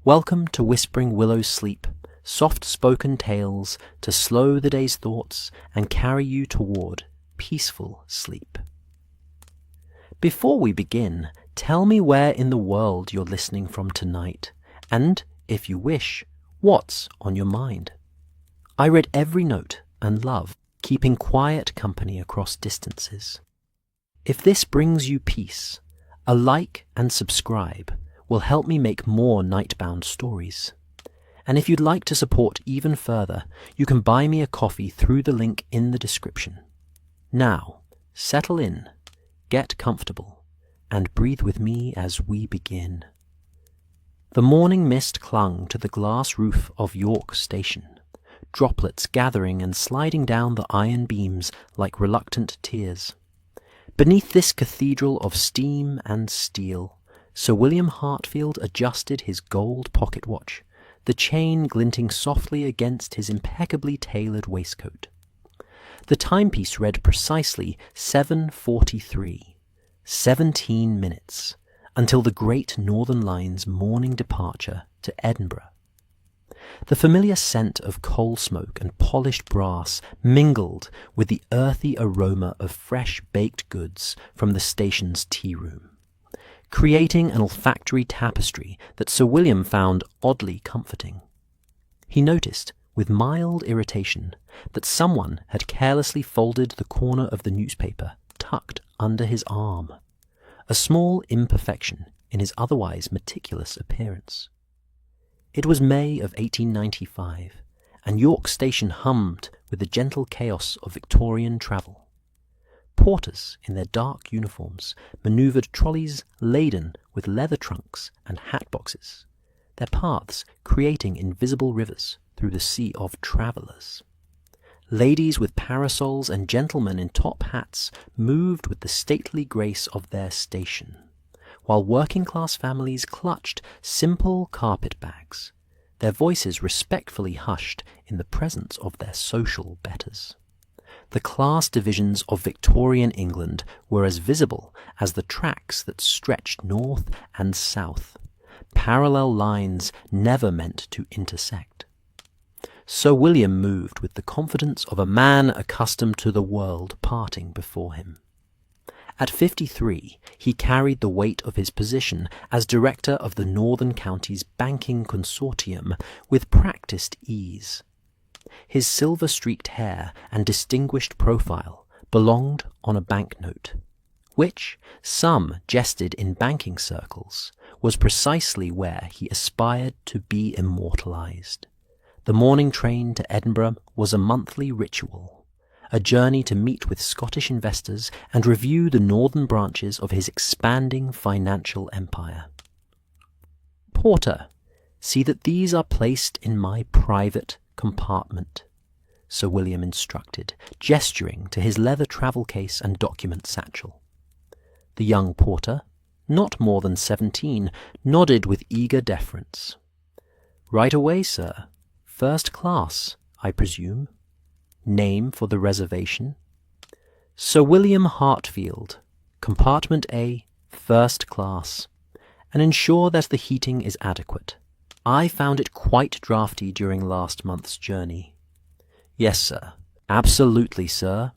Welcome to Whispering Willow's Sleep, soft-spoken tales to slow the day's thoughts and carry you toward peaceful sleep. Before we begin, tell me where in the world you're listening from tonight, and, if you wish, what's on your mind. I read every note and love keeping quiet company across distances. If this brings you peace, a like and subscribe will help me make more nightbound stories. And if you'd like to support even further, you can buy me a coffee through the link in the description. Now, settle in, get comfortable, and breathe with me as we begin. The morning mist clung to the glass roof of York Station, droplets gathering and sliding down the iron beams like reluctant tears. Beneath this cathedral of steam and steel, Sir William Hartfield adjusted his gold pocket watch, the chain glinting softly against his impeccably tailored waistcoat. The timepiece read precisely 7:43, 17 minutes, until the Great Northern Line's morning departure to Edinburgh. The familiar scent of coal smoke and polished brass mingled with the earthy aroma of fresh baked goods from the station's tea room, creating an olfactory tapestry that Sir William found oddly comforting. He noticed, with mild irritation, that someone had carelessly folded the corner of the newspaper tucked under his arm, a small imperfection in his otherwise meticulous appearance. It was May of 1895, and York Station hummed with the gentle chaos of Victorian travel. Porters in their dark uniforms manoeuvred trolleys laden with leather trunks and hat boxes, their paths creating invisible rivers through the sea of travellers. Ladies with parasols and gentlemen in top hats moved with the stately grace of their station, while working-class families clutched simple carpet bags, their voices respectfully hushed in the presence of their social betters. The class divisions of Victorian England were as visible as the tracks that stretched north and south, parallel lines never meant to intersect. Sir William moved with the confidence of a man accustomed to the world parting before him. At 53, he carried the weight of his position as director of the Northern Counties Banking Consortium with practised ease. His silver-streaked hair and distinguished profile belonged on a banknote, which, some jested in banking circles, was precisely where he aspired to be immortalized. The morning train to Edinburgh was a monthly ritual, a journey to meet with Scottish investors and review the northern branches of his expanding financial empire. "Porter, see that these are placed in my private compartment," Sir William instructed, gesturing to his leather travel case and document satchel. The young porter, not more than 17, nodded with eager deference. "Right away, sir. First class, I presume. Name for the reservation?" "Sir William Hartfield, Compartment A, first class, and ensure that the heating is adequate. I found it quite draughty during last month's journey." "Yes, sir. Absolutely, sir."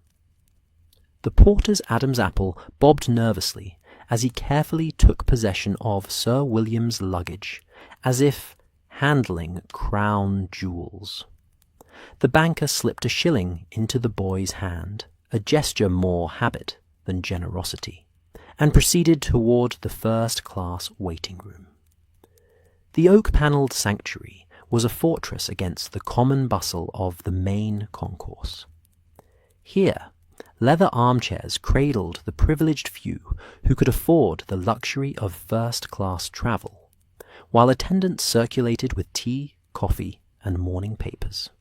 The porter's Adam's apple bobbed nervously as he carefully took possession of Sir William's luggage, as if handling crown jewels. The banker slipped a shilling into the boy's hand, a gesture more habit than generosity, and proceeded toward the first-class waiting room. The oak-panelled sanctuary was a fortress against the common bustle of the main concourse. Here, leather armchairs cradled the privileged few who could afford the luxury of first-class travel, while attendants circulated with tea, coffee, and morning papers.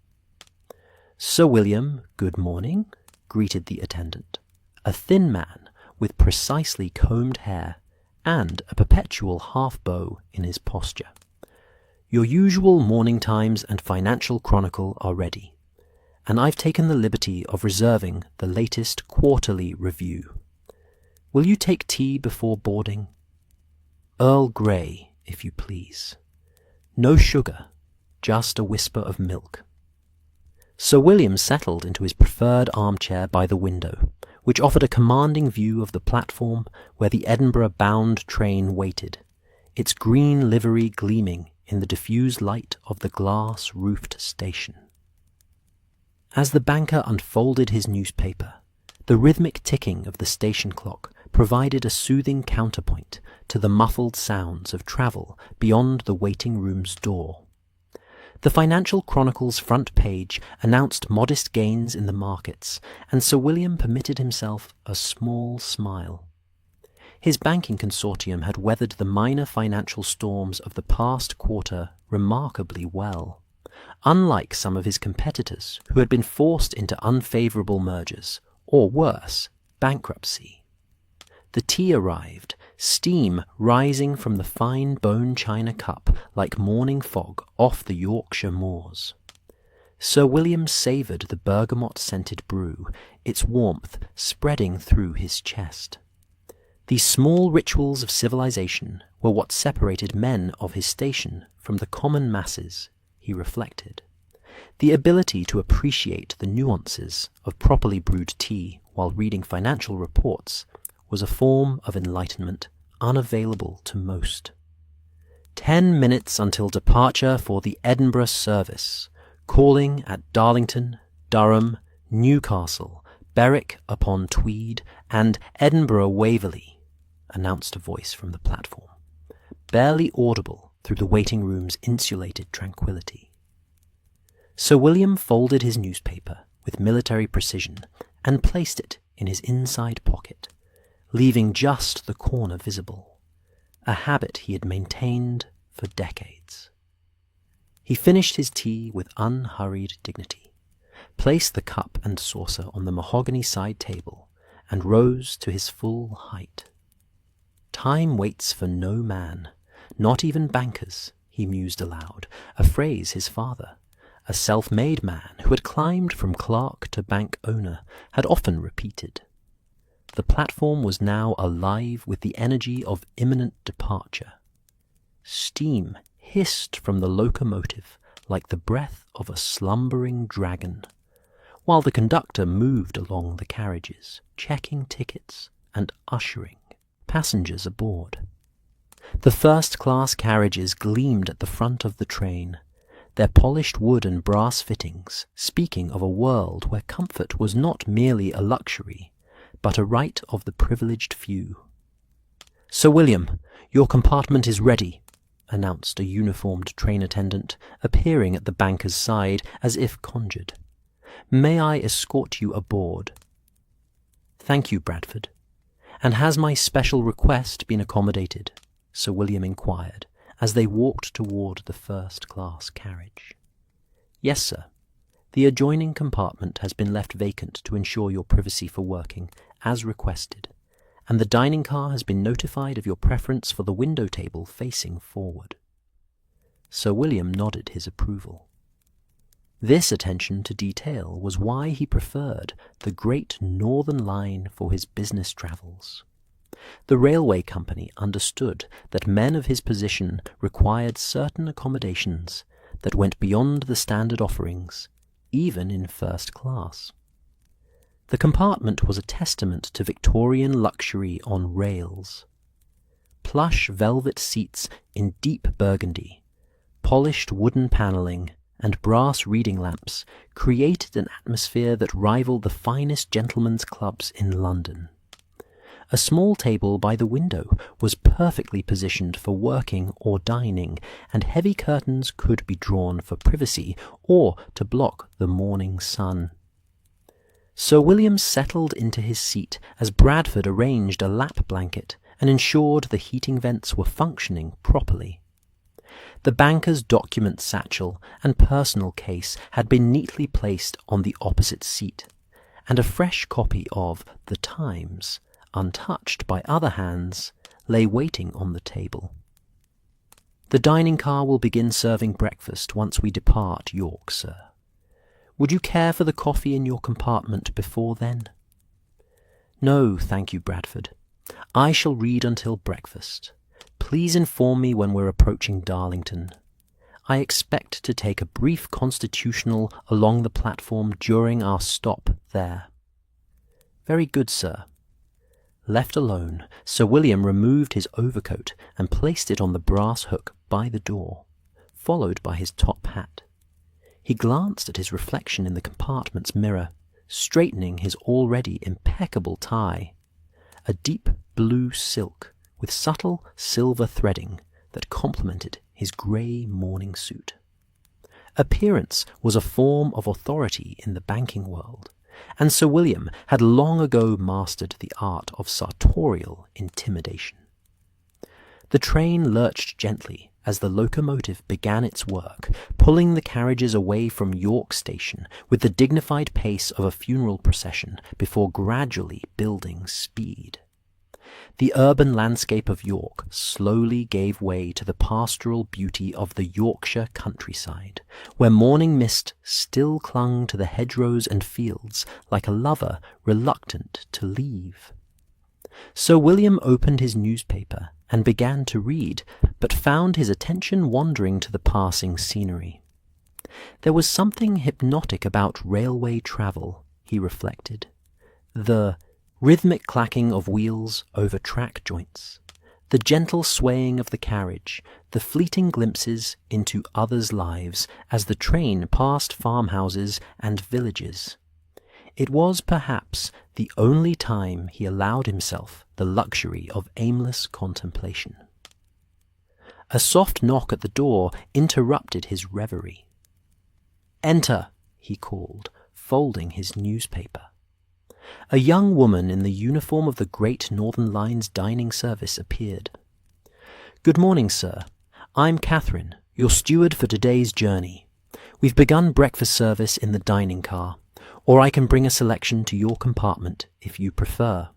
"Sir William, good morning," greeted the attendant, a thin man with precisely combed hair and a perpetual half-bow in his posture. "Your usual Morning Times and Financial Chronicle are ready, and I've taken the liberty of reserving the latest Quarterly Review. Will you take tea before boarding?" "Earl Grey, if you please." No sugar, just a whisper of milk. Sir William settled into his preferred armchair by the window, which offered a commanding view of the platform where the Edinburgh-bound train waited, its green livery gleaming in the diffused light of the glass-roofed station. As the banker unfolded his newspaper, the rhythmic ticking of the station clock provided a soothing counterpoint to the muffled sounds of travel beyond the waiting room's door. The Financial Chronicle's front page announced modest gains in the markets, and Sir William permitted himself a small smile. His banking consortium had weathered the minor financial storms of the past quarter remarkably well, unlike some of his competitors who had been forced into unfavourable mergers, or worse, bankruptcy. The tea arrived, steam rising from the fine bone china cup like morning fog off the Yorkshire moors. Sir William savoured the bergamot-scented brew, its warmth spreading through his chest. These small rituals of civilization were what separated men of his station from the common masses, he reflected. The ability to appreciate the nuances of properly brewed tea while reading financial reports was a form of enlightenment unavailable to most. 10 minutes until departure for the Edinburgh service, calling at Darlington, Durham, Newcastle, Berwick-upon-Tweed, and Edinburgh-Waverley, announced a voice from the platform, barely audible through the waiting room's insulated tranquillity. Sir William folded his newspaper with military precision and placed it in his inside pocket, leaving just the corner visible, a habit he had maintained for decades. He finished his tea with unhurried dignity, placed the cup and saucer on the mahogany side table, and rose to his full height. Time waits for no man, not even bankers, he mused aloud, a phrase his father, a self-made man who had climbed from clerk to bank owner, had often repeated. The platform was now alive with the energy of imminent departure. Steam hissed from the locomotive like the breath of a slumbering dragon, while the conductor moved along the carriages, checking tickets and ushering passengers aboard. The first-class carriages gleamed at the front of the train, their polished wood and brass fittings speaking of a world where comfort was not merely a luxury, but a right of the privileged few. "Sir William, your compartment is ready," announced a uniformed train attendant, appearing at the banker's side as if conjured. "May I escort you aboard?" "Thank you, Bradford. And has my special request been accommodated?" Sir William inquired, as they walked toward the first-class carriage. "Yes, sir. The adjoining compartment has been left vacant to ensure your privacy for working, as requested, and the dining car has been notified of your preference for the window table facing forward." Sir William nodded his approval. This attention to detail was why he preferred the Great Northern Line for his business travels. The railway company understood that men of his position required certain accommodations that went beyond the standard offerings, even in first class. The compartment was a testament to Victorian luxury on rails. Plush velvet seats in deep burgundy, polished wooden panelling, and brass reading lamps created an atmosphere that rivaled the finest gentlemen's clubs in London. A small table by the window was perfectly positioned for working or dining, and heavy curtains could be drawn for privacy or to block the morning sun. Sir William settled into his seat as Bradford arranged a lap blanket and ensured the heating vents were functioning properly. The banker's document satchel and personal case had been neatly placed on the opposite seat, and a fresh copy of The Times, untouched by other hands, lay waiting on the table. "The dining car will begin serving breakfast once we depart York, sir. Would you care for the coffee in your compartment before then?" "No, thank you, Bradford. I shall read until breakfast. Please inform me when we're approaching Darlington. I expect to take a brief constitutional along the platform during our stop there." "Very good, sir." Left alone, Sir William removed his overcoat and placed it on the brass hook by the door, followed by his top hat. He glanced at his reflection in the compartment's mirror, straightening his already impeccable tie, a deep blue silk with subtle silver threading that complemented his grey morning suit. Appearance was a form of authority in the banking world, and Sir William had long ago mastered the art of sartorial intimidation. The train lurched gently as the locomotive began its work, pulling the carriages away from York Station with the dignified pace of a funeral procession before gradually building speed. The urban landscape of York slowly gave way to the pastoral beauty of the Yorkshire countryside, where morning mist still clung to the hedgerows and fields like a lover reluctant to leave. Sir William opened his newspaper and began to read, but found his attention wandering to the passing scenery. There was something hypnotic about railway travel, he reflected. The rhythmic clacking of wheels over track joints, the gentle swaying of the carriage, the fleeting glimpses into others' lives as the train passed farmhouses and villages. It was perhaps the only time he allowed himself the luxury of aimless contemplation. A soft knock at the door interrupted his reverie. "Enter," he called, folding his newspaper. A young woman in the uniform of the Great Northern Line's dining service appeared. "Good morning, sir. I'm Catherine, your steward for today's journey. We've begun breakfast service in the dining car, or I can bring a selection to your compartment if you prefer."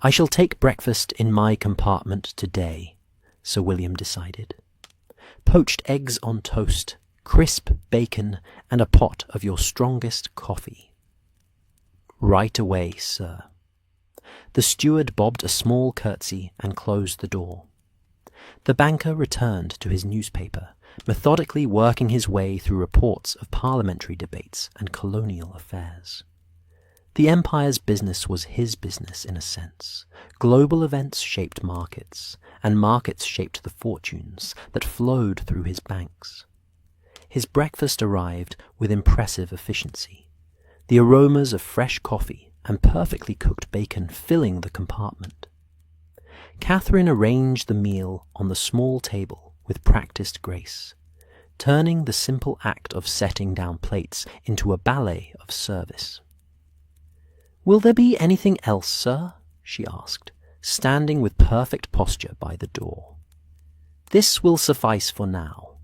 "I shall take breakfast in my compartment today," Sir William decided. "Poached eggs on toast, crisp bacon, and a pot of your strongest coffee." "Right away, sir." The steward bobbed a small curtsy and closed the door. The banker returned to his newspaper, methodically working his way through reports of parliamentary debates and colonial affairs. The empire's business was his business in a sense. Global events shaped markets, and markets shaped the fortunes that flowed through his banks. His breakfast arrived with impressive efficiency, the aromas of fresh coffee and perfectly cooked bacon filling the compartment. Catherine arranged the meal on the small table with practiced grace, turning the simple act of setting down plates into a ballet of service. "Will there be anything else, sir?" she asked, standing with perfect posture by the door. "This will suffice for now.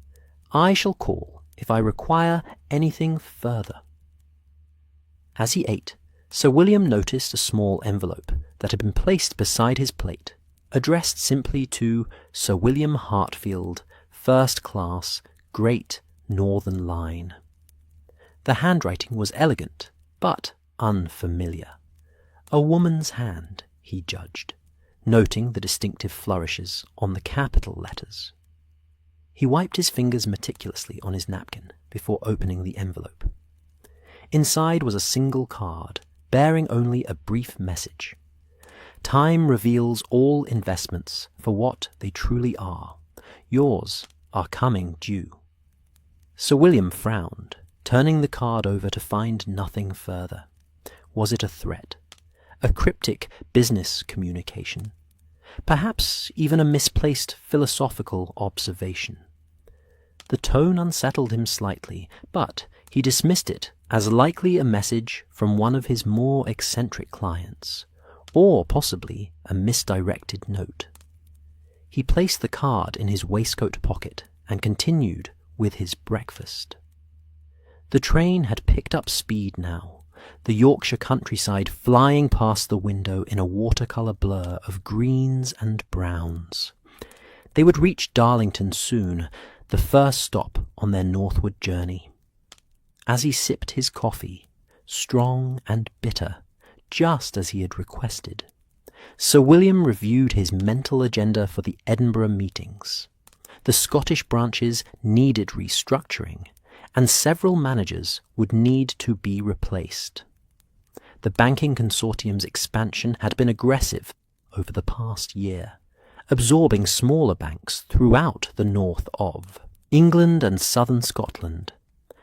I shall call if I require anything further." As he ate, Sir William noticed a small envelope that had been placed beside his plate, addressed simply to Sir William Hartfield, First Class, Great Northern Line. The handwriting was elegant, but unfamiliar. A woman's hand, he judged, noting the distinctive flourishes on the capital letters. He wiped his fingers meticulously on his napkin before opening the envelope. Inside was a single card, bearing only a brief message. "Time reveals all investments for what they truly are. Yours are coming due." Sir William frowned, turning the card over to find nothing further. Was it a threat? A cryptic business communication? Perhaps even a misplaced philosophical observation? The tone unsettled him slightly, but he dismissed it as likely a message from one of his more eccentric clients, or possibly a misdirected note. He placed the card in his waistcoat pocket and continued with his breakfast. The train had picked up speed now, the Yorkshire countryside flying past the window in a watercolour blur of greens and browns. They would reach Darlington soon, the first stop on their northward journey. As he sipped his coffee, strong and bitter, just as he had requested, Sir William reviewed his mental agenda for the Edinburgh meetings. The Scottish branches needed restructuring, and several managers would need to be replaced. The banking consortium's expansion had been aggressive over the past year, absorbing smaller banks throughout the north of England and southern Scotland.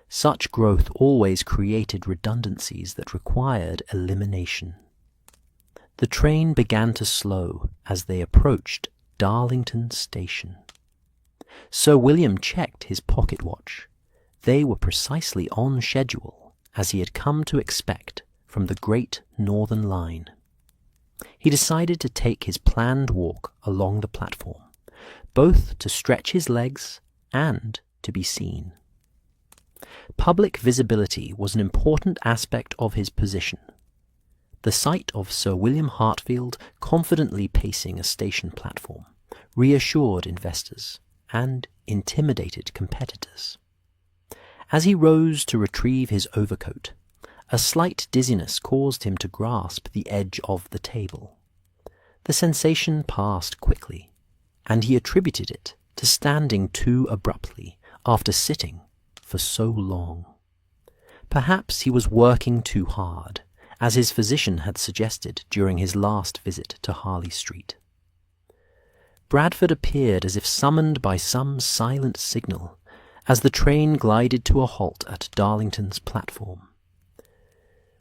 Such growth always created redundancies that required elimination. The train began to slow as they approached Darlington Station. Sir William checked his pocket watch. They were precisely on schedule, as he had come to expect from the Great Northern Line. He decided to take his planned walk along the platform, both to stretch his legs and to be seen. Public visibility was an important aspect of his position. The sight of Sir William Hartfield confidently pacing a station platform reassured investors and intimidated competitors. As he rose to retrieve his overcoat, a slight dizziness caused him to grasp the edge of the table. The sensation passed quickly, and he attributed it to standing too abruptly after sitting for so long. Perhaps he was working too hard, as his physician had suggested during his last visit to Harley Street. Bradford appeared as if summoned by some silent signal as the train glided to a halt at Darlington's platform.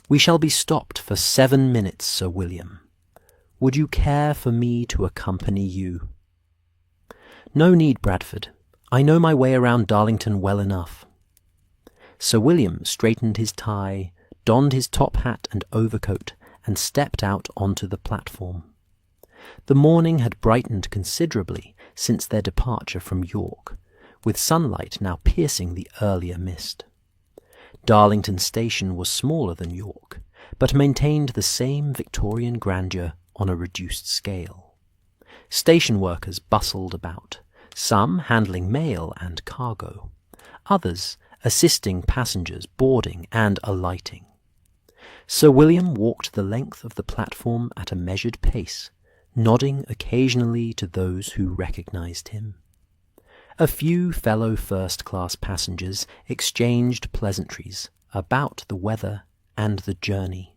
"We shall be stopped for 7 minutes, Sir William. Would you care for me to accompany you?" "No need, Bradford. I know my way around Darlington well enough." Sir William straightened his tie, donned his top hat and overcoat, and stepped out onto the platform. The morning had brightened considerably since their departure from York, with sunlight now piercing the earlier mist. Darlington Station was smaller than York, but maintained the same Victorian grandeur on a reduced scale. Station workers bustled about, some handling mail and cargo, others assisting passengers boarding and alighting. Sir William walked the length of the platform at a measured pace, nodding occasionally to those who recognized him. A few fellow first-class passengers exchanged pleasantries about the weather and the journey.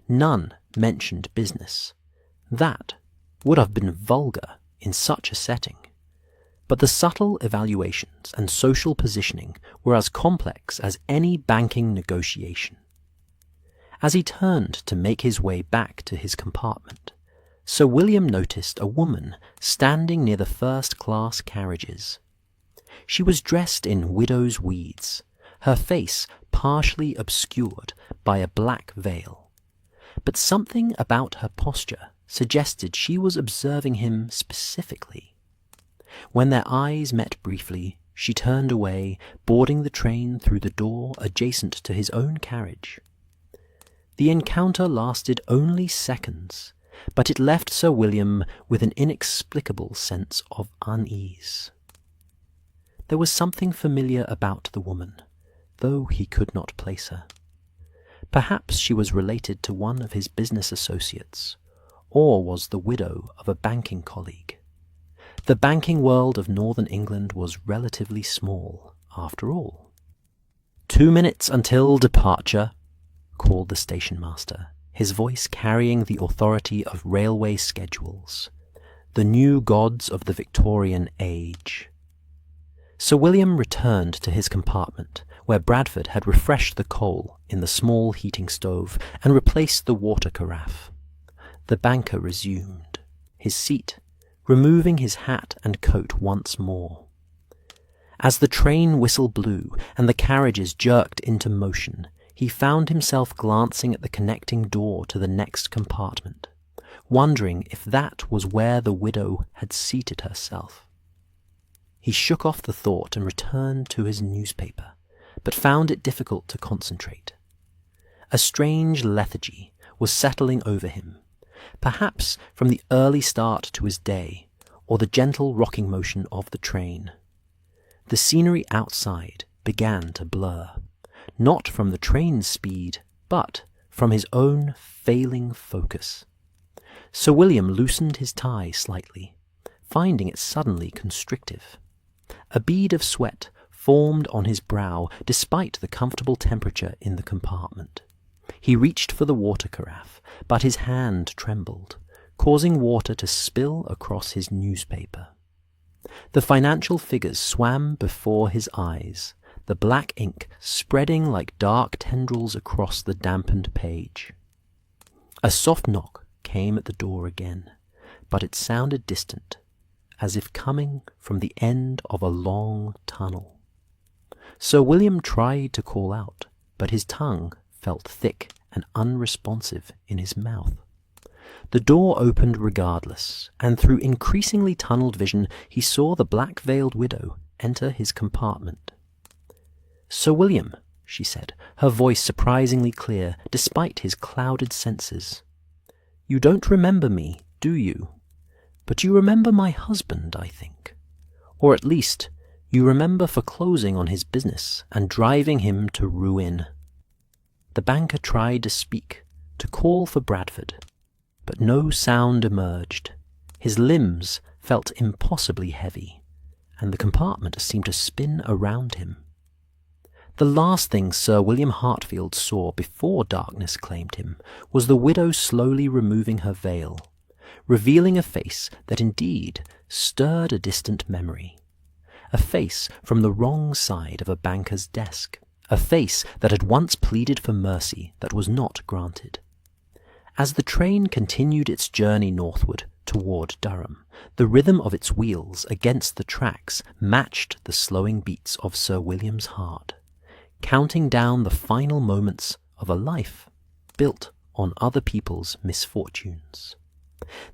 None mentioned business. That would have been vulgar in such a setting. But the subtle evaluations and social positioning were as complex as any banking negotiation. As he turned to make his way back to his compartment, Sir William noticed a woman standing near the first-class carriages. She was dressed in widow's weeds, her face partially obscured by a black veil. But something about her posture suggested she was observing him specifically. When their eyes met briefly, she turned away, boarding the train through the door adjacent to his own carriage. The encounter lasted only seconds, but it left Sir William with an inexplicable sense of unease. There was something familiar about the woman, though he could not place her. Perhaps she was related to one of his business associates, or was the widow of a banking colleague. The banking world of northern England was relatively small, after all. 2 minutes until departure, called the station master, his voice carrying the authority of railway schedules, the new gods of the Victorian age. Sir William returned to his compartment, where Bradford had refreshed the coal in the small heating stove and replaced the water carafe. The banker resumed his seat, removing his hat and coat once more. As the train whistle blew and the carriages jerked into motion, he found himself glancing at the connecting door to the next compartment, wondering if that was where the widow had seated herself. He shook off the thought and returned to his newspaper, but found it difficult to concentrate. A strange lethargy was settling over him, perhaps from the early start to his day, or the gentle rocking motion of the train. The scenery outside began to blur, not from the train's speed, but from his own failing focus. Sir William loosened his tie slightly, finding it suddenly constrictive. A bead of sweat formed on his brow despite the comfortable temperature in the compartment. He reached for the water carafe, but his hand trembled, causing water to spill across his newspaper. The financial figures swam before his eyes, the black ink spreading like dark tendrils across the dampened page. A soft knock came at the door again, but it sounded distant, as if coming from the end of a long tunnel. Sir William tried to call out, but his tongue felt thick and unresponsive in his mouth. The door opened regardless, and through increasingly tunnelled vision he saw the black-veiled widow enter his compartment. "Sir William," she said, her voice surprisingly clear despite his clouded senses. "You don't remember me, do you? But you remember my husband, I think. Or at least, you remember foreclosing on his business and driving him to ruin." The banker tried to speak, to call for Bradford, but no sound emerged. His limbs felt impossibly heavy, and the compartment seemed to spin around him. The last thing Sir William Hartfield saw before darkness claimed him was the widow slowly removing her veil, revealing a face that indeed stirred a distant memory. A face from the wrong side of a banker's desk. A face that had once pleaded for mercy that was not granted. As the train continued its journey northward toward Durham, the rhythm of its wheels against the tracks matched the slowing beats of Sir William's heart, counting down the final moments of a life built on other people's misfortunes.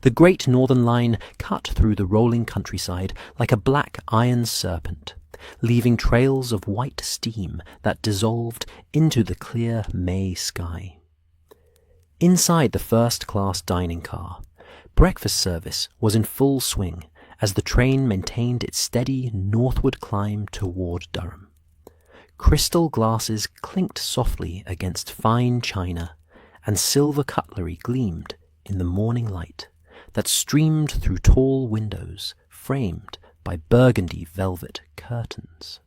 The Great Northern Line cut through the rolling countryside like a black iron serpent, leaving trails of white steam that dissolved into the clear May sky. Inside the first-class dining car, breakfast service was in full swing as the train maintained its steady northward climb toward Durham. Crystal glasses clinked softly against fine china, and silver cutlery gleamed in the morning light that streamed through tall windows framed by burgundy velvet curtains.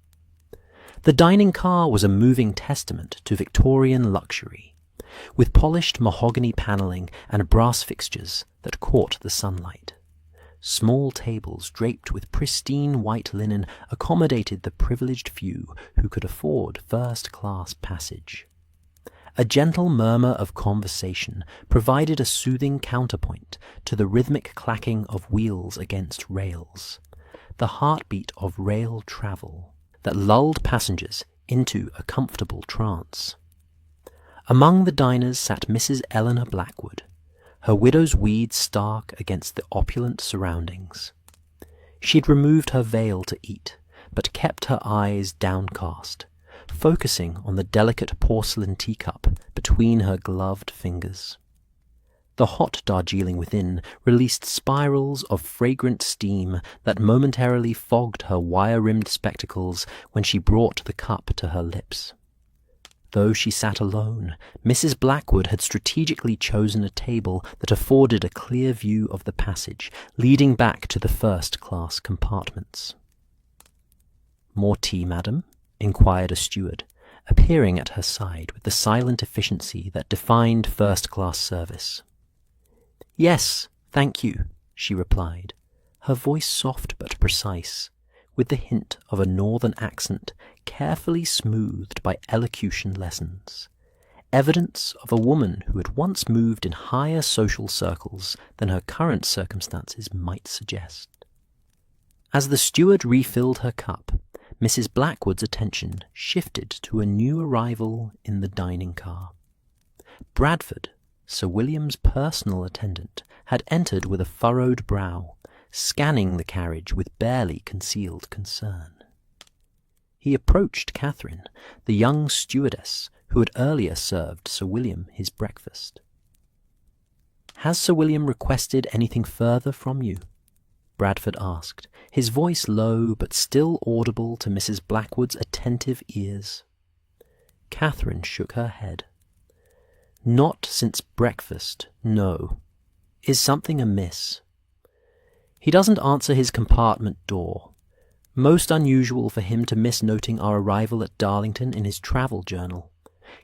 The dining car was a moving testament to Victorian luxury, with polished mahogany panelling and brass fixtures that caught the sunlight. Small tables draped with pristine white linen accommodated the privileged few who could afford first-class passage. A gentle murmur of conversation provided a soothing counterpoint to the rhythmic clacking of wheels against rails, the heartbeat of rail travel that lulled passengers into a comfortable trance. Among the diners sat Mrs. Eleanor Blackwood, her widow's weeds stark against the opulent surroundings. She'd removed her veil to eat, but kept her eyes downcast, focusing on the delicate porcelain teacup between her gloved fingers. The hot Darjeeling within released spirals of fragrant steam that momentarily fogged her wire-rimmed spectacles when she brought the cup to her lips. Though she sat alone, Mrs. Blackwood had strategically chosen a table that afforded a clear view of the passage leading back to the first-class compartments. "More tea, madam?" inquired a steward, appearing at her side with the silent efficiency that defined first-class service. "Yes, thank you," she replied, her voice soft but precise, with the hint of a northern accent carefully smoothed by elocution lessons, evidence of a woman who had once moved in higher social circles than her current circumstances might suggest. As the steward refilled her cup, Mrs. Blackwood's attention shifted to a new arrival in the dining car. Bradford, Sir William's personal attendant, had entered with a furrowed brow, scanning the carriage with barely concealed concern. He approached Catherine, the young stewardess who had earlier served Sir William his breakfast. "Has Sir William requested anything further from you?" Bradford asked, his voice low but still audible to Mrs. Blackwood's attentive ears. Catherine shook her head. "Not since breakfast, no. Is something amiss?" "He doesn't answer his compartment door. Most unusual for him to miss noting our arrival at Darlington in his travel journal.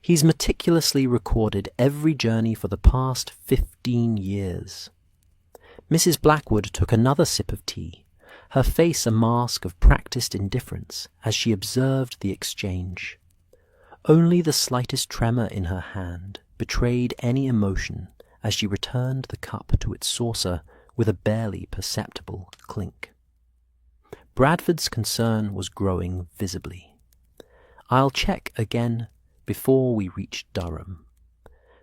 He's meticulously recorded every journey for the past 15 years. Mrs. Blackwood took another sip of tea, her face a mask of practised indifference as she observed the exchange. Only the slightest tremor in her hand betrayed any emotion as she returned the cup to its saucer with a barely perceptible clink. Bradford's concern was growing visibly. "I'll check again before we reach Durham.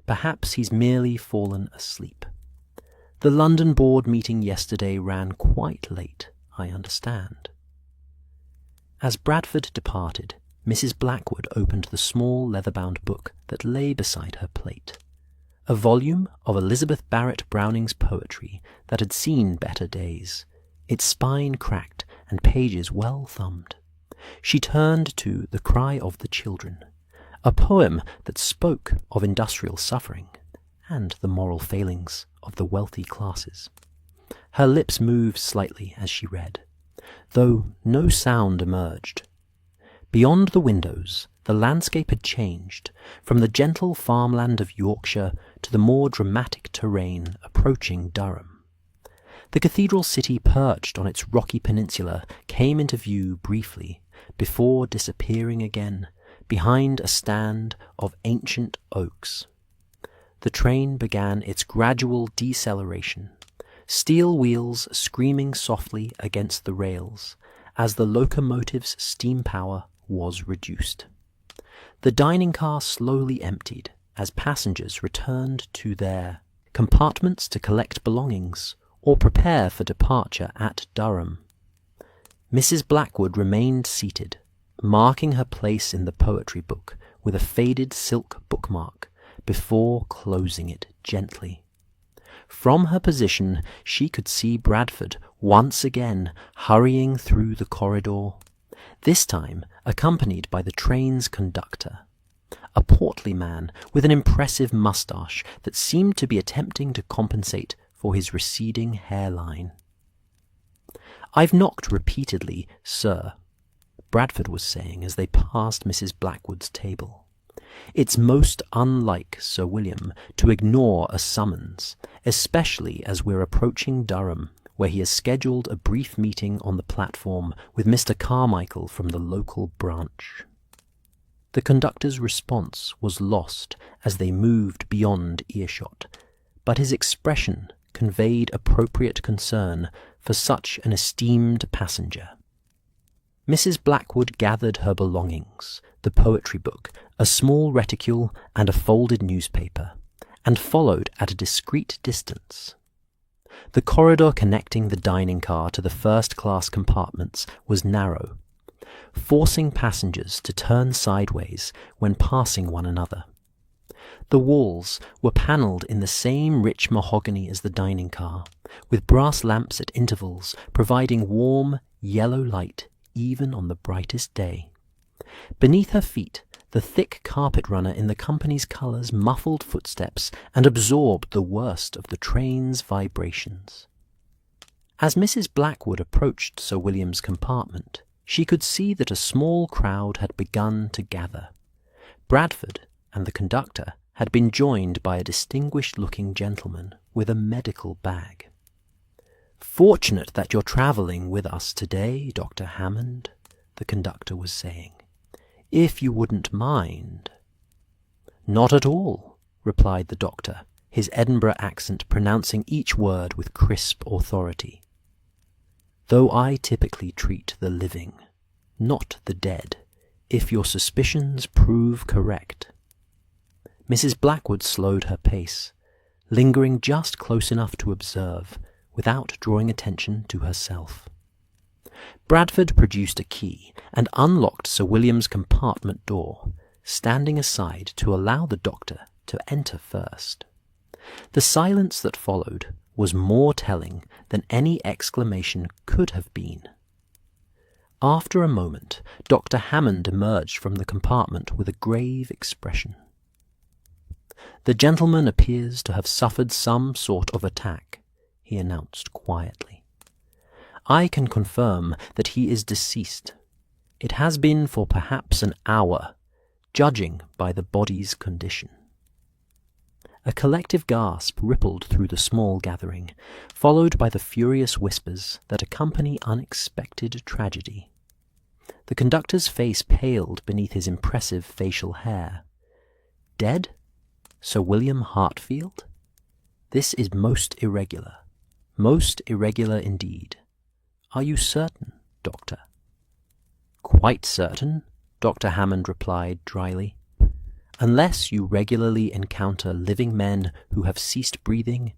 Perhaps he's merely fallen asleep. The London board meeting yesterday ran quite late, I understand." As Bradford departed, Mrs. Blackwood opened the small leather-bound book that lay beside her plate, a volume of Elizabeth Barrett Browning's poetry that had seen better days, its spine cracked and pages well thumbed. She turned to The Cry of the Children, a poem that spoke of industrial suffering and the moral failings of the wealthy classes. Her lips moved slightly as she read, though no sound emerged. Beyond the windows, the landscape had changed from the gentle farmland of Yorkshire to the more dramatic terrain approaching Durham. The cathedral city perched on its rocky peninsula came into view briefly before disappearing again behind a stand of ancient oaks. The train began its gradual deceleration, steel wheels screaming softly against the rails as the locomotive's steam power was reduced. The dining car slowly emptied as passengers returned to their compartments to collect belongings or prepare for departure at Durham. Mrs. Blackwood remained seated, marking her place in the poetry book with a faded silk bookmark before closing it gently. From her position, she could see Bradford once again hurrying through the corridor, this time accompanied by the train's conductor, a portly man with an impressive moustache that seemed to be attempting to compensate for his receding hairline. "I've knocked repeatedly, sir," Bradford was saying as they passed Mrs. Blackwood's table. "It's most unlike Sir William to ignore a summons, especially as we're approaching Durham, where he has scheduled a brief meeting on the platform with Mr. Carmichael from the local branch." The conductor's response was lost as they moved beyond earshot, but his expression conveyed appropriate concern for such an esteemed passenger. Mrs. Blackwood gathered her belongings, the poetry book, a small reticule, and a folded newspaper, and followed at a discreet distance. The corridor connecting the dining car to the first-class compartments was narrow, forcing passengers to turn sideways when passing one another. The walls were panelled in the same rich mahogany as the dining car, with brass lamps at intervals providing warm, yellow light even on the brightest day. Beneath her feet, the thick carpet runner in the company's colours muffled footsteps and absorbed the worst of the train's vibrations. As Mrs. Blackwood approached Sir William's compartment, she could see that a small crowd had begun to gather. Bradford and the conductor had been joined by a distinguished-looking gentleman with a medical bag. "Fortunate that you're travelling with us today, Dr. Hammond," the conductor was saying. "If you wouldn't mind." "Not at all," replied the doctor, his Edinburgh accent pronouncing each word with crisp authority. "Though I typically treat the living, not the dead, if your suspicions prove correct." Mrs. Blackwood slowed her pace, lingering just close enough to observe, without drawing attention to herself. Bradford produced a key and unlocked Sir William's compartment door, standing aside to allow the doctor to enter first. The silence that followed was more telling than any exclamation could have been. After a moment, Dr. Hammond emerged from the compartment with a grave expression. "The gentleman appears to have suffered some sort of attack," he announced quietly. I can confirm that he is deceased. It has been for perhaps an hour, judging by the body's condition." A collective gasp rippled through the small gathering, followed by the furious whispers that accompany unexpected tragedy. The conductor's face paled beneath his impressive facial hair. "Dead? Sir William Hartfield? This is most irregular indeed. Are you certain, Doctor?" "Quite certain," Dr. Hammond replied dryly. "Unless you regularly encounter living men who have ceased breathing,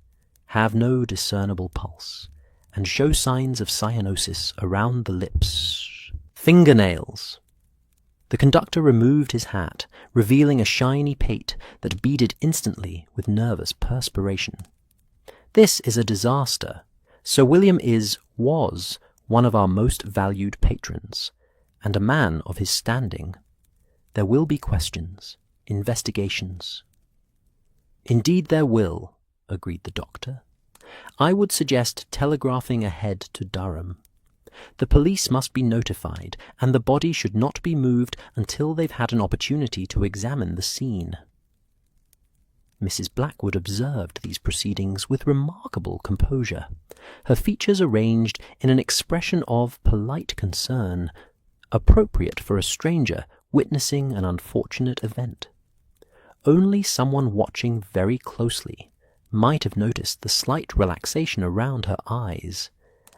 have no discernible pulse, and show signs of cyanosis around the lips, fingernails." The conductor removed his hat, revealing a shiny pate that beaded instantly with nervous perspiration. "This is a disaster. Sir William was one of our most valued patrons, and a man of his standing. There will be questions, investigations." "Indeed there will," agreed the doctor. "I would suggest telegraphing ahead to Durham. The police must be notified, and the body should not be moved until they've had an opportunity to examine the scene." Mrs. Blackwood observed these proceedings with remarkable composure, her features arranged in an expression of polite concern, appropriate for a stranger witnessing an unfortunate event. Only someone watching very closely might have noticed the slight relaxation around her eyes,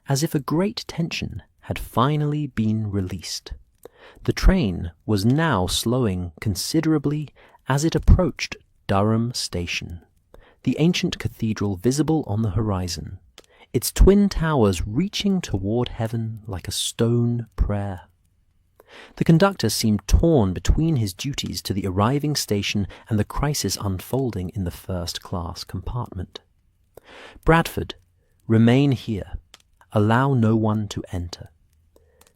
as if a great tension had finally been released. The train was now slowing considerably as it approached Durham Station, the ancient cathedral visible on the horizon, its twin towers reaching toward heaven like a stone prayer. The conductor seemed torn between his duties to the arriving station and the crisis unfolding in the first-class compartment. "Bradford, remain here. Allow no one to enter.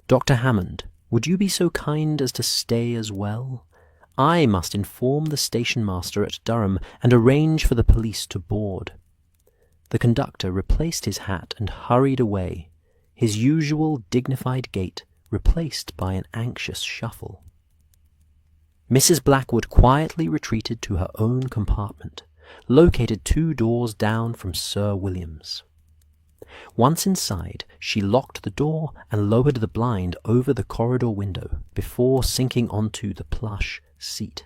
Dr. Hammond, would you be so kind as to stay as well? I must inform the station-master at Durham and arrange for the police to board." The conductor replaced his hat and hurried away, his usual dignified gait replaced by an anxious shuffle. Mrs. Blackwood quietly retreated to her own compartment, located 2 doors down from Sir William's. Once inside, she locked the door and lowered the blind over the corridor window before sinking onto the plush seat.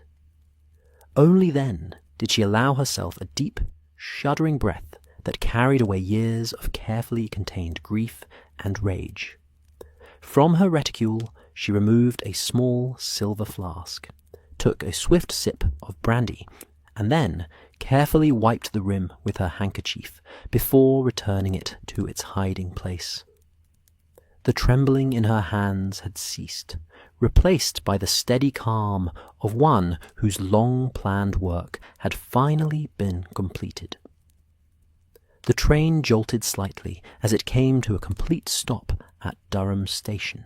Only then did she allow herself a deep, shuddering breath that carried away years of carefully contained grief and rage. From her reticule she removed a small silver flask, took a swift sip of brandy, and then carefully wiped the rim with her handkerchief before returning it to its hiding place. The trembling in her hands had ceased, replaced by the steady calm of one whose long-planned work had finally been completed. The train jolted slightly as it came to a complete stop at Durham Station.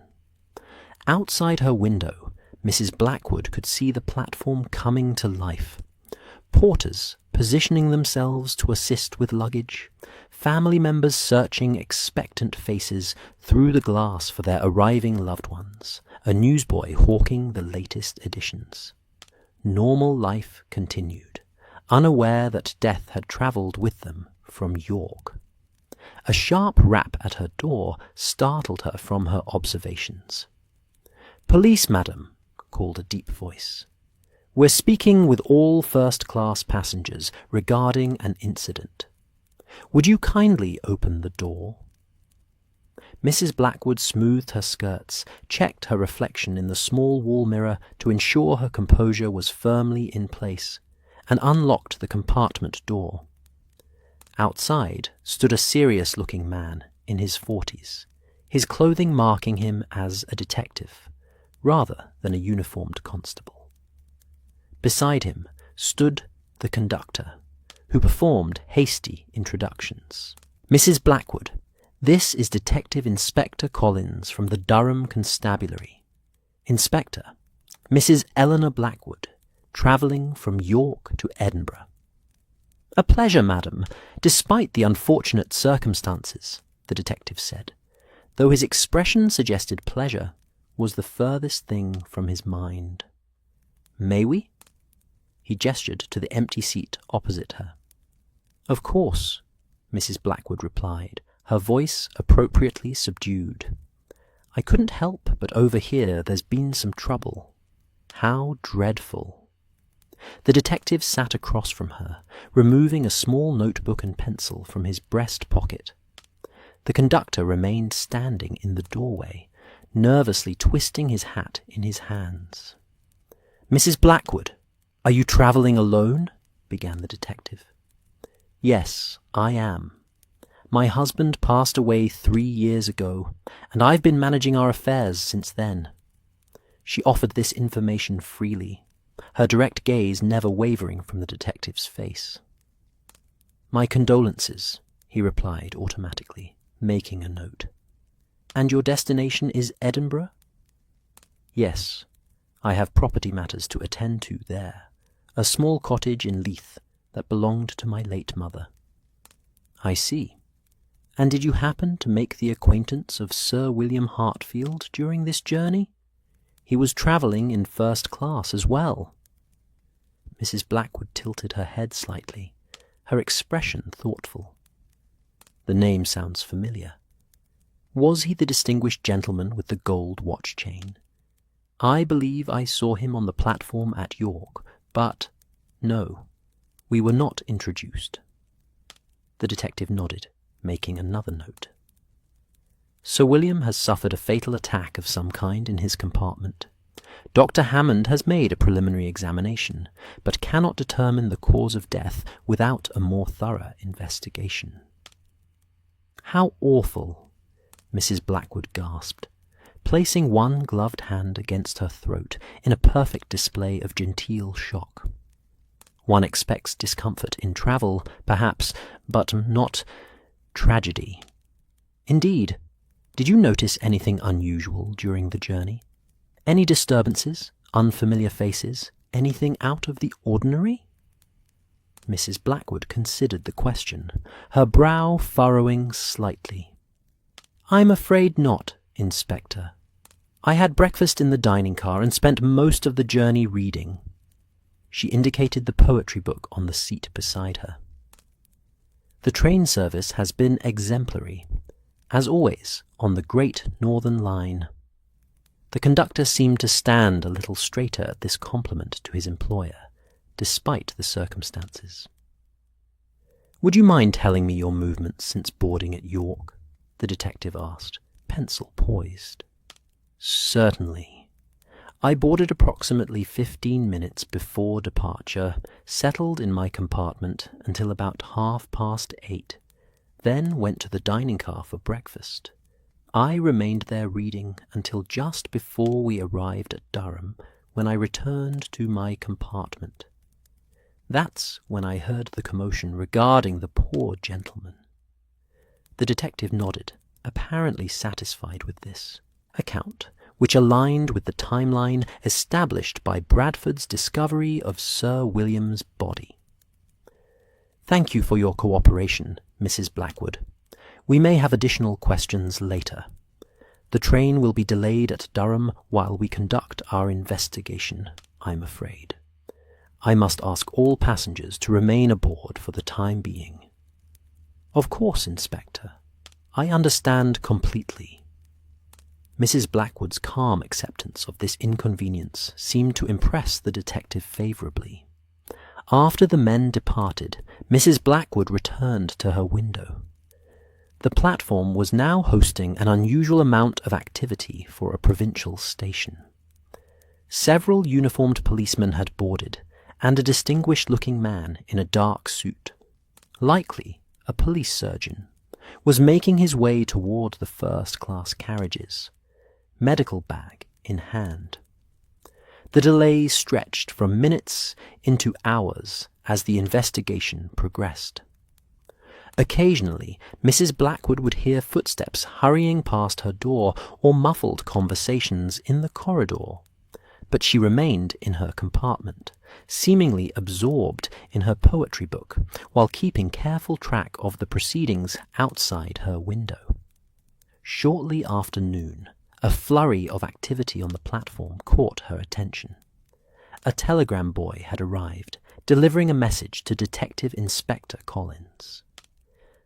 Outside her window, Mrs. Blackwood could see the platform coming to life. Porters positioning themselves to assist with luggage, family members searching expectant faces through the glass for their arriving loved ones, a newsboy hawking the latest editions. Normal life continued, unaware that death had travelled with them from York. A sharp rap at her door startled her from her observations. "Police, madam," called a deep voice. "We're speaking with all first-class passengers regarding an incident. Would you kindly open the door?" Mrs. Blackwood smoothed her skirts, checked her reflection in the small wall mirror to ensure her composure was firmly in place, and unlocked the compartment door. Outside stood a serious-looking man in his 40s, his clothing marking him as a detective, rather than a uniformed constable. Beside him stood the conductor, who performed hasty introductions. "Mrs. Blackwood, this is Detective Inspector Collins from the Durham Constabulary. Inspector, Mrs. Eleanor Blackwood, travelling from York to Edinburgh." "A pleasure, madam, despite the unfortunate circumstances," the detective said. though his expression suggested pleasure, was the furthest thing from his mind. "May we?" He gestured to the empty seat opposite her. "Of course," Mrs. Blackwood replied, her voice appropriately subdued. "I couldn't help but overhear there's been some trouble. How dreadful." The detective sat across from her, removing a small notebook and pencil from his breast pocket. The conductor remained standing in the doorway, nervously twisting his hat in his hands. "Mrs. Blackwood, are you travelling alone?" began the detective. "Yes, I am. My husband passed away 3 years ago, and I've been managing our affairs since then." She offered this information freely, her direct gaze never wavering from the detective's face. "My condolences," he replied automatically, making a note. "And your destination is Edinburgh?" "Yes, I have property matters to attend to there, a small cottage in Leith that belonged to my late mother." "I see. And did you happen to make the acquaintance of Sir William Hartfield during this journey? He was travelling in first class as well." Mrs. Blackwood tilted her head slightly, her expression thoughtful. "The name sounds familiar. Was he the distinguished gentleman with the gold watch chain? I believe I saw him on the platform at York, but no, we were not introduced." The detective nodded, making another note. "Sir William has suffered a fatal attack of some kind in his compartment. Dr. Hammond has made a preliminary examination, but cannot determine the cause of death without a more thorough investigation." "How awful!" Mrs. Blackwood gasped, placing one gloved hand against her throat in a perfect display of genteel shock. "One expects discomfort in travel, perhaps, but not tragedy. Indeed, did you notice anything unusual during the journey? Any disturbances, unfamiliar faces, anything out of the ordinary?" Mrs. Blackwood considered the question, her brow furrowing slightly. "I'm afraid not, Inspector. I had breakfast in the dining car and spent most of the journey reading." She indicated the poetry book on the seat beside her. "The train service has been exemplary, as always on the Great Northern Line." The conductor seemed to stand a little straighter at this compliment to his employer, despite the circumstances. "Would you mind telling me your movements since boarding at York?" the detective asked, pencil poised. "Certainly. I boarded approximately 15 minutes before departure, settled in my compartment until about 8:30, then went to the dining car for breakfast. I remained there reading until just before we arrived at Durham, when I returned to my compartment. That's when I heard the commotion regarding the poor gentleman." The detective nodded, apparently satisfied with this account, which aligned with the timeline established by Bradford's discovery of Sir William's body. "Thank you for your cooperation, Mrs. Blackwood. We may have additional questions later. The train will be delayed at Durham while we conduct our investigation, I'm afraid. I must ask all passengers to remain aboard for the time being." "Of course, Inspector. I understand completely." Mrs. Blackwood's calm acceptance of this inconvenience seemed to impress the detective favourably. After the men departed, Mrs. Blackwood returned to her window. The platform was now hosting an unusual amount of activity for a provincial station. Several uniformed policemen had boarded, and a distinguished-looking man in a dark suit, likely a police surgeon, was making his way toward the first-class carriages, medical bag in hand. The delay stretched from minutes into hours as the investigation progressed. Occasionally, Mrs. Blackwood would hear footsteps hurrying past her door or muffled conversations in the corridor, but she remained in her compartment, seemingly absorbed in her poetry book, while keeping careful track of the proceedings outside her window. Shortly after noon, a flurry of activity on the platform caught her attention. A telegram boy had arrived, delivering a message to Detective Inspector Collins.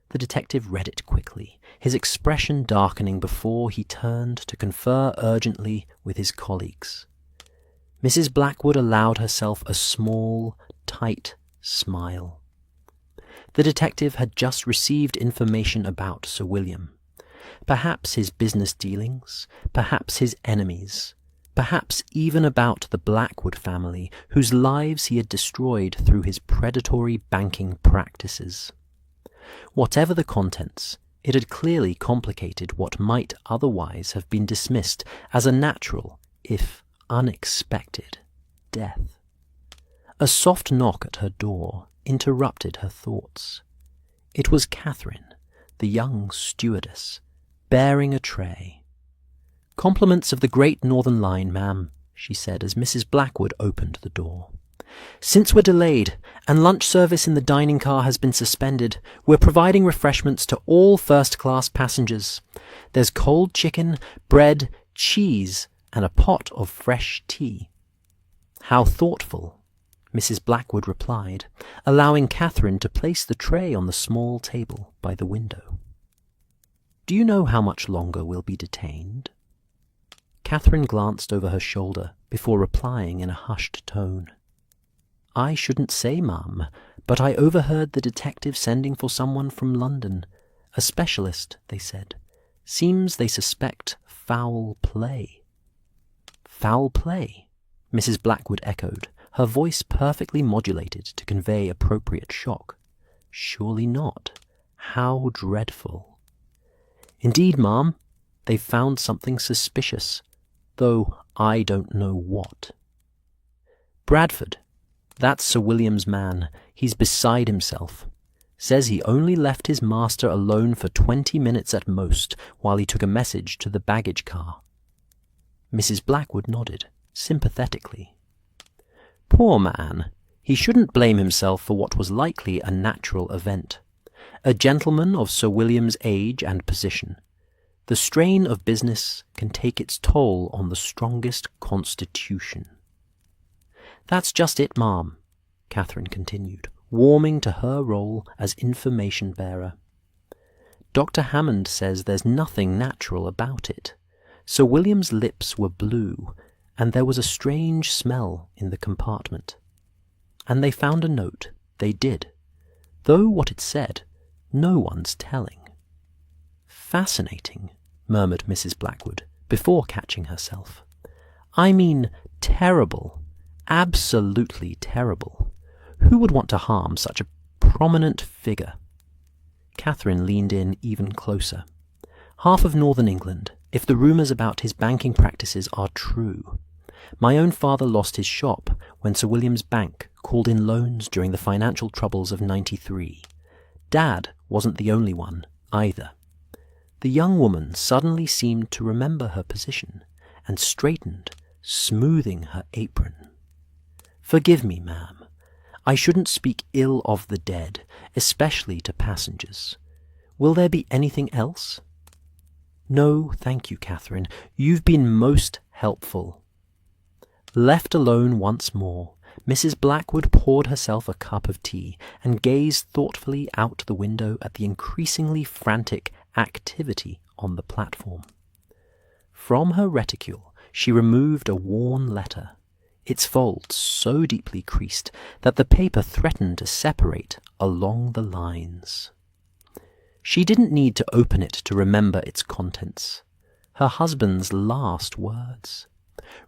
The detective read it quickly, his expression darkening before he turned to confer urgently with his colleagues. Mrs. Blackwood allowed herself a small, tight smile. The detective had just received information about Sir William. Perhaps his business dealings, perhaps his enemies, perhaps even about the Blackwood family, whose lives he had destroyed through his predatory banking practices. Whatever the contents, it had clearly complicated what might otherwise have been dismissed as a natural, if unexpected, death. A soft knock at her door interrupted her thoughts. It was Catherine, the young stewardess, bearing a tray. "Compliments of the Great Northern Line, ma'am," she said as Mrs. Blackwood opened the door. "Since we're delayed, and lunch service in the dining car has been suspended, we're providing refreshments to all first-class passengers. There's cold chicken, bread, cheese, and a pot of fresh tea." "How thoughtful," Mrs. Blackwood replied, allowing Catherine to place the tray on the small table by the window. "Do you know how much longer we'll be detained?" Catherine glanced over her shoulder before replying in a hushed tone. "I shouldn't say, ma'am, but I overheard the detective sending for someone from London. A specialist, they said. Seems they suspect foul play." "Foul play?" Mrs. Blackwood echoed, her voice perfectly modulated to convey appropriate shock. "Surely not. How dreadful." "Indeed, ma'am, they've found something suspicious, though I don't know what." "Bradford. That's Sir William's man. He's beside himself. Says he only left his master alone for 20 minutes at most while he took a message to the baggage car." Mrs. Blackwood nodded, sympathetically. "Poor man. He shouldn't blame himself for what was likely a natural event. A gentleman of Sir William's age and position. The strain of business can take its toll on the strongest constitution." "That's just it, ma'am," Catherine continued, warming to her role as information-bearer. "Dr. Hammond says there's nothing natural about it. Sir William's lips were blue, and there was a strange smell in the compartment. And they found a note, they did, though what it said, no one's telling." "Fascinating," murmured Mrs. Blackwood, before catching herself. "I mean terrible. Absolutely terrible. Who would want to harm such a prominent figure?" Catherine leaned in even closer. "Half of northern England, if the rumours about his banking practices are true. My own father lost his shop when Sir William's bank called in loans during the financial troubles of '93. Dad wasn't the only one, either." The young woman suddenly seemed to remember her position and straightened, smoothing her apron. "Forgive me, ma'am. I shouldn't speak ill of the dead, especially to passengers. Will there be anything else?" "No, thank you, Catherine. You've been most helpful." Left alone once more, Mrs. Blackwood poured herself a cup of tea and gazed thoughtfully out the window at the increasingly frantic activity on the platform. From her reticule she removed a worn letter, its folds so deeply creased that the paper threatened to separate along the lines. She didn't need to open it to remember its contents. Her husband's last words,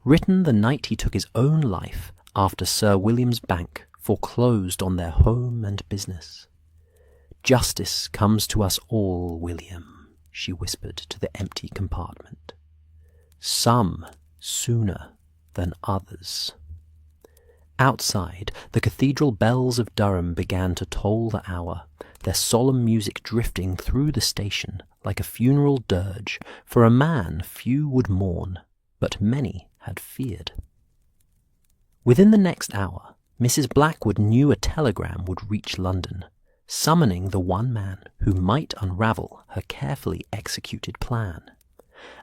written the night he took his own life after Sir William's bank foreclosed on their home and business. "Justice comes to us all, William," she whispered to the empty compartment. "Some sooner than others." Outside, the cathedral bells of Durham began to toll the hour, their solemn music drifting through the station like a funeral dirge for a man few would mourn, but many had feared. Within the next hour, Mrs. Blackwood knew a telegram would reach London, summoning the one man who might unravel her carefully executed plan.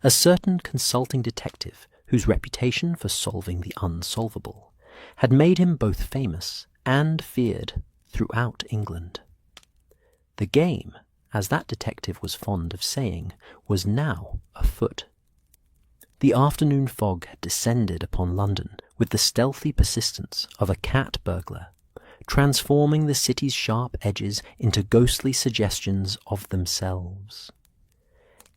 A certain consulting detective whose reputation for solving the unsolvable had made him both famous and feared throughout England. The game, as that detective was fond of saying, was now afoot. The afternoon fog had descended upon London with the stealthy persistence of a cat burglar, transforming the city's sharp edges into ghostly suggestions of themselves.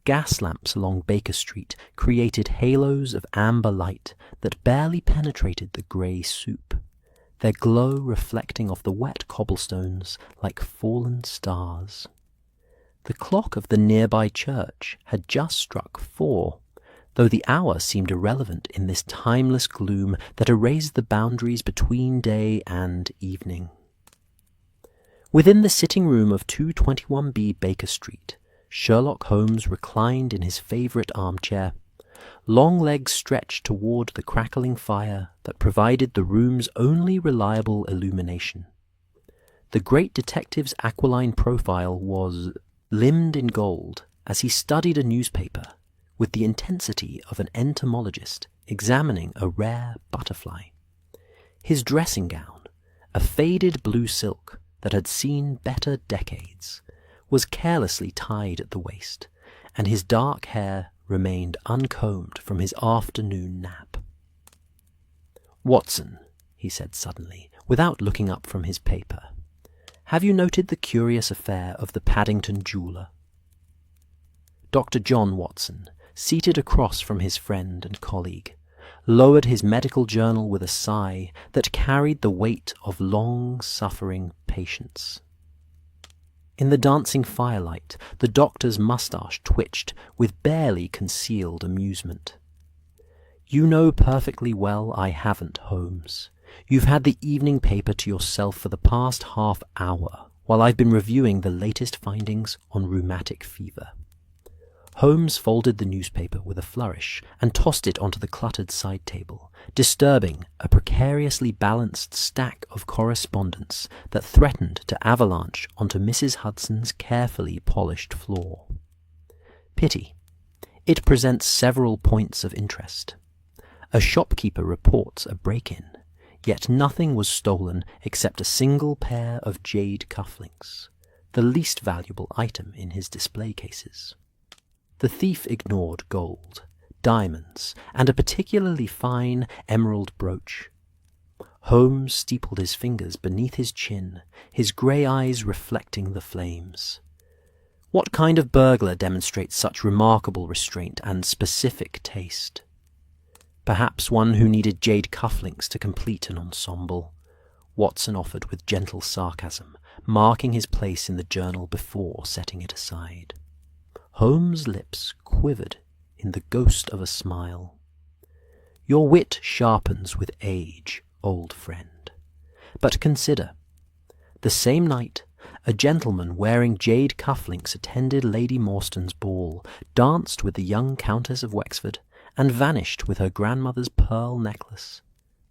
Gas lamps along Baker Street created halos of amber light that barely penetrated the grey soup, their glow reflecting off the wet cobblestones like fallen stars. The clock of the nearby church had just struck 4, though the hour seemed irrelevant in this timeless gloom that erased the boundaries between day and evening. Within the sitting room of 221B Baker Street, Sherlock Holmes reclined in his favourite armchair, long legs stretched toward the crackling fire that provided the room's only reliable illumination. The great detective's aquiline profile was limned in gold as he studied a newspaper with the intensity of an entomologist examining a rare butterfly. His dressing gown, a faded blue silk that had seen better decades, was carelessly tied at the waist, and his dark hair remained uncombed from his afternoon nap. "Watson," he said suddenly, without looking up from his paper, "have you noted the curious affair of the Paddington jeweller?" Dr. John Watson, seated across from his friend and colleague, lowered his medical journal with a sigh that carried the weight of long-suffering patience. In the dancing firelight, the doctor's moustache twitched with barely concealed amusement. "You know perfectly well I haven't, Holmes. You've had the evening paper to yourself for the past half hour, while I've been reviewing the latest findings on rheumatic fever." Holmes folded the newspaper with a flourish and tossed it onto the cluttered side table, disturbing a precariously balanced stack of correspondence that threatened to avalanche onto Mrs. Hudson's carefully polished floor. Pity. It presents several points of interest. A shopkeeper reports a break-in, yet nothing was stolen except a single pair of jade cufflinks, the least valuable item in his display cases. The thief ignored gold, diamonds, and a particularly fine emerald brooch. Holmes steepled his fingers beneath his chin, his grey eyes reflecting the flames. What kind of burglar demonstrates such remarkable restraint and specific taste? Perhaps one who needed jade cufflinks to complete an ensemble, Watson offered with gentle sarcasm, marking his place in the journal before setting it aside. Holmes' lips quivered in the ghost of a smile. "Your wit sharpens with age, old friend. But consider, the same night, a gentleman wearing jade cufflinks attended Lady Morstan's ball, danced with the young Countess of Wexford, and vanished with her grandmother's pearl necklace,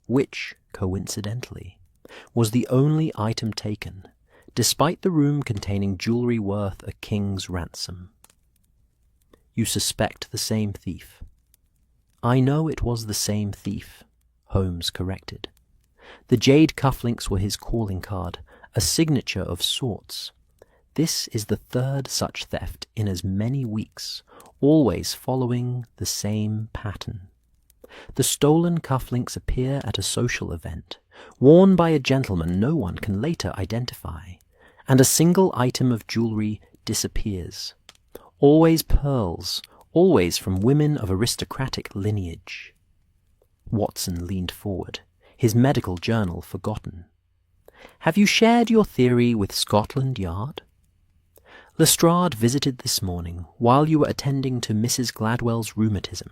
which, coincidentally, was the only item taken, despite the room containing jewellery worth a king's ransom. You suspect the same thief." "I know it was the same thief," Holmes corrected. "The jade cufflinks were his calling card, a signature of sorts. This is the third such theft in as many weeks, always following the same pattern. The stolen cufflinks appear at a social event, worn by a gentleman no one can later identify, and a single item of jewellery disappears. Always pearls, always from women of aristocratic lineage." Watson leaned forward, his medical journal forgotten. "Have you shared your theory with Scotland Yard?" "Lestrade visited this morning while you were attending to Mrs. Gladwell's rheumatism.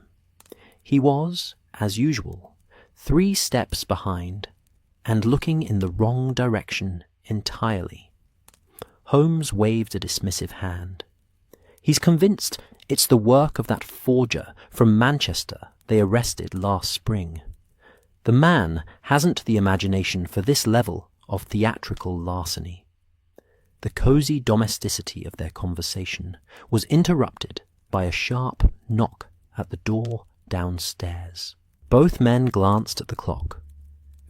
He was, as usual, 3 steps behind, and looking in the wrong direction entirely." Holmes waved a dismissive hand. "He's convinced it's the work of that forger from Manchester they arrested last spring. The man hasn't the imagination for this level of theatrical larceny." The cozy domesticity of their conversation was interrupted by a sharp knock at the door downstairs. Both men glanced at the clock.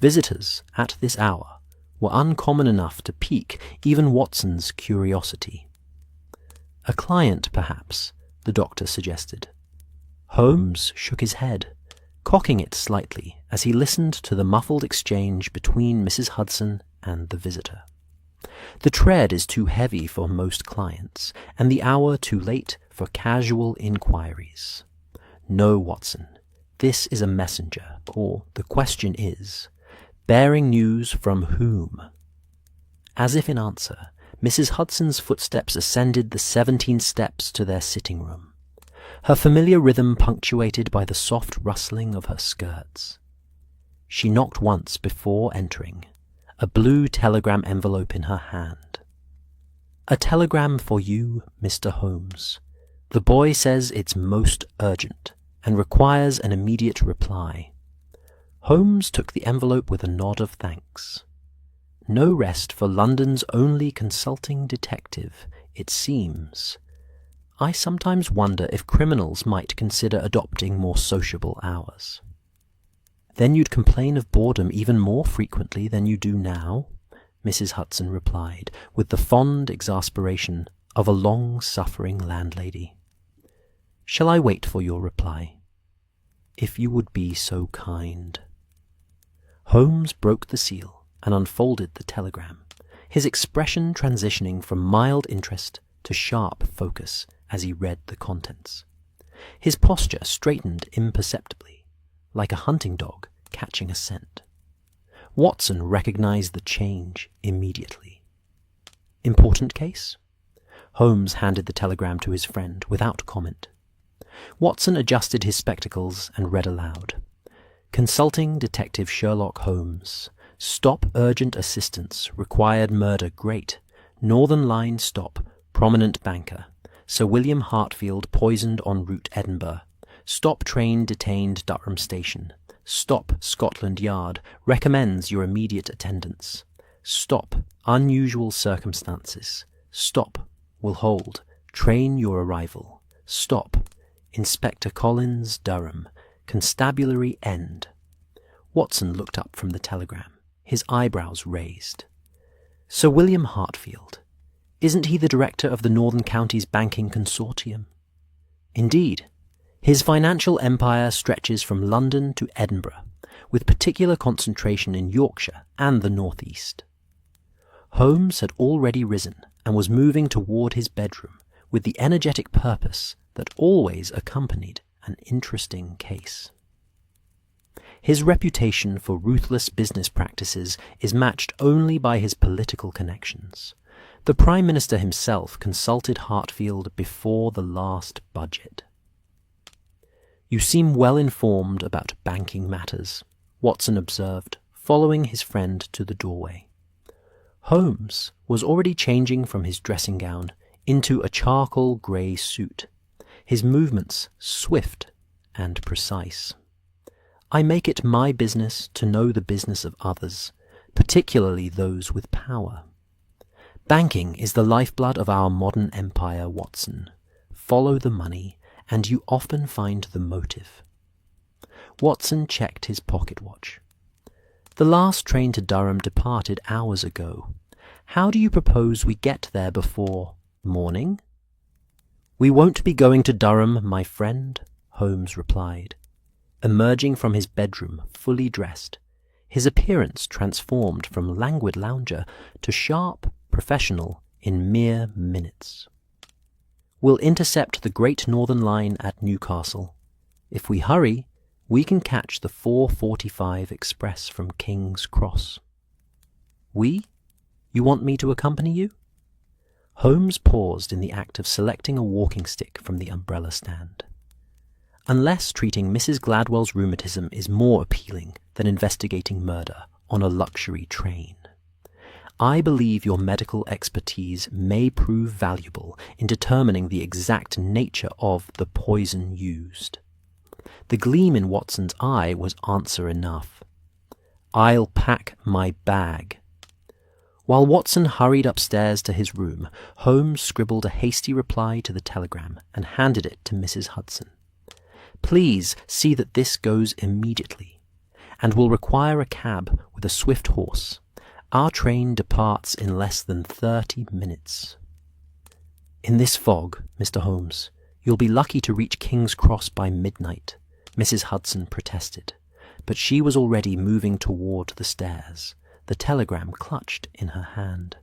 Visitors at this hour were uncommon enough to pique even Watson's curiosity. A client, perhaps, the doctor suggested. Holmes shook his head, cocking it slightly as he listened to the muffled exchange between Mrs. Hudson and the visitor. The tread is too heavy for most clients, and the hour too late for casual inquiries. No, Watson, this is a messenger, or the question is, bearing news from whom? As if in answer, Mrs. Hudson's footsteps ascended the 17 steps to their sitting room, her familiar rhythm punctuated by the soft rustling of her skirts. She knocked once before entering, a blue telegram envelope in her hand. "A telegram for you, Mr. Holmes. The boy says it's most urgent and requires an immediate reply." Holmes took the envelope with a nod of thanks. No rest for London's only consulting detective, it seems. I sometimes wonder if criminals might consider adopting more sociable hours. "Then you'd complain of boredom even more frequently than you do now," Mrs. Hudson replied, with the fond exasperation of a long-suffering landlady. "Shall I wait for your reply?" "If you would be so kind." Holmes broke the seal and unfolded the telegram, his expression transitioning from mild interest to sharp focus as he read the contents. His posture straightened imperceptibly, like a hunting dog catching a scent. Watson recognized the change immediately. "Important case?" Holmes handed the telegram to his friend without comment. Watson adjusted his spectacles and read aloud. "Consulting Detective Sherlock Holmes. Stop urgent assistance. Required murder great. Northern Line stop. Prominent banker. Sir William Hartfield poisoned en route Edinburgh. Stop train detained Durham Station. Stop Scotland Yard. Recommends your immediate attendance. Stop unusual circumstances. Stop will hold. Train your arrival. Stop Inspector Collins, Durham. Constabulary end." Watson looked up from the telegram, his eyebrows raised. "Sir William Hartfield. Isn't he the director of the Northern Counties Banking Consortium?" "Indeed. His financial empire stretches from London to Edinburgh, with particular concentration in Yorkshire and the northeast." Holmes had already risen and was moving toward his bedroom with the energetic purpose that always accompanied an interesting case. His reputation for ruthless business practices is matched only by his political connections. The Prime Minister himself consulted Hartfield before the last budget. "You seem well informed about banking matters," Watson observed, following his friend to the doorway. Holmes was already changing from his dressing gown into a charcoal grey suit, his movements swift and precise. "I make it my business to know the business of others, particularly those with power. Banking is the lifeblood of our modern empire, Watson. Follow the money, and you often find the motive." Watson checked his pocket watch. "The last train to Durham departed hours ago. How do you propose we get there before morning?" "We won't be going to Durham, my friend," Holmes replied, emerging from his bedroom fully dressed, his appearance transformed from languid lounger to sharp professional in mere minutes. "We'll intercept the Great Northern Line at Newcastle. If we hurry, we can catch the 4:45 express from King's Cross." "We? You want me to accompany you?" Holmes paused in the act of selecting a walking stick from the umbrella stand. "Unless treating Mrs. Gladwell's rheumatism is more appealing than investigating murder on a luxury train. I believe your medical expertise may prove valuable in determining the exact nature of the poison used." The gleam in Watson's eye was answer enough. "I'll pack my bag." While Watson hurried upstairs to his room, Holmes scribbled a hasty reply to the telegram and handed it to Mrs. Hudson. "Please see that this goes immediately, and will require a cab with a swift horse. Our train departs in less than 30 minutes. "In this fog, Mr. Holmes, you'll be lucky to reach King's Cross by midnight," Mrs. Hudson protested, but she was already moving toward the stairs, the telegram clutched in her hand.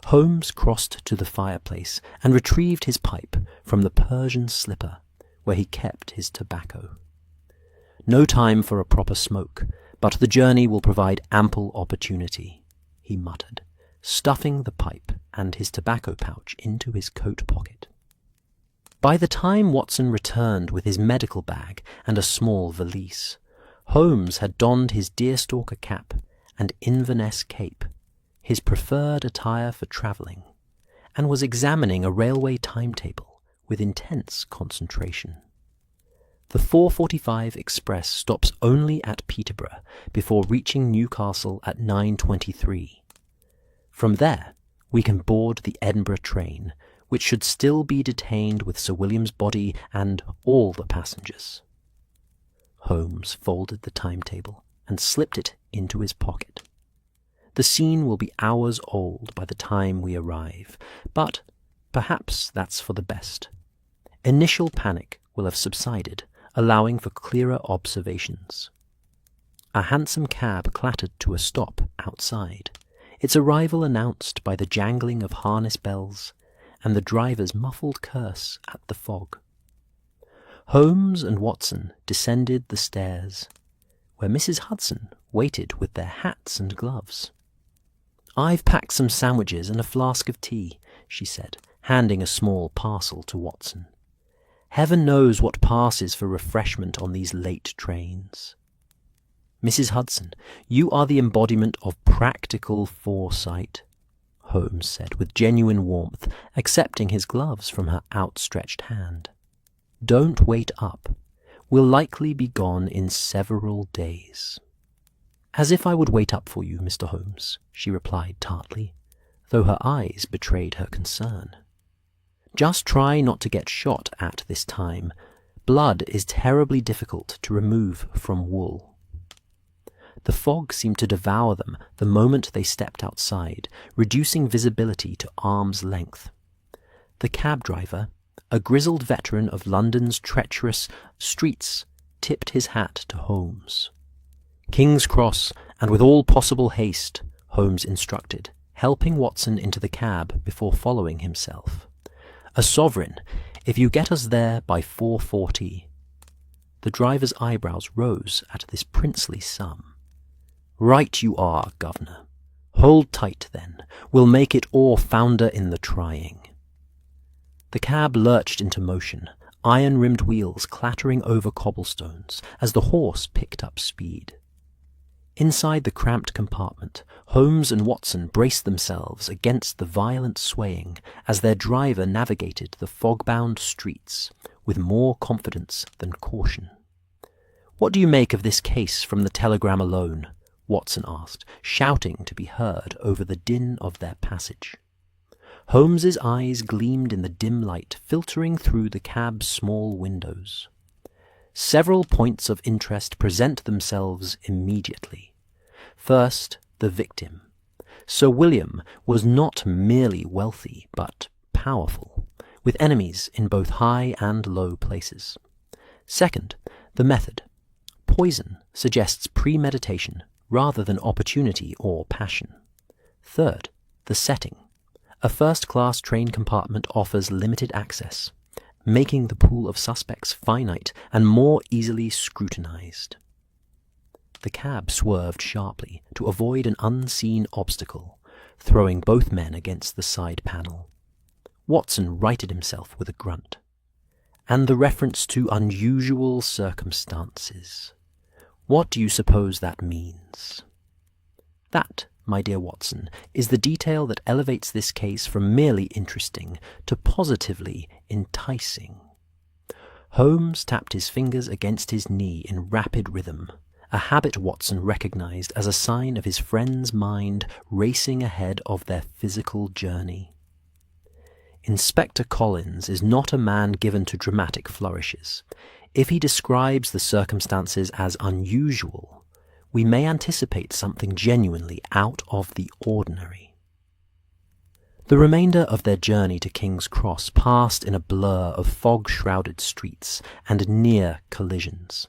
Holmes crossed to the fireplace and retrieved his pipe from the Persian slipper where he kept his tobacco. "No time for a proper smoke, but the journey will provide ample opportunity," he muttered, stuffing the pipe and his tobacco pouch into his coat pocket. By the time Watson returned with his medical bag and a small valise, Holmes had donned his deerstalker cap and Inverness cape, his preferred attire for travelling, and was examining a railway timetable with intense concentration. The 4:45 express stops only at Peterborough before reaching Newcastle at 9:23. From there, we can board the Edinburgh train, which should still be detained with Sir William's body and all the passengers. Holmes folded the timetable and slipped it into his pocket. The scene will be hours old by the time we arrive, but perhaps that's for the best. Initial panic will have subsided, allowing for clearer observations. A hansom cab clattered to a stop outside, its arrival announced by the jangling of harness bells and the driver's muffled curse at the fog. Holmes and Watson descended the stairs, where Mrs. Hudson waited with their hats and gloves. "I've packed some sandwiches and a flask of tea," she said, handing a small parcel to Watson. "Heaven knows what passes for refreshment on these late trains." "Mrs. Hudson, you are the embodiment of practical foresight," Holmes said with genuine warmth, accepting his gloves from her outstretched hand. "Don't wait up. We'll likely be gone in several days." "As if I would wait up for you, Mr. Holmes," she replied tartly, though her eyes betrayed her concern. "Just try not to get shot at this time. Blood is terribly difficult to remove from wool." The fog seemed to devour them the moment they stepped outside, reducing visibility to arm's length. The cab driver, a grizzled veteran of London's treacherous streets, tipped his hat to Holmes. "King's Cross, and with all possible haste," Holmes instructed, helping Watson into the cab before following himself. "A sovereign, if you get us there by 4:40. The driver's eyebrows rose at this princely sum. "Right you are, Governor. Hold tight, then. We'll make it or founder in the trying." The cab lurched into motion, iron-rimmed wheels clattering over cobblestones as the horse picked up speed. Inside the cramped compartment, Holmes and Watson braced themselves against the violent swaying as their driver navigated the fog-bound streets with more confidence than caution. "What do you make of this case from the telegram alone?" Watson asked, shouting to be heard over the din of their passage. Holmes's eyes gleamed in the dim light filtering through the cab's small windows. "Several points of interest present themselves immediately. First, the victim. Sir William was not merely wealthy, but powerful, with enemies in both high and low places. Second, the method. Poison suggests premeditation rather than opportunity or passion. Third, the setting. A first-class train compartment offers limited access, making the pool of suspects finite and more easily scrutinized." The cab swerved sharply to avoid an unseen obstacle, throwing both men against the side panel. Watson righted himself with a grunt. "And the reference to unusual circumstances. What do you suppose that means?" "That, my dear Watson, is the detail that elevates this case from merely interesting to positively enticing." Holmes tapped his fingers against his knee in rapid rhythm, a habit Watson recognized as a sign of his friend's mind racing ahead of their physical journey. Inspector Collins is not a man given to dramatic flourishes. If he describes the circumstances as unusual, we may anticipate something genuinely out of the ordinary. The remainder of their journey to King's Cross passed in a blur of fog-shrouded streets and near collisions.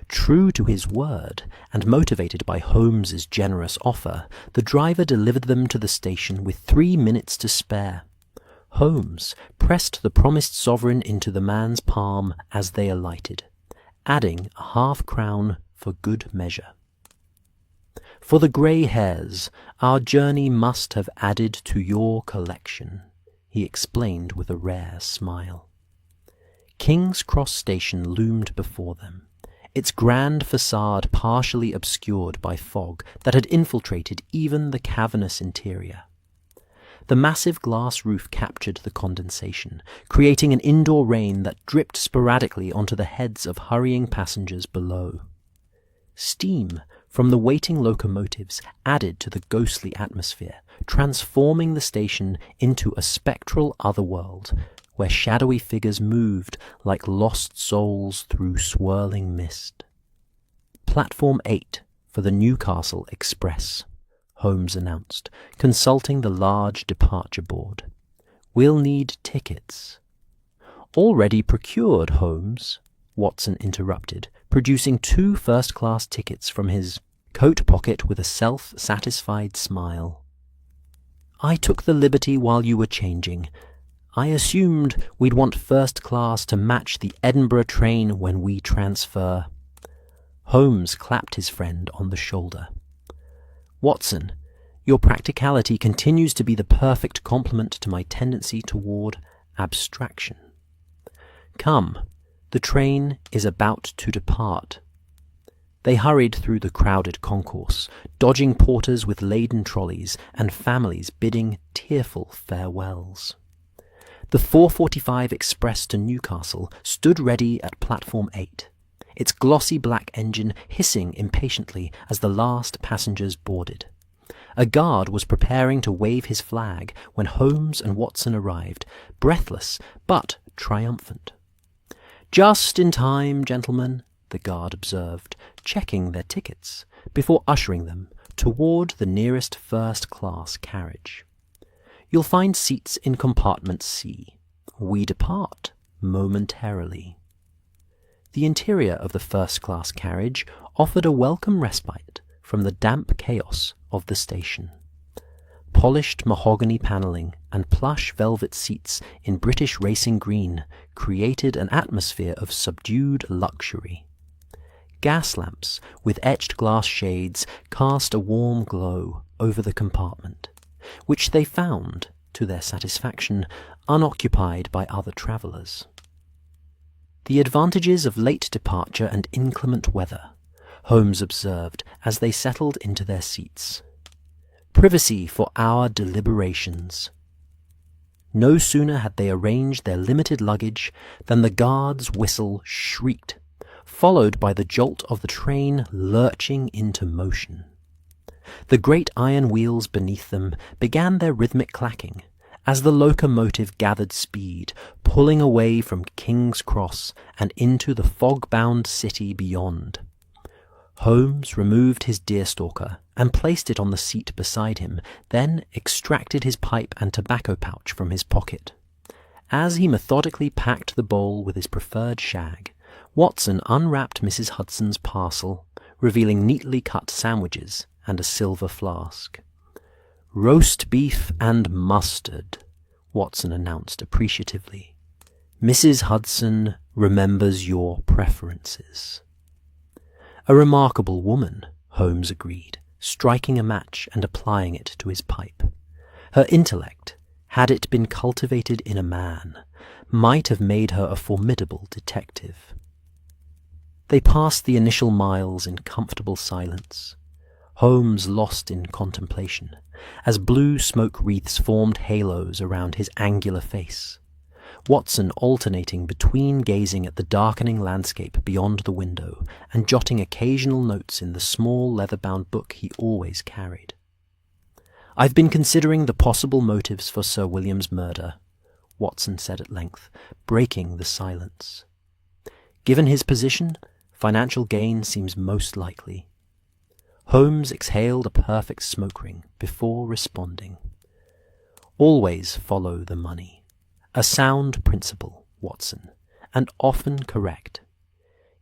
True to his word, and motivated by Holmes's generous offer, the driver delivered them to the station with 3 minutes to spare. Holmes pressed the promised sovereign into the man's palm as they alighted, adding a half-crown for good measure. "For the grey hairs, our journey must have added to your collection," he explained with a rare smile. King's Cross Station loomed before them, its grand facade partially obscured by fog that had infiltrated even the cavernous interior. The massive glass roof captured the condensation, creating an indoor rain that dripped sporadically onto the heads of hurrying passengers below. Steam from the waiting locomotives added to the ghostly atmosphere, transforming the station into a spectral otherworld where shadowy figures moved like lost souls through swirling mist. "Platform 8 for the Newcastle Express," Holmes announced, consulting the large departure board. "We'll need tickets." "Already procured, Holmes," Watson interrupted, producing 2 first-class tickets from his coat pocket with a self-satisfied smile. "I took the liberty while you were changing. I assumed we'd want first class to match the Edinburgh train when we transfer." Holmes clapped his friend on the shoulder. "Watson, your practicality continues to be the perfect complement to my tendency toward abstraction. Come, the train is about to depart." They hurried through the crowded concourse, dodging porters with laden trolleys and families bidding tearful farewells. The 4:45 express to Newcastle stood ready at platform 8, its glossy black engine hissing impatiently as the last passengers boarded. A guard was preparing to wave his flag when Holmes and Watson arrived, breathless but triumphant. "Just in time, gentlemen," the guard observed, checking their tickets before ushering them toward the nearest first-class carriage. "You'll find seats in compartment C. We depart momentarily." The interior of the first-class carriage offered a welcome respite from the damp chaos of the station. Polished mahogany panelling and plush velvet seats in British racing green created an atmosphere of subdued luxury. Gas lamps with etched glass shades cast a warm glow over the compartment, which they found, to their satisfaction, unoccupied by other travellers. "The advantages of late departure and inclement weather," Holmes observed as they settled into their seats. "Privacy for our deliberations." No sooner had they arranged their limited luggage than the guard's whistle shrieked, followed by the jolt of the train lurching into motion. The great iron wheels beneath them began their rhythmic clacking as the locomotive gathered speed, pulling away from King's Cross and into the fog-bound city beyond. Holmes removed his deerstalker and placed it on the seat beside him, then extracted his pipe and tobacco pouch from his pocket. As he methodically packed the bowl with his preferred shag, Watson unwrapped Mrs. Hudson's parcel, revealing neatly cut sandwiches and a silver flask. "Roast beef and mustard," Watson announced appreciatively. "Mrs. Hudson remembers your preferences." "A remarkable woman," Holmes agreed, striking a match and applying it to his pipe. "Her intellect, had it been cultivated in a man, might have made her a formidable detective." They passed the initial miles in comfortable silence, Holmes lost in contemplation, as blue smoke wreaths formed halos around his angular face. Watson alternating between gazing at the darkening landscape beyond the window and jotting occasional notes in the small leather-bound book he always carried. "I've been considering the possible motives for Sir William's murder," Watson said at length, breaking the silence. "Given his position, financial gain seems most likely." Holmes exhaled a perfect smoke ring before responding. "Always follow the money. A sound principle, Watson, and often correct.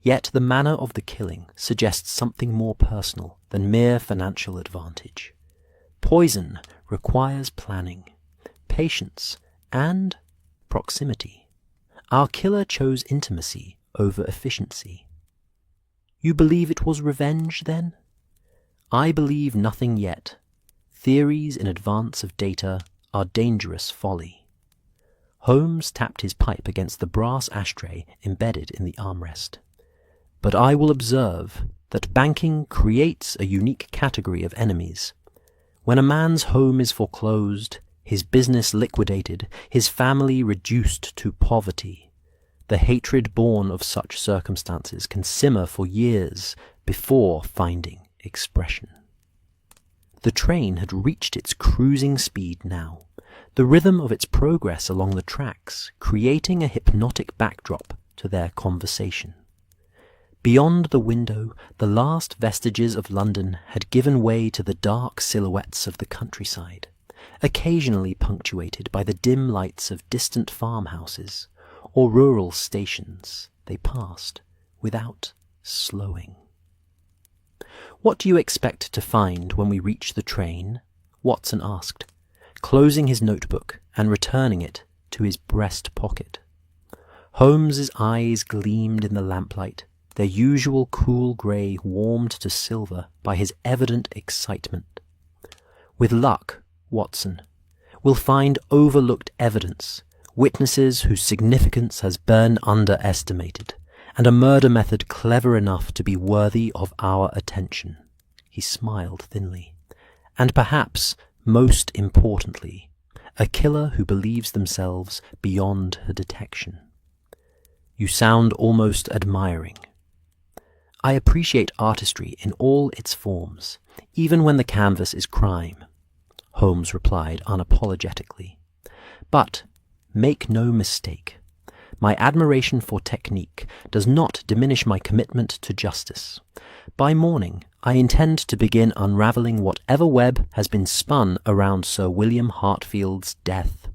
Yet the manner of the killing suggests something more personal than mere financial advantage. Poison requires planning, patience, and proximity. Our killer chose intimacy over efficiency." "You believe it was revenge, then?" "I believe nothing yet. Theories in advance of data are dangerous folly." Holmes tapped his pipe against the brass ashtray embedded in the armrest. "But I will observe that banking creates a unique category of enemies. When a man's home is foreclosed, his business liquidated, his family reduced to poverty, the hatred born of such circumstances can simmer for years before finding expression." The train had reached its cruising speed now, the rhythm of its progress along the tracks creating a hypnotic backdrop to their conversation. Beyond the window, the last vestiges of London had given way to the dark silhouettes of the countryside, occasionally punctuated by the dim lights of distant farmhouses or rural stations they passed without slowing. "What do you expect to find when we reach the train?" Watson asked, closing his notebook and returning it to his breast pocket. Holmes's eyes gleamed in the lamplight, their usual cool grey warmed to silver by his evident excitement. "With luck, Watson, we'll find overlooked evidence, witnesses whose significance has been underestimated, and a murder method clever enough to be worthy of our attention." He smiled thinly. "And perhaps, most importantly, a killer who believes themselves beyond her detection." "You sound almost admiring." "I appreciate artistry in all its forms, even when the canvas is crime," Holmes replied unapologetically. "But make no mistake, my admiration for technique does not diminish my commitment to justice. By morning, I intend to begin unravelling whatever web has been spun around Sir William Hartfield's death."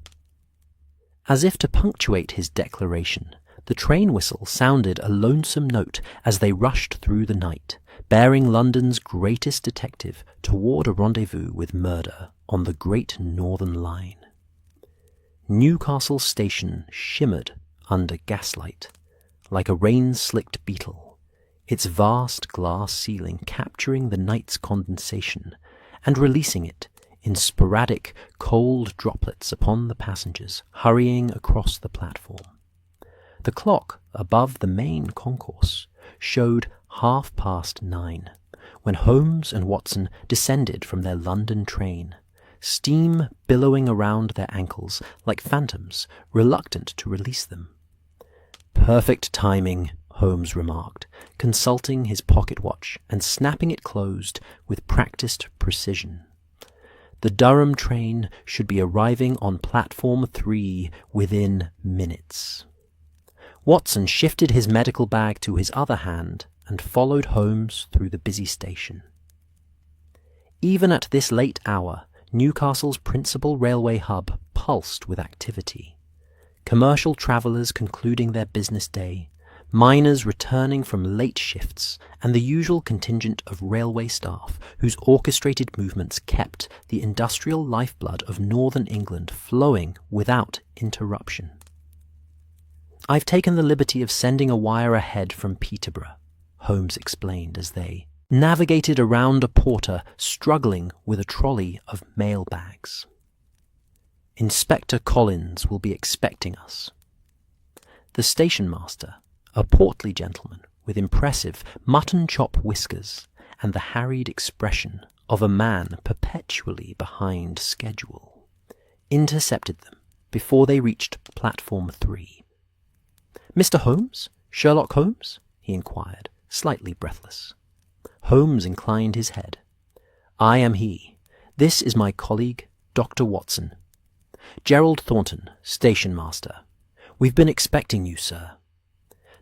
As if to punctuate his declaration, the train whistle sounded a lonesome note as they rushed through the night, bearing London's greatest detective toward a rendezvous with murder on the Great Northern Line. Newcastle Station shimmered under gaslight, like a rain-slicked beetle, its vast glass ceiling capturing the night's condensation and releasing it in sporadic, cold droplets upon the passengers hurrying across the platform. The clock above the main concourse showed 9:30 when Holmes and Watson descended from their London train, steam billowing around their ankles like phantoms reluctant to release them. "Perfect timing," Holmes remarked, consulting his pocket watch and snapping it closed with practiced precision. "The Durham train should be arriving on platform 3 within minutes." Watson shifted his medical bag to his other hand and followed Holmes through the busy station. Even at this late hour, Newcastle's principal railway hub pulsed with activity. Commercial travellers concluding their business day, miners returning from late shifts, and the usual contingent of railway staff whose orchestrated movements kept the industrial lifeblood of northern England flowing without interruption. "I've taken the liberty of sending a wire ahead from Peterborough," Holmes explained as they navigated around a porter struggling with a trolley of mail bags. "Inspector Collins will be expecting us." The station master, a portly gentleman with impressive mutton-chop whiskers and the harried expression of a man perpetually behind schedule, intercepted them before they reached platform 3. "Mr. Holmes? Sherlock Holmes?" he inquired, slightly breathless. Holmes inclined his head. "I am he. This is my colleague, Dr. Watson. Gerald Thornton, station master. We've been expecting you, sir.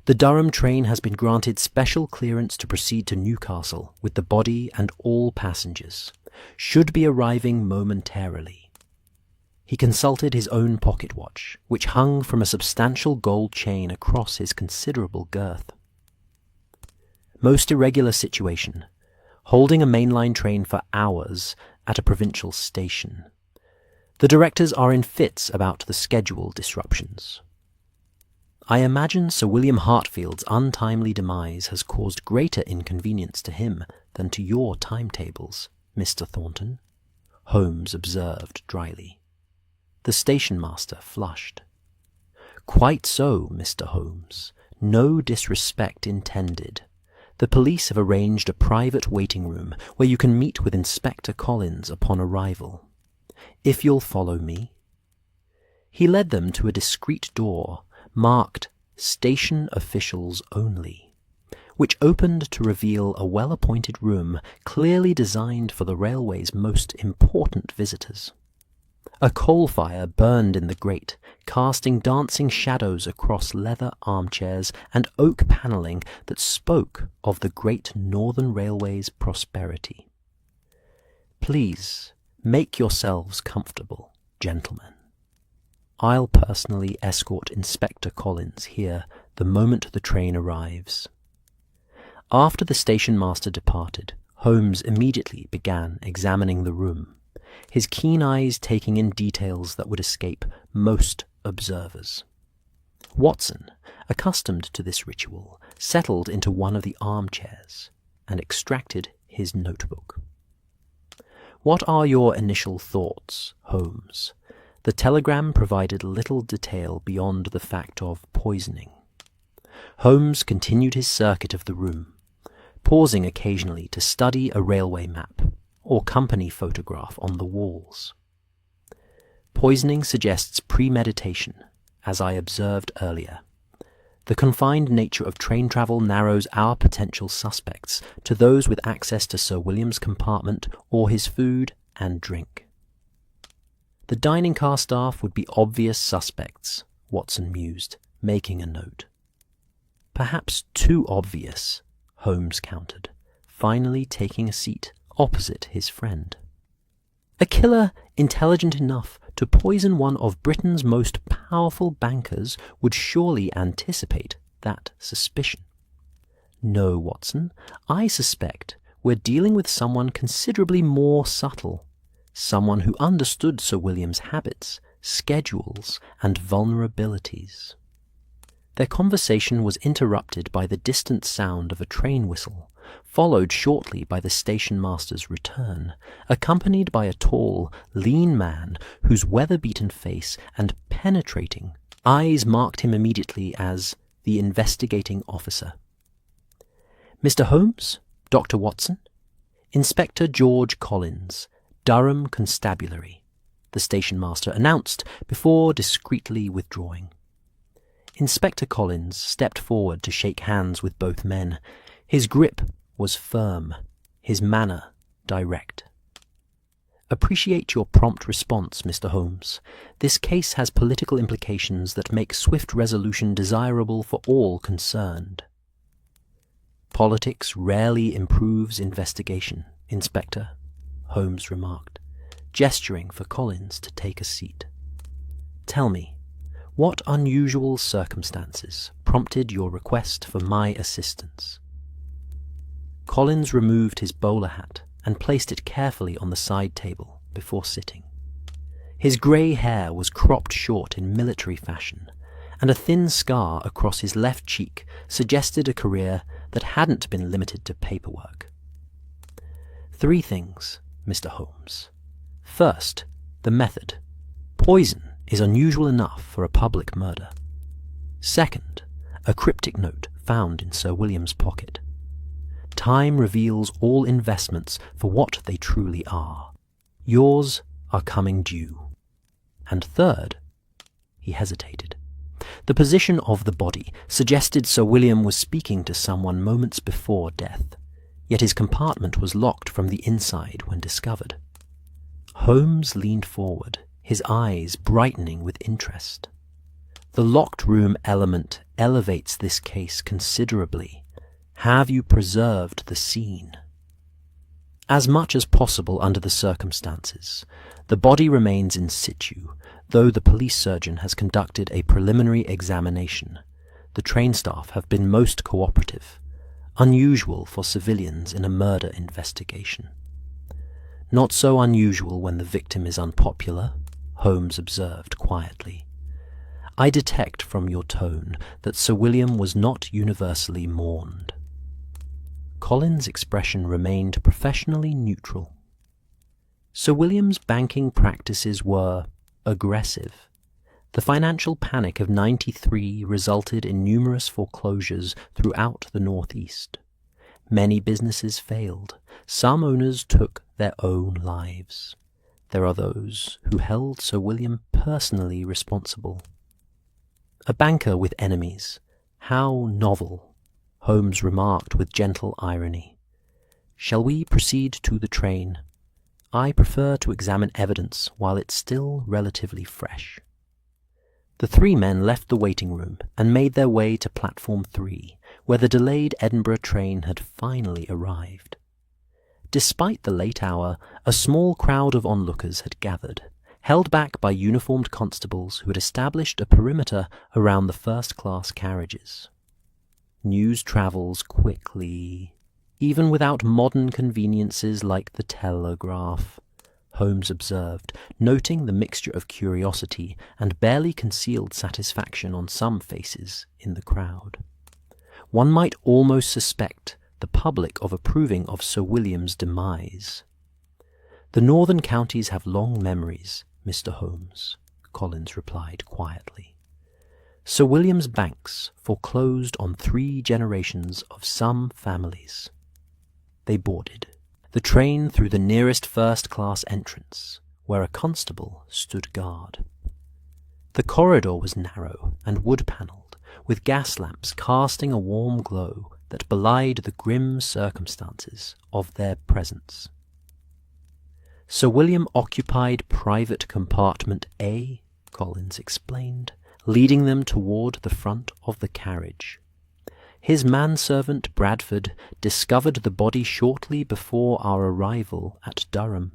The Durham train has been granted special clearance to proceed to Newcastle with the body and all passengers. Should be arriving momentarily." He consulted his own pocket watch, which hung from a substantial gold chain across his considerable girth. "Most irregular situation. Holding a mainline train for hours at a provincial station. The directors are in fits about the schedule disruptions. I imagine Sir William Hartfield's untimely demise has caused greater inconvenience to him than to your timetables, Mr. Thornton," Holmes observed dryly. The station-master flushed. "Quite so, Mr. Holmes. No disrespect intended. The police have arranged a private waiting room where you can meet with Inspector Collins upon arrival. If you'll follow me." He led them to a discreet door marked "Station Officials Only," which opened to reveal a well-appointed room clearly designed for the railway's most important visitors. A coal fire burned in the grate, casting dancing shadows across leather armchairs and oak panelling that spoke of the Great Northern Railway's prosperity. "Please, make yourselves comfortable, gentlemen. I'll personally escort Inspector Collins here the moment the train arrives." After the station-master departed, Holmes immediately began examining the room, his keen eyes taking in details that would escape most observers. Watson, accustomed to this ritual, settled into one of the armchairs and extracted his notebook. "What are your initial thoughts, Holmes?" The telegram provided little detail beyond the fact of poisoning. Holmes continued his circuit of the room, pausing occasionally to study a railway map or company photograph on the walls. "Poisoning suggests premeditation, as I observed earlier. The confined nature of train travel narrows our potential suspects to those with access to Sir William's compartment or his food and drink. The dining car staff would be obvious suspects," Watson mused, making a note. "Perhaps too obvious," Holmes countered, finally taking a seat opposite his friend. "A killer intelligent enough to poison one of Britain's most powerful bankers would surely anticipate that suspicion." "No, Watson, I suspect we're dealing with someone considerably more subtle. Someone who understood Sir William's habits, schedules, and vulnerabilities." Their conversation was interrupted by the distant sound of a train whistle, followed shortly by the station-master's return, accompanied by a tall, lean man whose weather-beaten face and penetrating eyes marked him immediately as the investigating officer. "Mr. Holmes, Dr. Watson, Inspector George Collins, Durham Constabulary," the station-master announced before discreetly withdrawing. Inspector Collins stepped forward to shake hands with both men. His grip was firm, his manner direct. "Appreciate your prompt response, Mr. Holmes. This case has political implications that make swift resolution desirable for all concerned." "Politics rarely improves investigation, Inspector," Holmes remarked, gesturing for Collins to take a seat. "Tell me, what unusual circumstances prompted your request for my assistance?" Collins removed his bowler hat and placed it carefully on the side table before sitting. His grey hair was cropped short in military fashion, and a thin scar across his left cheek suggested a career that hadn't been limited to paperwork. "3 things, Mr. Holmes. First, the method. Poison is unusual enough for a public murder. Second, a cryptic note found in Sir William's pocket. Time reveals all investments for what they truly are. Yours are coming due. And third, He hesitated. The position of the body suggested Sir William was speaking to someone moments before death, yet his compartment was locked from the inside when discovered. Holmes leaned forward, his eyes brightening with interest. The locked room element elevates this case considerably. Have you preserved the scene? As much as possible under the circumstances. The body remains in situ, though the police surgeon has conducted a preliminary examination. The train staff have been most cooperative, unusual for civilians in a murder investigation. Not so unusual when the victim is unpopular, Holmes observed quietly. I detect from your tone that Sir William was not universally mourned. Collins' expression remained professionally neutral. Sir William's banking practices were aggressive. The financial panic of '93 resulted in numerous foreclosures throughout the Northeast. Many businesses failed. Some owners took their own lives. There are those who held Sir William personally responsible. A banker with enemies. How novel, Holmes remarked with gentle irony. Shall we proceed to the train? I prefer to examine evidence while it's still relatively fresh. The three men left the waiting room and made their way to Platform 3, where the delayed Edinburgh train had finally arrived. Despite the late hour, a small crowd of onlookers had gathered, held back by uniformed constables who had established a perimeter around the first-class carriages. News travels quickly, even without modern conveniences like the telegraph, Holmes observed, noting the mixture of curiosity and barely concealed satisfaction on some faces in the crowd. One might almost suspect the public of approving of Sir William's demise. The northern counties have long memories, Mr. Holmes, Collins replied quietly. Sir William's banks foreclosed on 3 generations of some families. They boarded the train through the nearest first-class entrance, where a constable stood guard. The corridor was narrow and wood-panelled, with gas lamps casting a warm glow that belied the grim circumstances of their presence. Sir William occupied private compartment A, Collins explained, leading them toward the front of the carriage. His manservant Bradford discovered the body shortly before our arrival at Durham.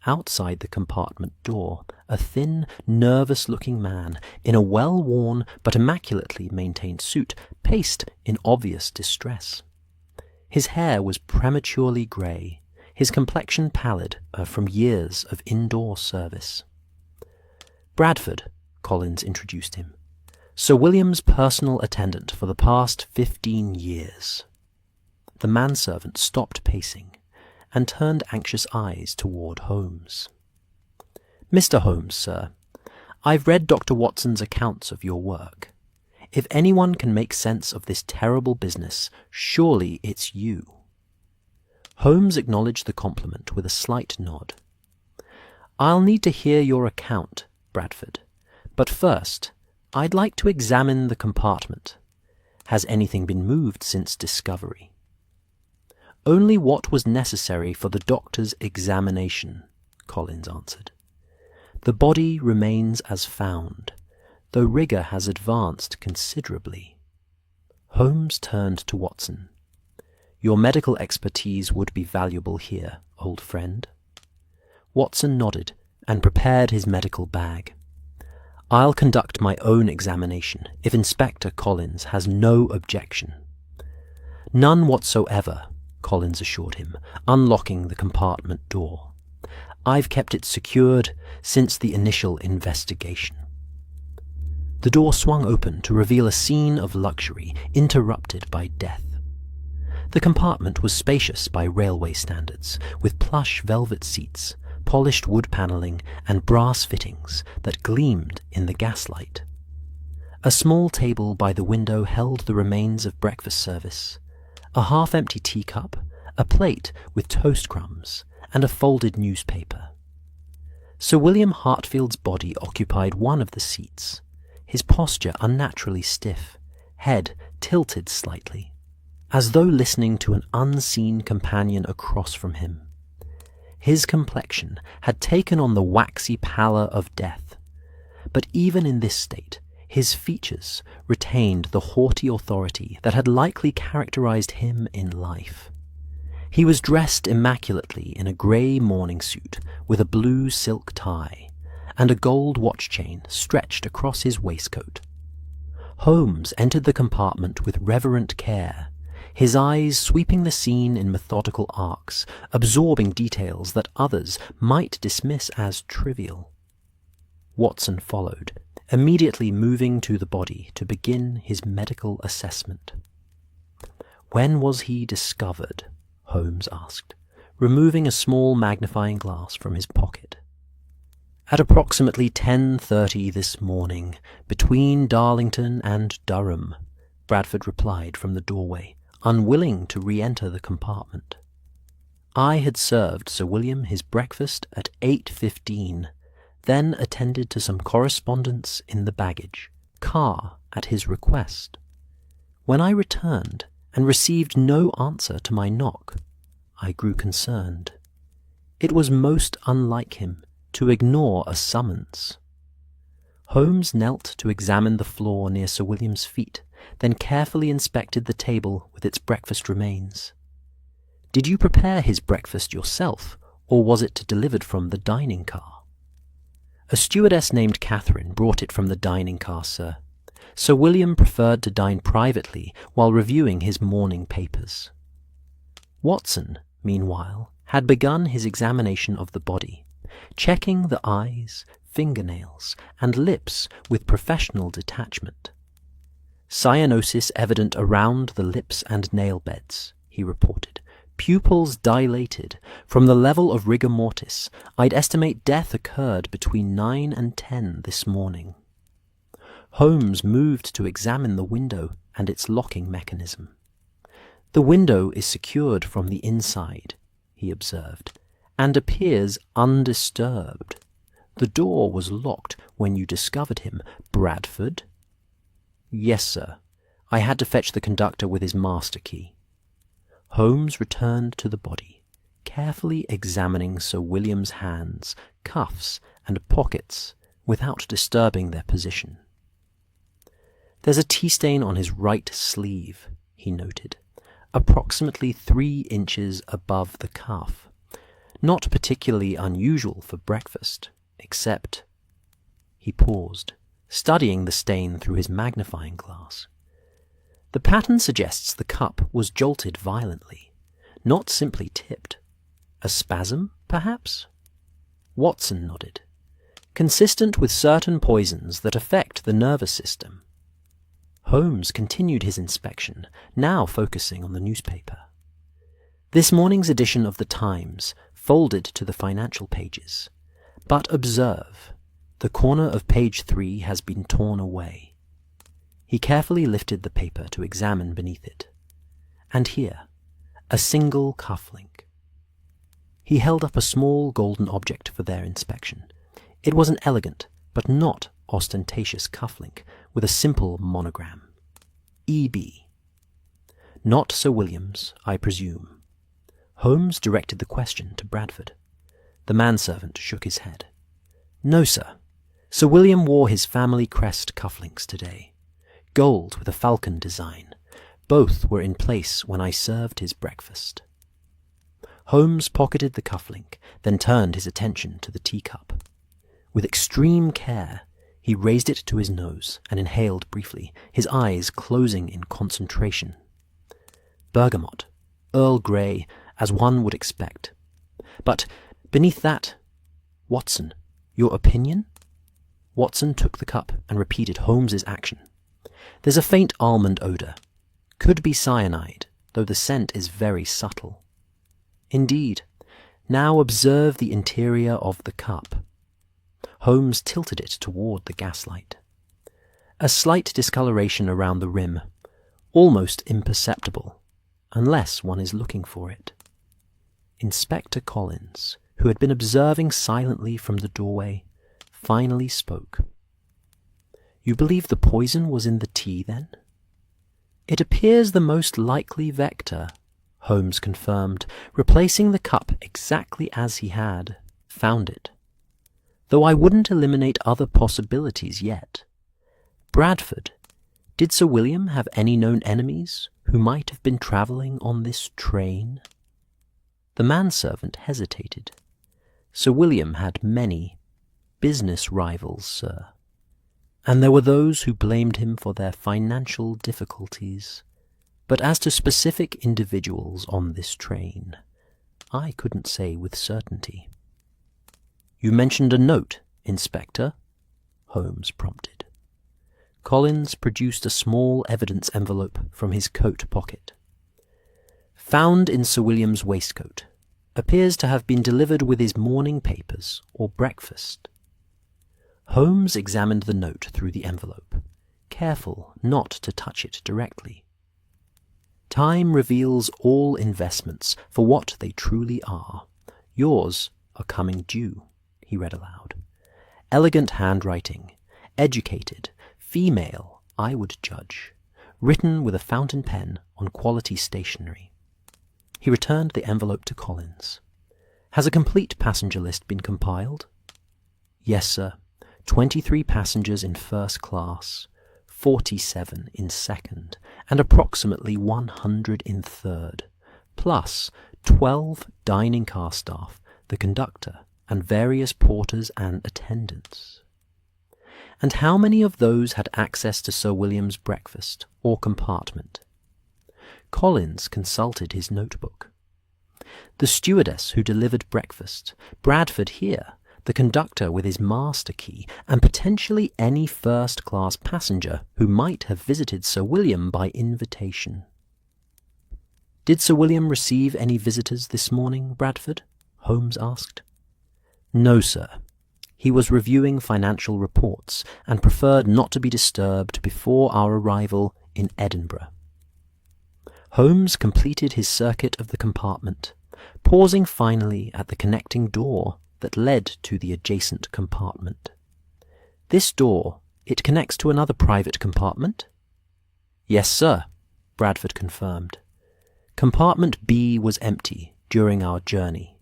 Outside the compartment door, a thin, nervous-looking man in a well-worn but immaculately maintained suit paced in obvious distress. His hair was prematurely grey, his complexion pallid from years of indoor service. Bradford, Collins introduced him. Sir William's personal attendant for the past 15 years. The manservant stopped pacing and turned anxious eyes toward Holmes. Mr. Holmes, sir, I've read Dr. Watson's accounts of your work. If anyone can make sense of this terrible business, surely it's you. Holmes acknowledged the compliment with a slight nod. I'll need to hear your account, Bradford, but first, I'd like to examine the compartment. Has anything been moved since discovery? Only what was necessary for the doctor's examination, Collins answered. The body remains as found, though rigour has advanced considerably. Holmes turned to Watson. Your medical expertise would be valuable here, old friend. Watson nodded and prepared his medical bag. I'll conduct my own examination if Inspector Collins has no objection. None whatsoever, Collins assured him, unlocking the compartment door. I've kept it secured since the initial investigation. The door swung open to reveal a scene of luxury interrupted by death. The compartment was spacious by railway standards, with plush velvet seats, polished wood panelling and brass fittings that gleamed in the gaslight. A small table by the window held the remains of breakfast service, a half-empty teacup, a plate with toast crumbs, and a folded newspaper. Sir William Hartfield's body occupied one of the seats, his posture unnaturally stiff, head tilted slightly, as though listening to an unseen companion across from him. His complexion had taken on the waxy pallor of death, but even in this state, his features retained the haughty authority that had likely characterized him in life. He was dressed immaculately in a grey morning suit with a blue silk tie, and a gold watch chain stretched across his waistcoat. Holmes entered the compartment with reverent care, his eyes sweeping the scene in methodical arcs, absorbing details that others might dismiss as trivial. Watson followed, immediately moving to the body to begin his medical assessment. "When was he discovered?" Holmes asked, removing a small magnifying glass from his pocket. "At approximately 10:30 this morning, between Darlington and Durham," Bradford replied from the doorway, unwilling to re-enter the compartment. "I had served Sir William his breakfast at 8:15, then attended to some correspondence in the baggage car at his request. When I returned and received no answer to my knock, I grew concerned. It was most unlike him to ignore a summons." Holmes knelt to examine the floor near Sir William's feet, then carefully inspected the table with its breakfast remains. "Did you prepare his breakfast yourself, or was it delivered from the dining car?" "A stewardess named Catherine brought it from the dining car, sir. Sir William preferred to dine privately while reviewing his morning papers." Watson, meanwhile, had begun his examination of the body, checking the eyes, fingernails, and lips with professional detachment. "Cyanosis evident around the lips and nail beds," he reported. "Pupils dilated. From the level of rigor mortis, I'd estimate death occurred between 9 and 10 this morning." Holmes moved to examine the window and its locking mechanism. "The window is secured from the inside," he observed, "and appears undisturbed. The door was locked when you discovered him, Bradford?" "Yes, sir. I had to fetch the conductor with his master key." Holmes returned to the body, carefully examining Sir William's hands, cuffs, and pockets without disturbing their position. "There's a tea stain on his right sleeve," he noted, "approximately 3 inches above the cuff. Not particularly unusual for breakfast, except—" He paused, studying the stain through his magnifying glass. "The pattern suggests the cup was jolted violently, not simply tipped. A spasm, perhaps?" Watson nodded. "Consistent with certain poisons that affect the nervous system." Holmes continued his inspection, now focusing on the newspaper. "This morning's edition of the Times, folded to the financial pages. But observe, the corner of page 3 has been torn away." He carefully lifted the paper to examine beneath it. "And here, a single cufflink." He held up a small golden object for their inspection. It was an elegant, but not ostentatious cufflink with a simple monogram. E.B. "Not Sir William's, I presume?" Holmes directed the question to Bradford. The manservant shook his head. "No, sir. Sir William wore his family crest cufflinks today. Gold with a falcon design. Both were in place when I served his breakfast." Holmes pocketed the cufflink, then turned his attention to the teacup. With extreme care, he raised it to his nose and inhaled briefly, his eyes closing in concentration. Bergamot, Earl Grey, as one would expect. But beneath that, "Watson, your opinion?" Watson took the cup and repeated Holmes's action. "There's a faint almond odor. Could be cyanide, though the scent is very subtle." "Indeed. Now observe the interior of the cup." Holmes tilted it toward the gaslight. "A slight discoloration around the rim, almost imperceptible, unless one is looking for it. Inspector Collins, who had been observing silently from the doorway, finally spoke. "You believe the poison was in the tea, then?" "It appears the most likely vector," Holmes confirmed, replacing the cup exactly as he had found it. "Though I wouldn't eliminate other possibilities yet. Bradford, did Sir William have any known enemies who might have been travelling on this train?" The manservant hesitated. "Sir William had many business rivals, sir, and there were those who blamed him for their financial difficulties. But as to specific individuals on this train, I couldn't say with certainty." "You mentioned a note, Inspector?" Holmes prompted. Collins produced a small evidence envelope from his coat pocket. "Found in Sir William's waistcoat. Appears to have been delivered with his morning papers or breakfast." Holmes examined the note through the envelope, careful not to touch it directly. "Time reveals all investments for what they truly are. Yours are coming due," he read aloud. "Elegant handwriting, educated, female, I would judge, written with a fountain pen on quality stationery." He returned the envelope to Collins. "Has a complete passenger list been compiled?" "Yes, sir. 23 passengers in first class, 47 in second, and approximately 100 in third, plus 12 dining car staff, the conductor, and various porters and attendants." "And how many of those had access to Sir William's breakfast or compartment?" Collins consulted his notebook. "The stewardess who delivered breakfast, Bradford here, the conductor with his master key, and potentially any first-class passenger who might have visited Sir William by invitation." "Did Sir William receive any visitors this morning, Bradford?" Holmes asked. "No, sir. He was reviewing financial reports and preferred not to be disturbed before our arrival in Edinburgh." Holmes completed his circuit of the compartment, pausing finally at the connecting door that led to the adjacent compartment. "This door, it connects to another private compartment?" "Yes, sir," Bradford confirmed. "Compartment B was empty during our journey,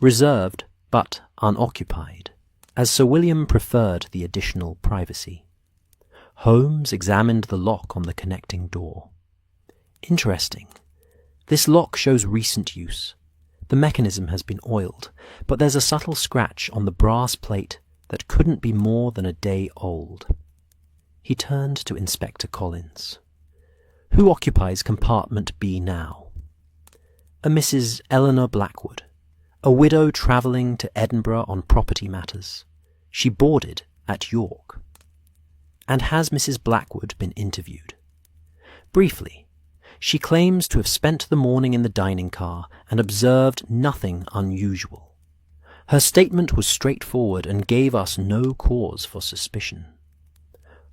reserved but unoccupied, as Sir William preferred the additional privacy." Holmes examined the lock on the connecting door. "Interesting. This lock shows recent use. The mechanism has been oiled, but there's a subtle scratch on the brass plate that couldn't be more than a day old." He turned to Inspector Collins. "Who occupies compartment B now?" "A Mrs. Eleanor Blackwood, a widow travelling to Edinburgh on property matters. She boarded at York." "And has Mrs. Blackwood been interviewed?" "Briefly. She claims to have spent the morning in the dining car and observed nothing unusual. Her statement was straightforward and gave us no cause for suspicion."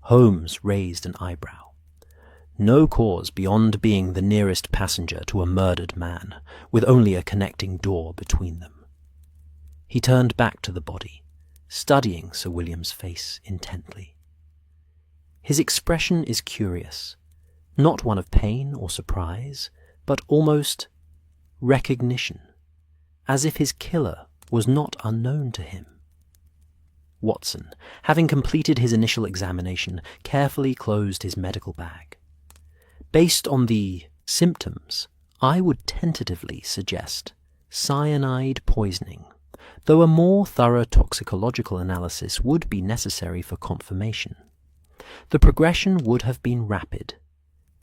Holmes raised an eyebrow. "No cause beyond being the nearest passenger to a murdered man, with only a connecting door between them." He turned back to the body, studying Sir William's face intently. "His expression is curious. Not one of pain or surprise, but almost recognition, as if his killer was not unknown to him." Watson, having completed his initial examination, carefully closed his medical bag. "Based on the symptoms, I would tentatively suggest cyanide poisoning, though a more thorough toxicological analysis would be necessary for confirmation. The progression would have been rapid.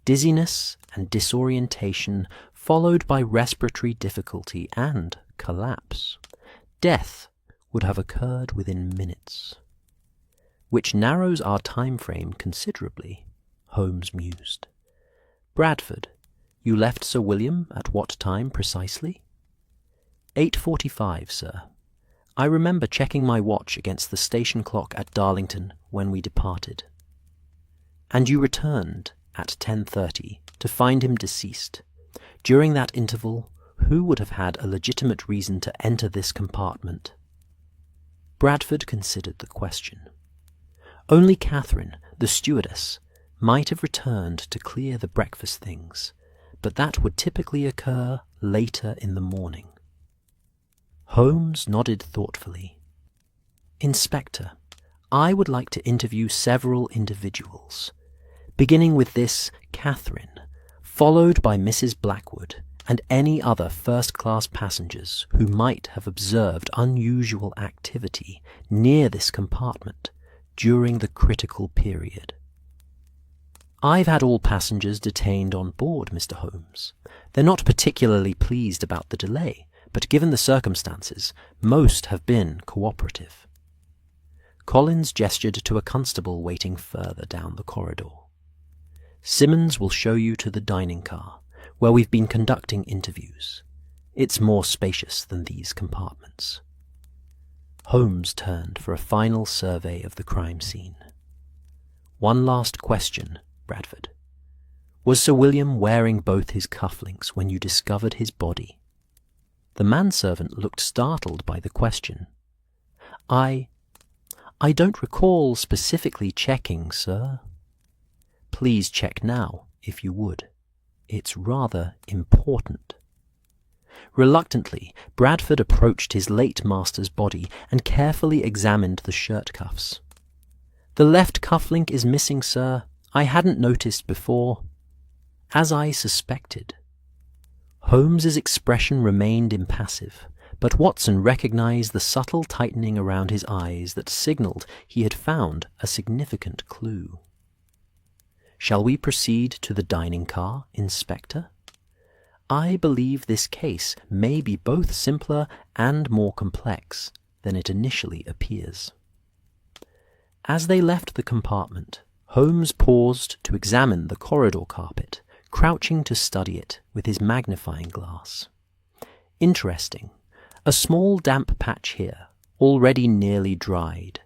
Dizziness and disorientation, followed by respiratory difficulty and collapse. Death would have occurred within minutes." "Which narrows our time frame considerably," Holmes mused. "Bradford, you left Sir William at what time precisely?" 8:45, sir. I remember checking my watch against the station clock at Darlington when we departed." "And you returned at 10:30 to find him deceased. During that interval, who would have had a legitimate reason to enter this compartment? Bradford considered the question. Only Catherine, the stewardess, might have returned to clear the breakfast things, but that would typically occur later in the morning. Holmes nodded thoughtfully. Inspector, I would like to interview several individuals, beginning with this Catherine, followed by Mrs. Blackwood and any other first-class passengers who might have observed unusual activity near this compartment during the critical period. I've had all passengers detained on board, Mr. Holmes. They're not particularly pleased about the delay, but given the circumstances, most have been cooperative. Collins gestured to a constable waiting further down the corridor. Simmons will show you to the dining car, where we've been conducting interviews. It's more spacious than these compartments. Holmes turned for a final survey of the crime scene. One last question, Bradford. Was Sir William wearing both his cufflinks when you discovered his body? The manservant looked startled by the question. I don't recall specifically checking, sir. Please check now, if you would. It's rather important. Reluctantly, Bradford approached his late master's body and carefully examined the shirt cuffs. The left cufflink is missing, sir. I hadn't noticed before. As I suspected. Holmes's expression remained impassive, but Watson recognized the subtle tightening around his eyes that signaled he had found a significant clue. Shall we proceed to the dining car, Inspector? I believe this case may be both simpler and more complex than it initially appears. As they left the compartment, Holmes paused to examine the corridor carpet, crouching to study it with his magnifying glass. Interesting. A small damp patch here, already nearly dried.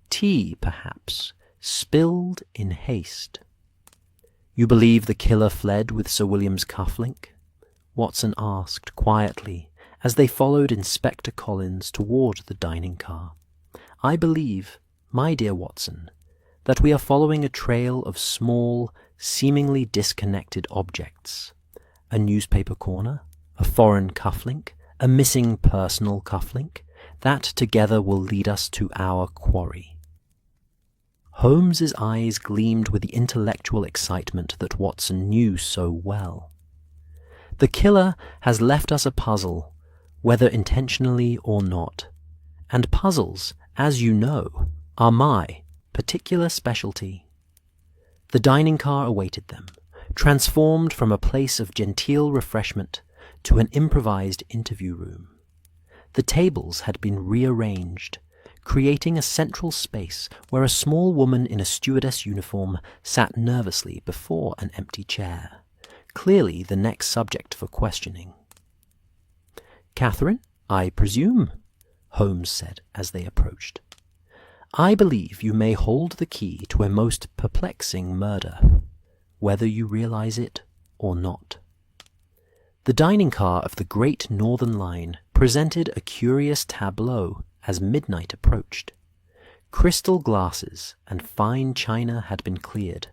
Tea, perhaps, spilled in haste. You believe the killer fled with Sir William's cufflink? Watson asked quietly as they followed Inspector Collins toward the dining car. I believe, my dear Watson, that we are following a trail of small, seemingly disconnected objects. A newspaper corner, a foreign cufflink, a missing personal cufflink, that together will lead us to our quarry. Holmes's eyes gleamed with the intellectual excitement that Watson knew so well. The killer has left us a puzzle, whether intentionally or not. And puzzles, as you know, are my particular specialty. The dining car awaited them, transformed from a place of genteel refreshment to an improvised interview room. The tables had been rearranged, creating a central space where a small woman in a stewardess uniform sat nervously before an empty chair, clearly the next subject for questioning. Catherine, I presume, Holmes said as they approached. I believe you may hold the key to a most perplexing murder, whether you realize it or not. The dining car of the Great Northern Line presented a curious tableau as midnight approached. Crystal glasses and fine china had been cleared,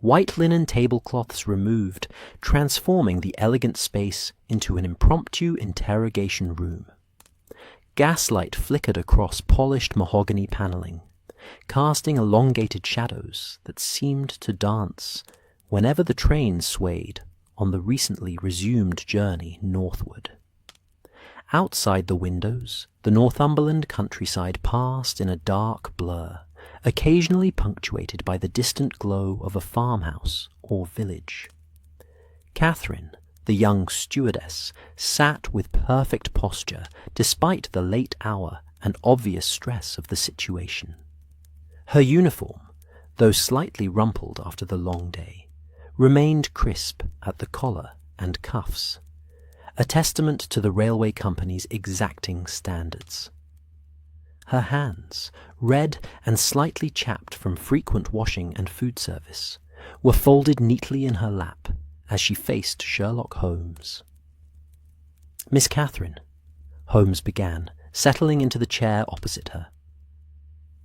white linen tablecloths removed, transforming the elegant space into an impromptu interrogation room. Gaslight flickered across polished mahogany paneling, casting elongated shadows that seemed to dance whenever the train swayed on the recently resumed journey northward. Outside the windows, the Northumberland countryside passed in a dark blur, occasionally punctuated by the distant glow of a farmhouse or village. Catherine, the young stewardess, sat with perfect posture despite the late hour and obvious stress of the situation. Her uniform, though slightly rumpled after the long day, remained crisp at the collar and cuffs, a testament to the railway company's exacting standards. Her hands, red and slightly chapped from frequent washing and food service, were folded neatly in her lap as she faced Sherlock Holmes. "Miss Catherine," Holmes began, settling into the chair opposite her.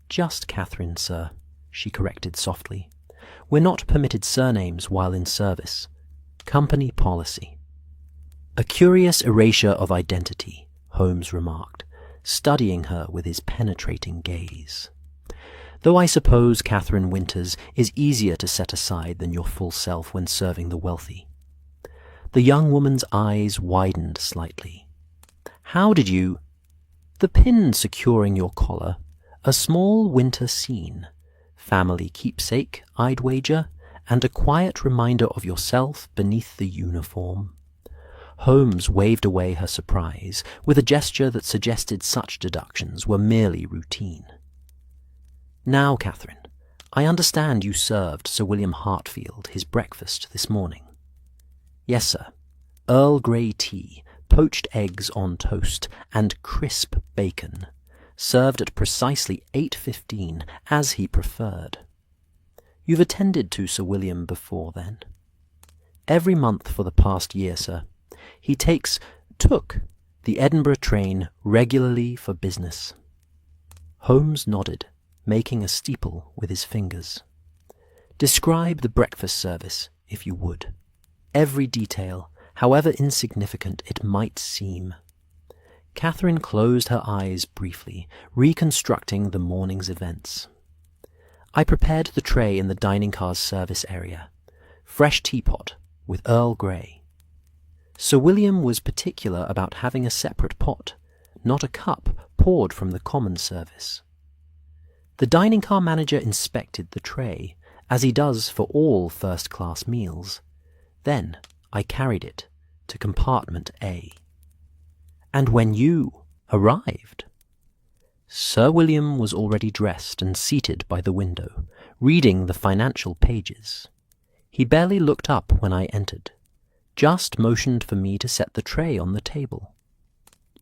"Just Catherine, sir," she corrected softly. "We're not permitted surnames while in service. Company policy." "A curious erasure of identity," Holmes remarked, studying her with his penetrating gaze. "Though I suppose Catherine Winters is easier to set aside than your full self when serving the wealthy." The young woman's eyes widened slightly. "How did you—" "The pin securing your collar, a small winter scene, family keepsake, I'd wager, and a quiet reminder of yourself beneath the uniform." Holmes waved away her surprise with a gesture that suggested such deductions were merely routine. "Now, Catherine, I understand you served Sir William Hartfield his breakfast this morning." "Yes, sir. Earl Grey tea, poached eggs on toast, and crisp bacon, served at precisely 8:15, as he preferred." "You've attended to Sir William before, then?" "Every month for the past year, sir. He took the Edinburgh train regularly for business." Holmes nodded, making a steeple with his fingers. "Describe the breakfast service, if you would. Every detail, however insignificant it might seem." Catherine closed her eyes briefly, reconstructing the morning's events. "I prepared the tray in the dining car's service area. Fresh teapot, with Earl Grey. Sir William was particular about having a separate pot, not a cup poured from the common service. The dining car manager inspected the tray, as he does for all first-class meals. Then I carried it to compartment A." "And when you arrived?" "Sir William was already dressed and seated by the window, reading the financial pages. He barely looked up when I entered, just motioned for me to set the tray on the table."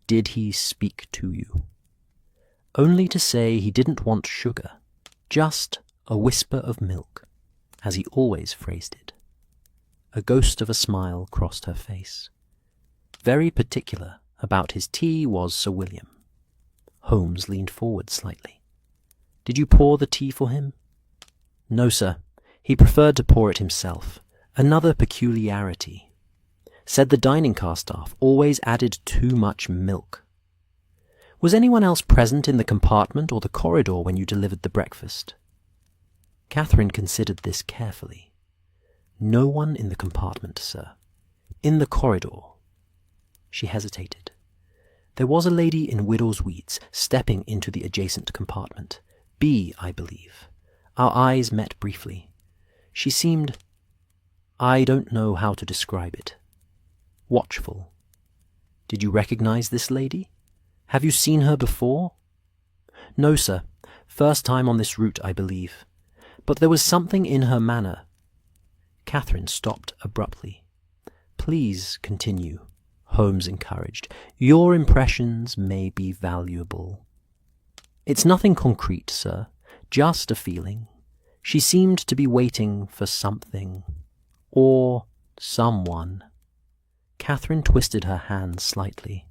"Did he speak to you?" "Only to say he didn't want sugar, just a whisper of milk, as he always phrased it." A ghost of a smile crossed her face. "Very particular about his tea was Sir William." Holmes leaned forward slightly. "Did you pour the tea for him?" "No, sir. He preferred to pour it himself. Another peculiarity. Said the dining car staff always added too much milk." "Was anyone else present in the compartment or the corridor when you delivered the breakfast?" Catherine considered this carefully. "No one in the compartment, sir. In the corridor." She hesitated. "There was a lady in widow's weeds stepping into the adjacent compartment. B, I believe. Our eyes met briefly. She seemed— I don't know how to describe it. Watchful. Did you recognize this lady? Have you seen her before?" "No, sir. First time on this route, I believe. But there was something in her manner—" Catherine stopped abruptly. "Please continue," Holmes encouraged. "Your impressions may be valuable." "It's nothing concrete, sir. Just a feeling. She seemed to be waiting for something. Or someone." Catherine twisted her hand slightly.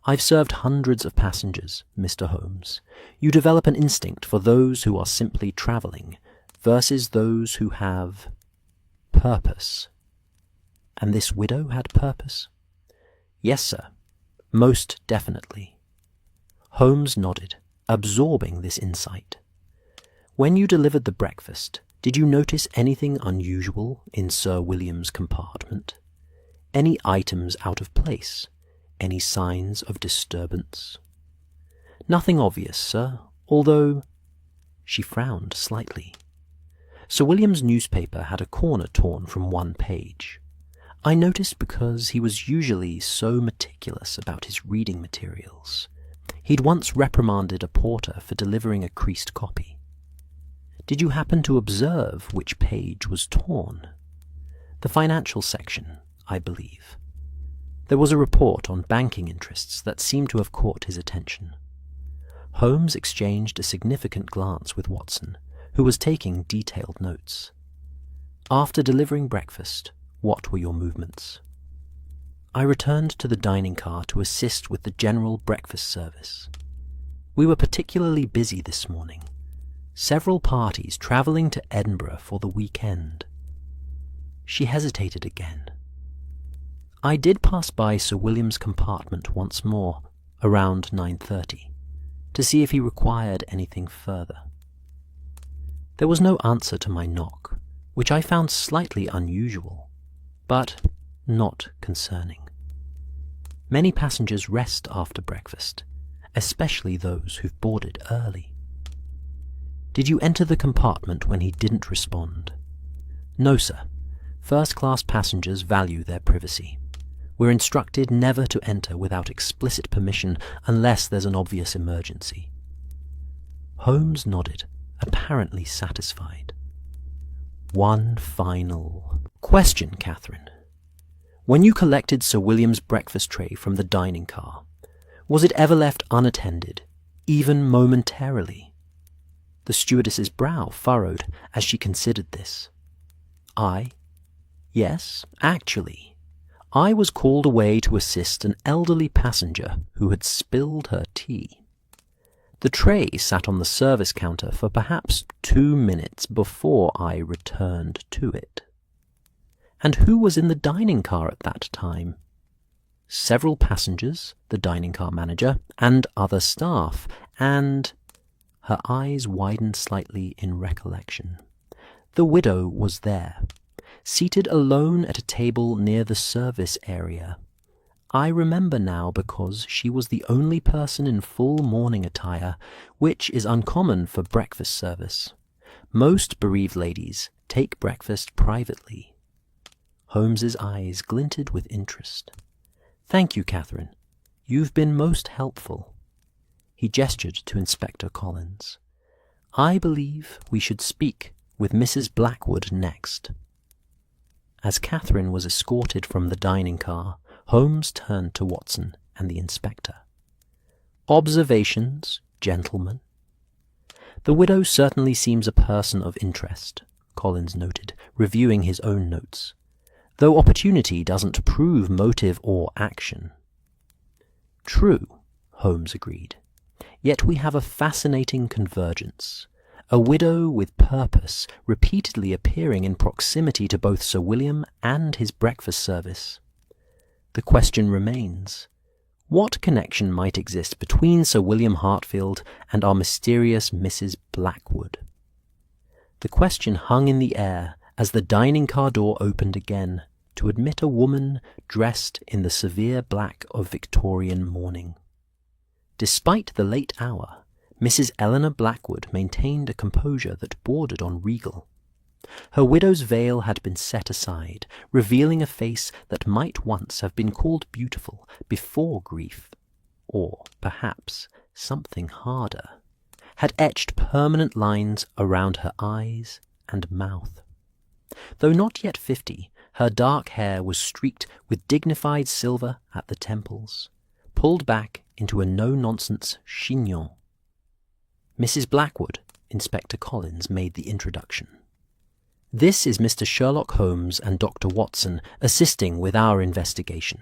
"I've served hundreds of passengers, Mr. Holmes. You develop an instinct for those who are simply travelling versus those who have purpose." "And this widow had purpose?" "Yes, sir. Most definitely." Holmes nodded, absorbing this insight. "When you delivered the breakfast, did you notice anything unusual in Sir William's compartment? Any items out of place? Any signs of disturbance?" "Nothing obvious, sir, although—" She frowned slightly. Sir William's newspaper had a corner torn from one page. I noticed because he was usually so meticulous about his reading materials. He'd once reprimanded a porter for delivering a creased copy. "Did you happen to observe which page was torn?" "The financial section, I believe. There was a report on banking interests that seemed to have caught his attention." Holmes exchanged a significant glance with Watson, who was taking detailed notes. "After delivering breakfast, what were your movements?" I returned to the dining car to assist with the general breakfast service. We were particularly busy this morning. Several parties travelling to Edinburgh for the weekend. She hesitated again. I did pass by Sir William's compartment once more, around 9:30, to see if he required anything further. There was no answer to my knock, which I found slightly unusual, but not concerning. Many passengers rest after breakfast, especially those who've boarded early. Did you enter the compartment when he didn't respond? No, sir. First-class passengers value their privacy. We're instructed never to enter without explicit permission unless there's an obvious emergency. Holmes nodded, apparently satisfied. One final question, Catherine. When you collected Sir William's breakfast tray from the dining car, was it ever left unattended, even momentarily? The stewardess's brow furrowed as she considered this. Yes, actually. I was called away to assist an elderly passenger who had spilled her tea. The tray sat on the service counter for perhaps 2 minutes before I returned to it. And who was in the dining car at that time? Several passengers, the dining car manager, and other staff, and... Her eyes widened slightly in recollection. The widow was there, seated alone at a table near the service area. I remember now because she was the only person in full morning attire, which is uncommon for breakfast service. Most bereaved ladies take breakfast privately. Holmes's eyes glinted with interest. Thank you, Catherine. You've been most helpful. He gestured to Inspector Collins. I believe we should speak with Mrs. Blackwood next. As Catherine was escorted from the dining car, Holmes turned to Watson and the inspector. Observations, gentlemen? The widow certainly seems a person of interest, Collins noted, reviewing his own notes, though opportunity doesn't prove motive or action. True, Holmes agreed. Yet we have a fascinating convergence. A widow with purpose repeatedly appearing in proximity to both Sir William and his breakfast service. The question remains, what connection might exist between Sir William Hartfield and our mysterious Mrs. Blackwood? The question hung in the air as the dining car door opened again to admit a woman dressed in the severe black of Victorian mourning. Despite the late hour, Mrs. Eleanor Blackwood maintained a composure that bordered on regal. Her widow's veil had been set aside, revealing a face that might once have been called beautiful before grief, or perhaps something harder, had etched permanent lines around her eyes and mouth. Though not yet 50, her dark hair was streaked with dignified silver at the temples, pulled back into a no-nonsense chignon. Mrs. Blackwood, Inspector Collins made the introduction. This is Mr. Sherlock Holmes and Dr. Watson assisting with our investigation.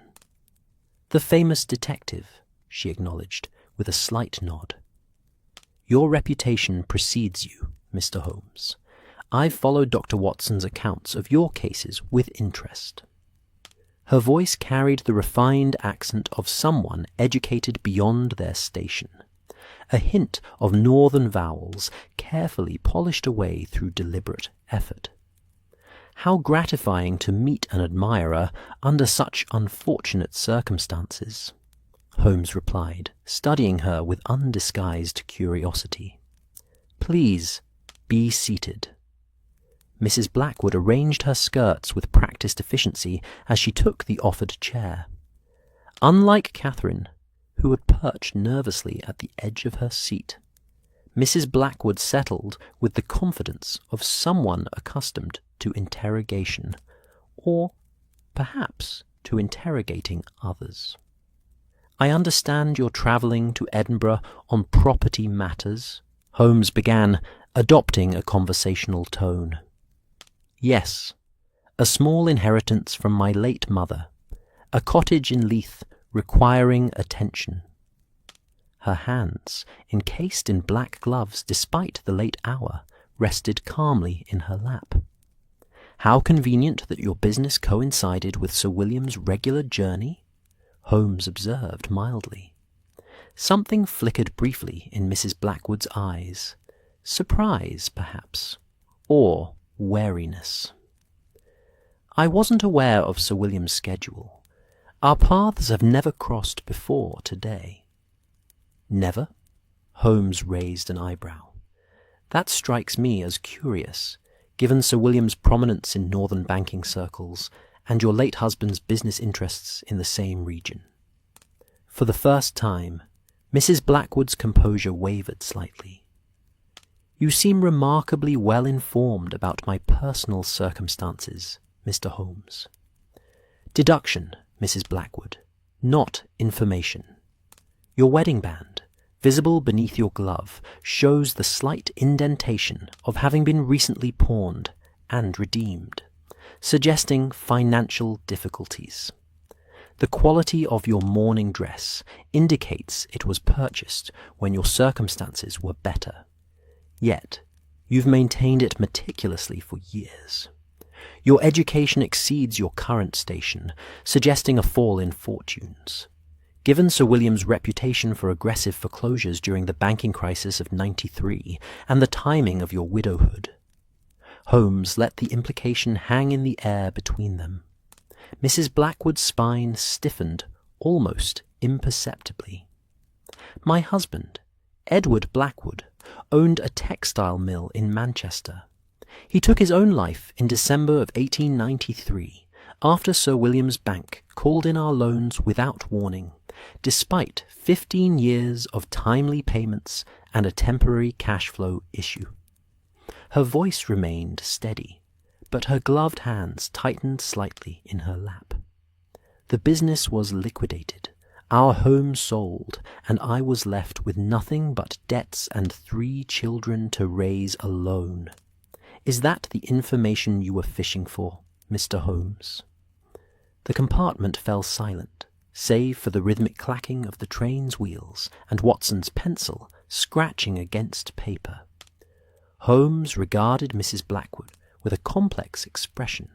The famous detective, she acknowledged, with a slight nod. Your reputation precedes you, Mr. Holmes. I've followed Dr. Watson's accounts of your cases with interest. Her voice carried the refined accent of someone educated beyond their station, a hint of northern vowels carefully polished away through deliberate effort. How gratifying to meet an admirer under such unfortunate circumstances, Holmes replied, studying her with undisguised curiosity. Please, be seated. Mrs. Blackwood arranged her skirts with practised efficiency as she took the offered chair. Unlike Catherine, who had perched nervously at the edge of her seat, Mrs. Blackwood settled with the confidence of someone accustomed to interrogation, or perhaps to interrogating others. I understand you're travelling to Edinburgh on property matters, Holmes began, adopting a conversational tone. Yes, a small inheritance from my late mother, a cottage in Leith requiring attention. Her hands, encased in black gloves despite the late hour, rested calmly in her lap. How convenient that your business coincided with Sir William's regular journey, Holmes observed mildly. Something flickered briefly in Mrs. Blackwood's eyes. Surprise, perhaps, or wariness. I wasn't aware of Sir William's schedule. Our paths have never crossed before today. Never? Holmes raised an eyebrow. That strikes me as curious, given Sir William's prominence in northern banking circles and your late husband's business interests in the same region. For the first time, Mrs. Blackwood's composure wavered slightly. You seem remarkably well informed about my personal circumstances, Mr. Holmes. Deduction, Mrs. Blackwood, not information. Your wedding band, visible beneath your glove, shows the slight indentation of having been recently pawned and redeemed, suggesting financial difficulties. The quality of your mourning dress indicates it was purchased when your circumstances were better. Yet, you've maintained it meticulously for years. Your education exceeds your current station, suggesting a fall in fortunes. Given Sir William's reputation for aggressive foreclosures during the banking crisis of '93 and the timing of your widowhood, Holmes let the implication hang in the air between them. Mrs. Blackwood's spine stiffened almost imperceptibly. My husband, Edward Blackwood, owned a textile mill in Manchester. He took his own life in December of 1893, after Sir William's bank called in our loans without warning, despite 15 years of timely payments and a temporary cash flow issue. Her voice remained steady, but her gloved hands tightened slightly in her lap. The business was liquidated, our home sold, and I was left with nothing but debts and 3 children to raise alone. Is that the information you were fishing for, Mr. Holmes? The compartment fell silent, save for the rhythmic clacking of the train's wheels and Watson's pencil scratching against paper. Holmes regarded Mrs. Blackwood with a complex expression,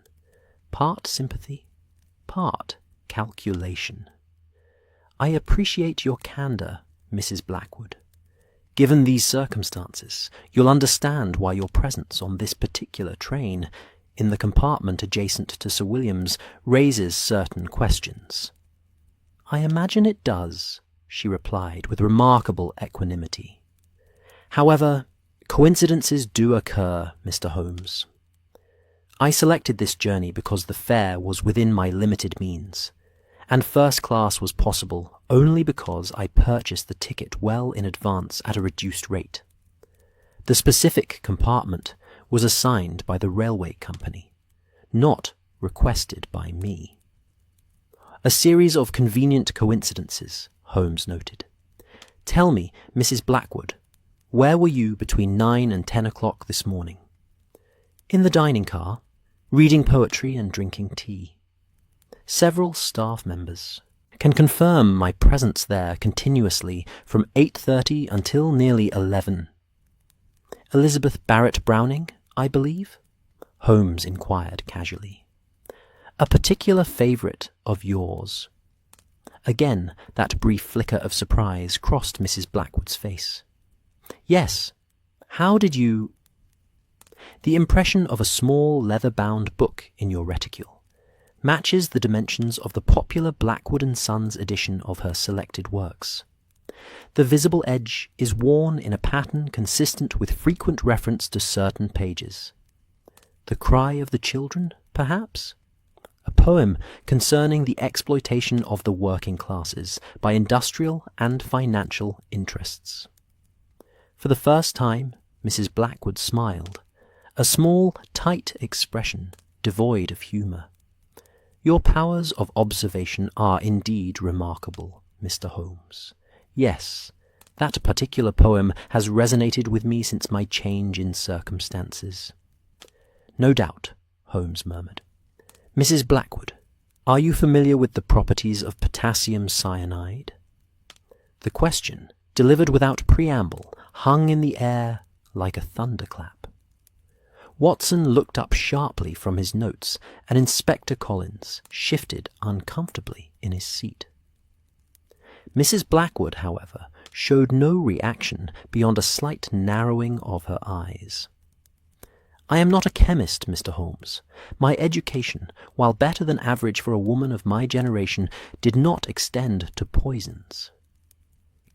part sympathy, part calculation. I appreciate your candour, Mrs. Blackwood. Given these circumstances, you'll understand why your presence on this particular train, in the compartment adjacent to Sir William's, raises certain questions. I imagine it does, she replied with remarkable equanimity. However, coincidences do occur, Mr. Holmes. I selected this journey because the fare was within my limited means, and first class was possible only because I purchased the ticket well in advance at a reduced rate. The specific compartment was assigned by the railway company, not requested by me. A series of convenient coincidences, Holmes noted. Tell me, Mrs. Blackwood, where were you between 9 and 10 o'clock this morning? In the dining car, reading poetry and drinking tea. Several staff members can confirm my presence there continuously from 8:30 until nearly 11. Elizabeth Barrett Browning, I believe? Holmes inquired casually. A particular favourite of yours. Again, that brief flicker of surprise crossed Mrs. Blackwood's face. Yes. How did you... The impression of a small leather-bound book in your reticule matches the dimensions of the popular Blackwood & Sons edition of her selected works. The visible edge is worn in a pattern consistent with frequent reference to certain pages. The Cry of the Children, perhaps? A poem concerning the exploitation of the working classes by industrial and financial interests. For the first time, Mrs. Blackwood smiled, a small, tight expression devoid of humour. Your powers of observation are indeed remarkable, Mr. Holmes. Yes, that particular poem has resonated with me since my change in circumstances. No doubt, Holmes murmured. Mrs. Blackwood, Are you familiar with the properties of potassium cyanide? The question, delivered without preamble, hung in the air like a thunderclap. Watson looked up sharply from his notes, and Inspector Collins shifted uncomfortably in his seat. Mrs. Blackwood, however, showed no reaction beyond a slight narrowing of her eyes. I am not a chemist, Mr. Holmes. My education, while better than average for a woman of my generation, did not extend to poisons.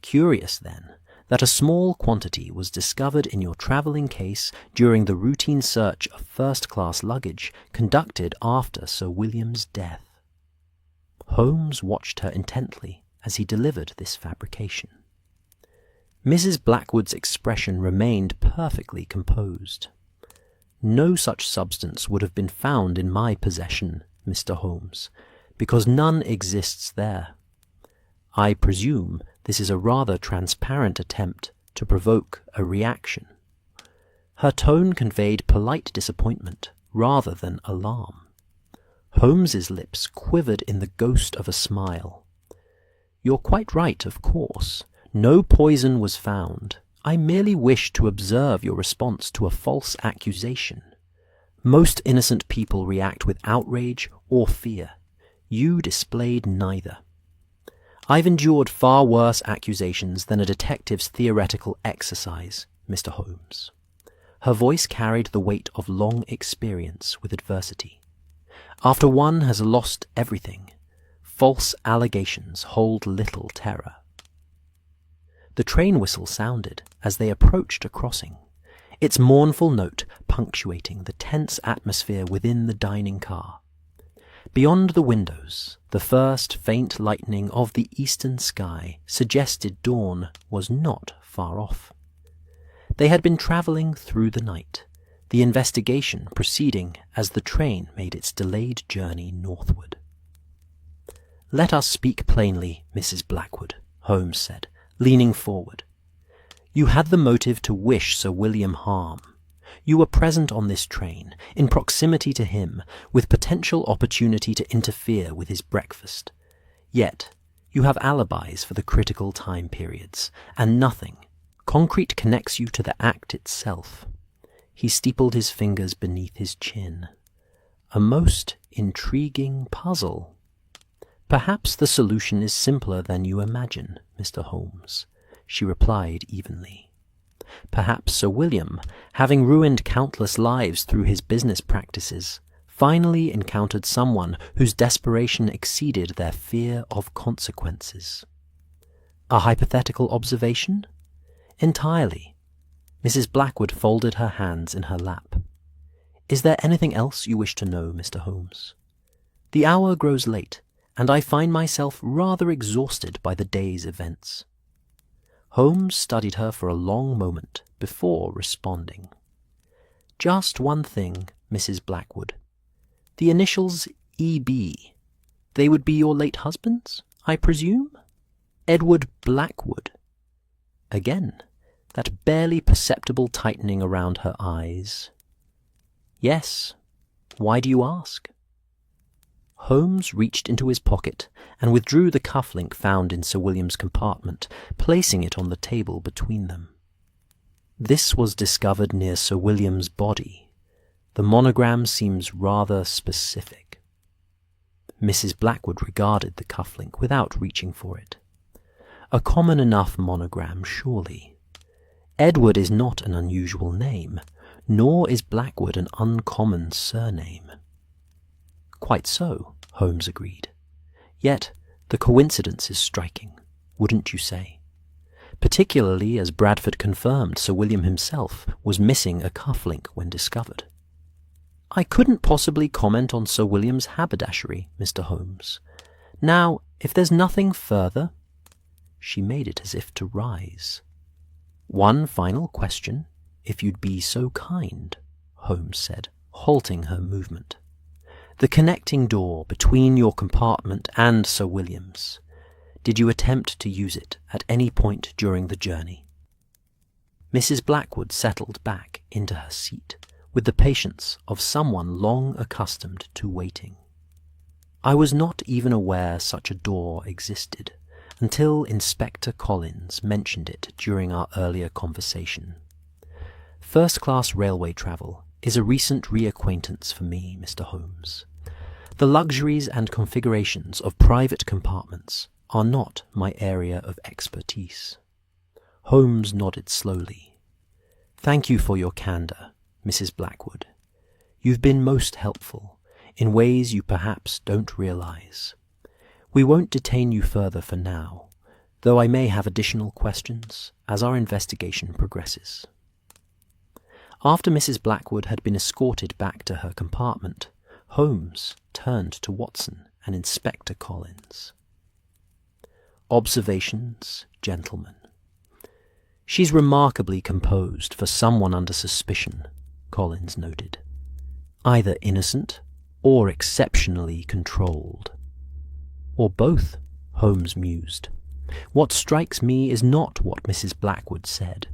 Curious, then, that a small quantity was discovered in your travelling case during the routine search of first-class luggage conducted after Sir William's death. Holmes watched her intently as he delivered this fabrication. Mrs. Blackwood's expression remained perfectly composed. No such substance would have been found in my possession, Mr. Holmes, because none exists there. I presume this is a rather transparent attempt to provoke a reaction. Her tone conveyed polite disappointment rather than alarm. Holmes's lips quivered in the ghost of a smile. You're quite right, of course. No poison was found. I merely wish to observe your response to a false accusation. Most innocent people react with outrage or fear. You displayed neither. I've endured far worse accusations than a detective's theoretical exercise, Mr. Holmes. Her voice carried the weight of long experience with adversity. After one has lost everything, false allegations hold little terror. The train whistle sounded as they approached a crossing, its mournful note punctuating the tense atmosphere within the dining car. Beyond the windows, the first faint lightening of the eastern sky suggested dawn was not far off. They had been travelling through the night, the investigation proceeding as the train made its delayed journey northward. Let us speak plainly, Mrs. Blackwood, Holmes said, leaning forward. You had the motive to wish Sir William harm. You were present on this train, in proximity to him, with potential opportunity to interfere with his breakfast. Yet, you have alibis for the critical time periods, and nothing concrete connects you to the act itself. He steepled his fingers beneath his chin. A most intriguing puzzle. Perhaps the solution is simpler than you imagine, Mr. Holmes, she replied evenly. Perhaps Sir William, having ruined countless lives through his business practices, finally encountered someone whose desperation exceeded their fear of consequences. A hypothetical observation? Entirely. Mrs. Blackwood folded her hands in her lap. Is there anything else you wish to know, Mr. Holmes? The hour grows late, and I find myself rather exhausted by the day's events. Holmes studied her for a long moment before responding. Just one thing, Mrs. Blackwood. The initials E.B. They would be your late husband's, I presume? Edward Blackwood. Again, that barely perceptible tightening around her eyes. Yes. Why do you ask? Holmes reached into his pocket and withdrew the cufflink found in Sir William's compartment, placing it on the table between them. This was discovered near Sir William's body. The monogram seems rather specific. Mrs. Blackwood regarded the cufflink without reaching for it. A common enough monogram, surely. Edward is not an unusual name, nor is Blackwood an uncommon surname. Quite so, Holmes agreed. Yet the coincidence is striking, wouldn't you say? Particularly as Bradford confirmed Sir William himself was missing a cufflink when discovered. I couldn't possibly comment on Sir William's haberdashery, Mr. Holmes. Now, if there's nothing further... She made it as if to rise. One final question, if you'd be so kind, Holmes said, halting her movement. The connecting door between your compartment and Sir William's. Did you attempt to use it at any point during the journey? Mrs. Blackwood settled back into her seat with the patience of someone long accustomed to waiting. I was not even aware such a door existed until Inspector Collins mentioned it during our earlier conversation. First-class railway travel is a recent reacquaintance for me, Mr. Holmes. The luxuries and configurations of private compartments are not my area of expertise. Holmes nodded slowly. Thank you for your candour, Mrs. Blackwood. You've been most helpful, in ways you perhaps don't realise. We won't detain you further for now, though I may have additional questions as our investigation progresses. After Mrs. Blackwood had been escorted back to her compartment, Holmes turned to Watson and Inspector Collins. Observations, gentlemen. She's remarkably composed for someone under suspicion, Collins noted. Either innocent or exceptionally controlled. Or both, Holmes mused. What strikes me is not what Mrs. Blackwood said,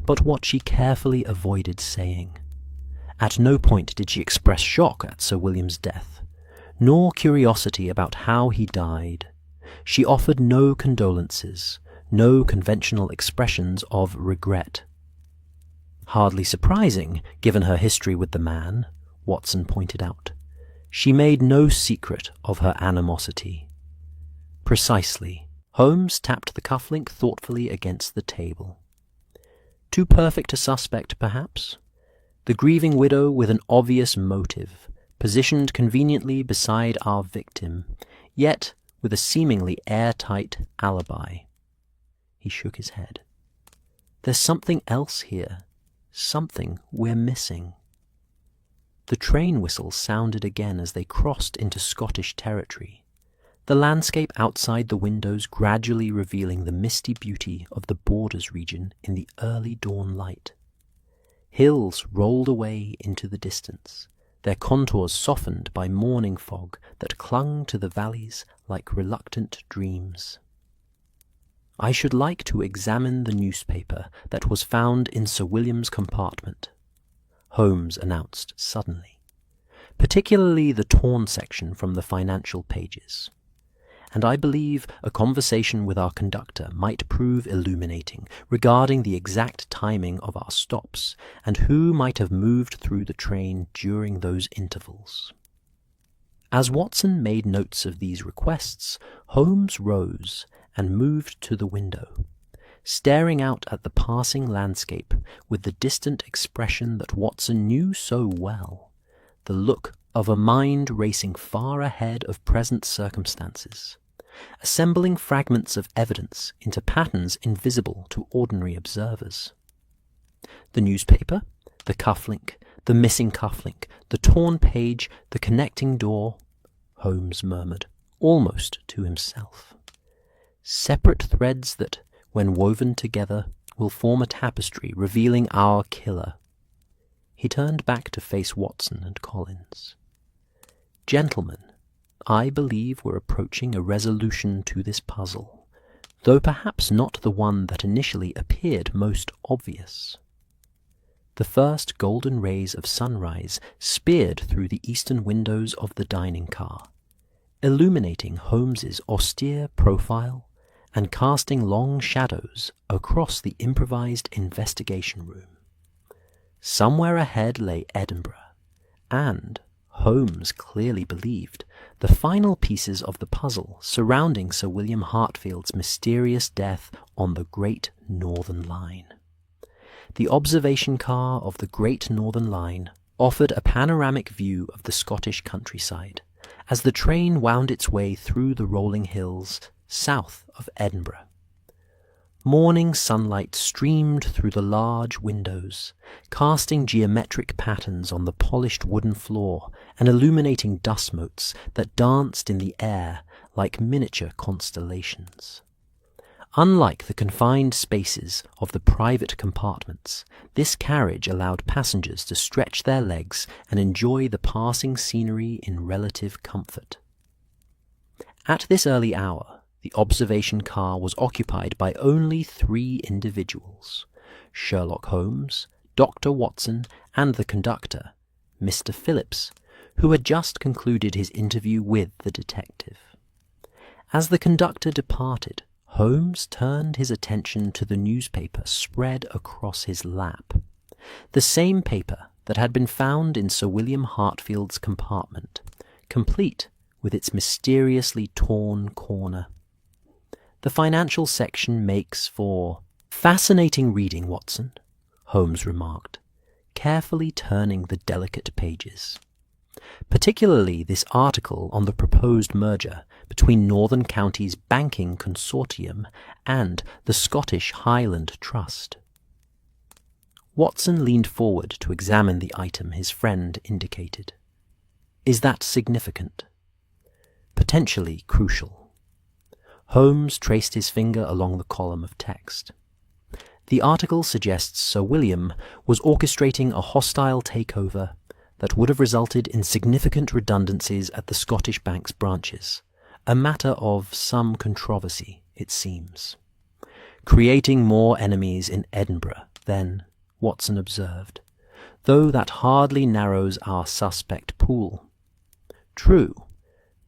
but what she carefully avoided saying. At no point did she express shock at Sir William's death, nor curiosity about how he died. She offered no condolences, no conventional expressions of regret. Hardly surprising, given her history with the man, Watson pointed out. She made no secret of her animosity. Precisely. Holmes tapped the cufflink thoughtfully against the table. Too perfect a suspect, perhaps? The grieving widow with an obvious motive, positioned conveniently beside our victim, yet with a seemingly airtight alibi. He shook his head. There's something else here, something we're missing. The train whistle sounded again as they crossed into Scottish territory, the landscape outside the windows gradually revealing the misty beauty of the Borders region in the early dawn light. Hills rolled away into the distance, their contours softened by morning fog that clung to the valleys like reluctant dreams. I should like to examine the newspaper that was found in Sir William's compartment, Holmes announced suddenly, particularly the torn section from the financial pages. And I believe a conversation with our conductor might prove illuminating regarding the exact timing of our stops and who might have moved through the train during those intervals. As Watson made notes of these requests, Holmes rose and moved to the window, staring out at the passing landscape with the distant expression that Watson knew so well, the look of a mind racing far ahead of present circumstances, assembling fragments of evidence into patterns invisible to ordinary observers. The newspaper, the cufflink, the missing cufflink, the torn page, the connecting door, Holmes murmured, almost to himself. Separate threads that, when woven together, will form a tapestry revealing our killer. He turned back to face Watson and Collins. Gentlemen, I believe we're approaching a resolution to this puzzle, though perhaps not the one that initially appeared most obvious. The first golden rays of sunrise speared through the eastern windows of the dining car, illuminating Holmes's austere profile and casting long shadows across the improvised investigation room. Somewhere ahead lay Edinburgh, and, Holmes clearly believed, the final pieces of the puzzle surrounding Sir William Hartfield's mysterious death on the Great Northern Line. The observation car of the Great Northern Line offered a panoramic view of the Scottish countryside as the train wound its way through the rolling hills south of Edinburgh. Morning sunlight streamed through the large windows, casting geometric patterns on the polished wooden floor and illuminating dust motes that danced in the air like miniature constellations. Unlike the confined spaces of the private compartments, this carriage allowed passengers to stretch their legs and enjoy the passing scenery in relative comfort. At this early hour, the observation car was occupied by only 3 individuals: Sherlock Holmes, Dr. Watson, and the conductor, Mr. Phillips, who had just concluded his interview with the detective. As the conductor departed, Holmes turned his attention to the newspaper spread across his lap. The same paper that had been found in Sir William Hartfield's compartment, complete with its mysteriously torn corner. The financial section makes for fascinating reading, Watson, Holmes remarked, carefully turning the delicate pages. Particularly this article on the proposed merger between Northern Counties Banking Consortium and the Scottish Highland Trust. Watson leaned forward to examine the item his friend indicated. Is that significant? Potentially crucial. Holmes traced his finger along the column of text. The article suggests Sir William was orchestrating a hostile takeover that would have resulted in significant redundancies at the Scottish Bank's branches, a matter of some controversy, it seems. Creating more enemies in Edinburgh, then, Watson observed, though that hardly narrows our suspect pool. True,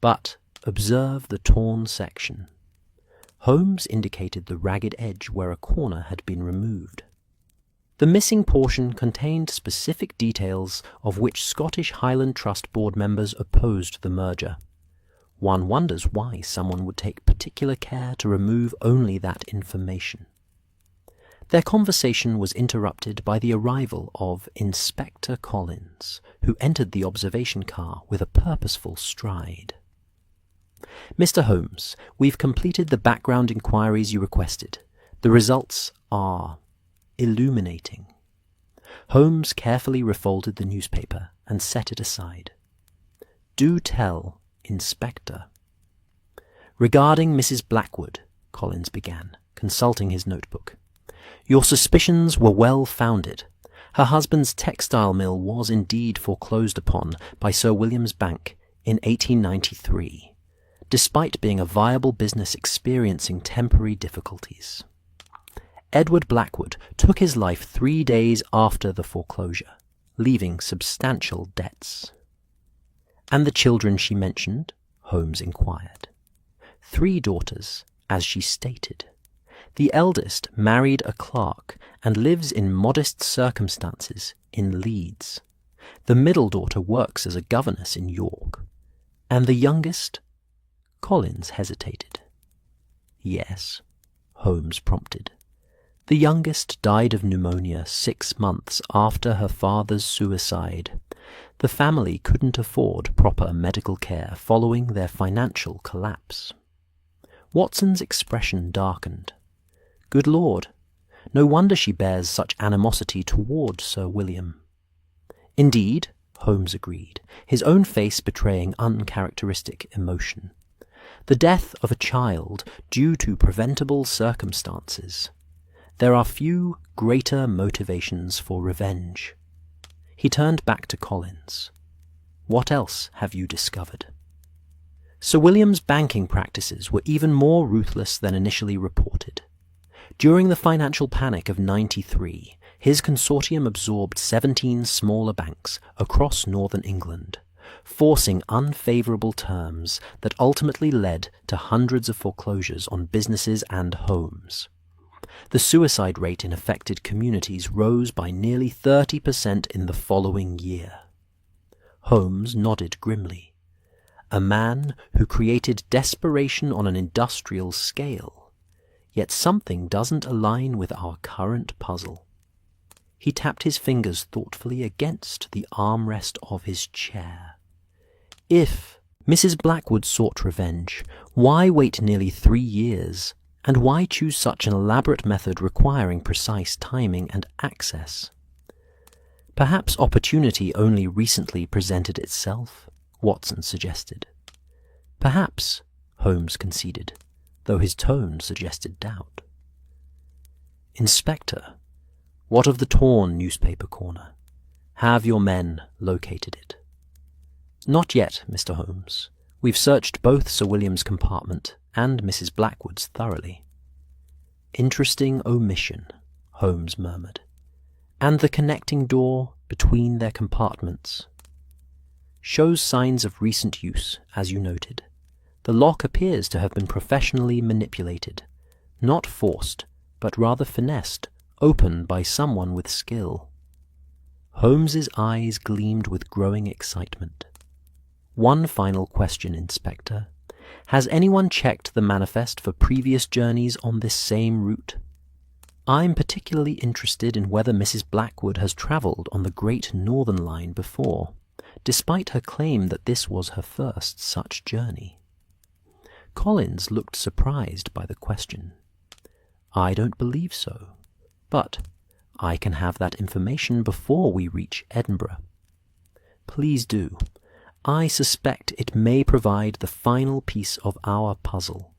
but observe the torn section. Holmes indicated the ragged edge where a corner had been removed. The missing portion contained specific details of which Scottish Highland Trust board members opposed the merger. One wonders why someone would take particular care to remove only that information. Their conversation was interrupted by the arrival of Inspector Collins, who entered the observation car with a purposeful stride. Mr. Holmes, we've completed the background inquiries you requested. The results are illuminating. Holmes carefully refolded the newspaper and set it aside. Do tell, Inspector. Regarding Mrs. Blackwood, Collins began, consulting his notebook. Your suspicions were well founded. Her husband's textile mill was indeed foreclosed upon by Sir William's Bank in 1893, despite being a viable business experiencing temporary difficulties. Edward Blackwood took his life 3 days after the foreclosure, leaving substantial debts. And the children she mentioned? Holmes inquired. 3 daughters, as she stated. The eldest married a clerk and lives in modest circumstances in Leeds. The middle daughter works as a governess in York. And the youngest? Collins hesitated. Yes, Holmes prompted. The youngest died of pneumonia 6 months after her father's suicide. The family couldn't afford proper medical care following their financial collapse. Watson's expression darkened. Good Lord, no wonder she bears such animosity toward Sir William. Indeed, Holmes agreed, his own face betraying uncharacteristic emotion. The death of a child due to preventable circumstances. There are few greater motivations for revenge. He turned back to Collins. What else have you discovered? Sir William's banking practices were even more ruthless than initially reported. During the financial panic of '93, his consortium absorbed 17 smaller banks across northern England, forcing unfavourable terms that ultimately led to hundreds of foreclosures on businesses and homes. The suicide rate in affected communities rose by nearly 30% in the following year. Holmes nodded grimly. A man who created desperation on an industrial scale. Yet something doesn't align with our current puzzle. He tapped his fingers thoughtfully against the armrest of his chair. If Mrs. Blackwood sought revenge, why wait nearly 3 years? And why choose such an elaborate method requiring precise timing and access? Perhaps opportunity only recently presented itself, Watson suggested. Perhaps, Holmes conceded, though his tone suggested doubt. Inspector, what of the torn newspaper corner? Have your men located it? Not yet, Mr. Holmes. We've searched both Sir William's compartment and Mrs. Blackwood's thoroughly. Interesting omission, Holmes murmured. And the connecting door between their compartments. shows signs of recent use, as you noted. The lock appears to have been professionally manipulated, not forced, but rather finessed, open by someone with skill. Holmes's eyes gleamed with growing excitement. One final question, Inspector. Has anyone checked the manifest for previous journeys on this same route? I'm particularly interested in whether Mrs. Blackwood has travelled on the Great Northern Line before, despite her claim that this was her first such journey. Collins looked surprised by the question. I don't believe so, but I can have that information before we reach Edinburgh. Please do. I suspect it may provide the final piece of our puzzle.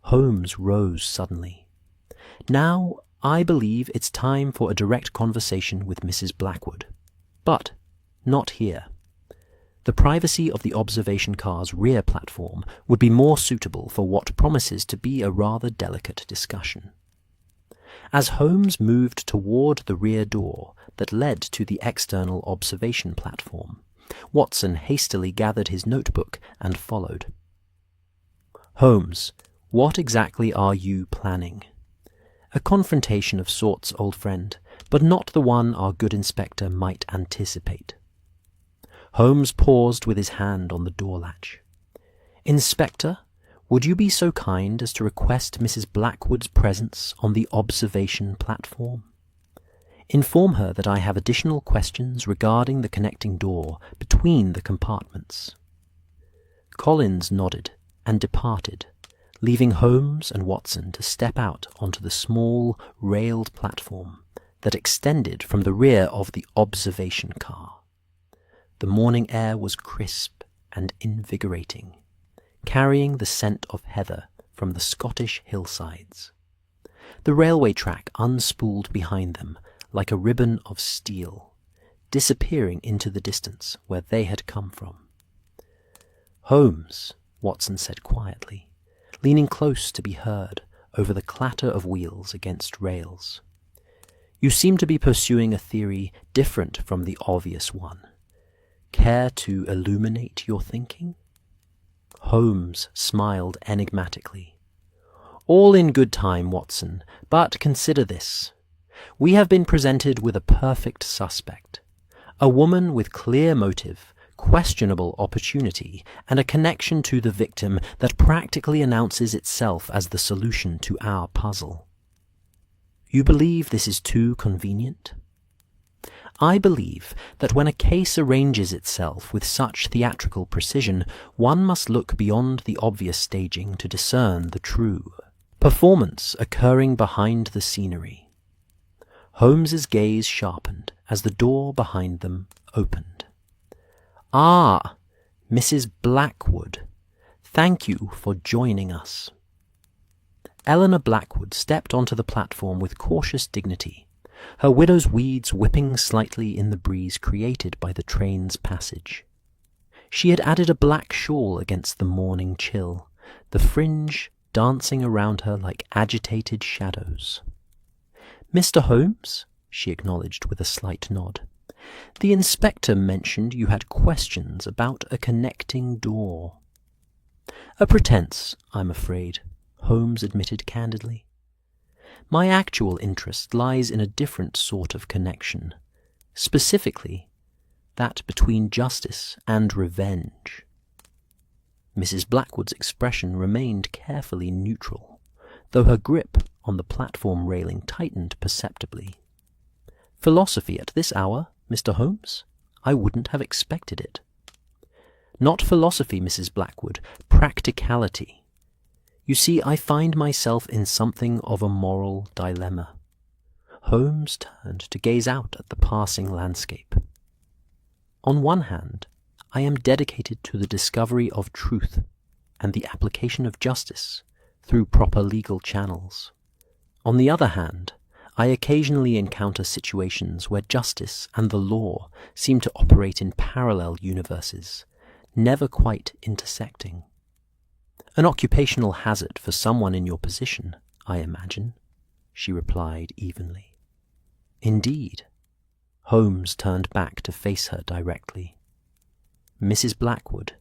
Holmes rose suddenly. Now, I believe it's time for a direct conversation with Mrs. Blackwood. But not here. The privacy of the observation car's rear platform would be more suitable for what promises to be a rather delicate discussion. As Holmes moved toward the rear door that led to the external observation platform, Watson hastily gathered his notebook and followed. Holmes, what exactly are you planning? A confrontation of sorts, old friend, but not the one our good inspector might anticipate. Holmes paused with his hand on the door latch. Inspector, would you be so kind as to request Mrs. Blackwood's presence on the observation platform? Inform her that I have additional questions regarding the connecting door between the compartments. Collins nodded and departed, leaving Holmes and Watson to step out onto the small, railed platform that extended from the rear of the observation car. The morning air was crisp and invigorating, carrying the scent of heather from the Scottish hillsides. The railway track unspooled behind them like a ribbon of steel, disappearing into the distance where they had come from. Holmes, Watson said quietly, leaning close to be heard over the clatter of wheels against rails. You seem to be pursuing a theory different from the obvious one. Care to illuminate your thinking? Holmes smiled enigmatically. All in good time, Watson, but consider this. We have been presented with a perfect suspect, a woman with clear motive, questionable opportunity, and a connection to the victim that practically announces itself as the solution to our puzzle. You believe this is too convenient? I believe that when a case arranges itself with such theatrical precision, one must look beyond the obvious staging to discern the true performance occurring behind the scenery. Holmes's gaze sharpened as the door behind them opened. Ah, Mrs. Blackwood, thank you for joining us. Eleanor Blackwood stepped onto the platform with cautious dignity, her widow's weeds whipping slightly in the breeze created by the train's passage. She had added a black shawl against the morning chill, the fringe dancing around her like agitated shadows. Mr. Holmes, she acknowledged with a slight nod. The inspector mentioned you had questions about a connecting door. A pretense, I'm afraid, Holmes admitted candidly. My actual interest lies in a different sort of connection, specifically that between justice and revenge. Mrs. Blackwood's expression remained carefully neutral, though her grip on the platform railing tightened perceptibly. Philosophy at this hour, Mr. Holmes? I wouldn't have expected it. Not philosophy, Mrs. Blackwood, practicality. You see, I find myself in something of a moral dilemma. Holmes turned to gaze out at the passing landscape. On one hand, I am dedicated to the discovery of truth and the application of justice through proper legal channels. On the other hand, I occasionally encounter situations where justice and the law seem to operate in parallel universes, never quite intersecting. An occupational hazard for someone in your position, I imagine, she replied evenly. Indeed. Holmes turned back to face her directly. Mrs. Blackwood,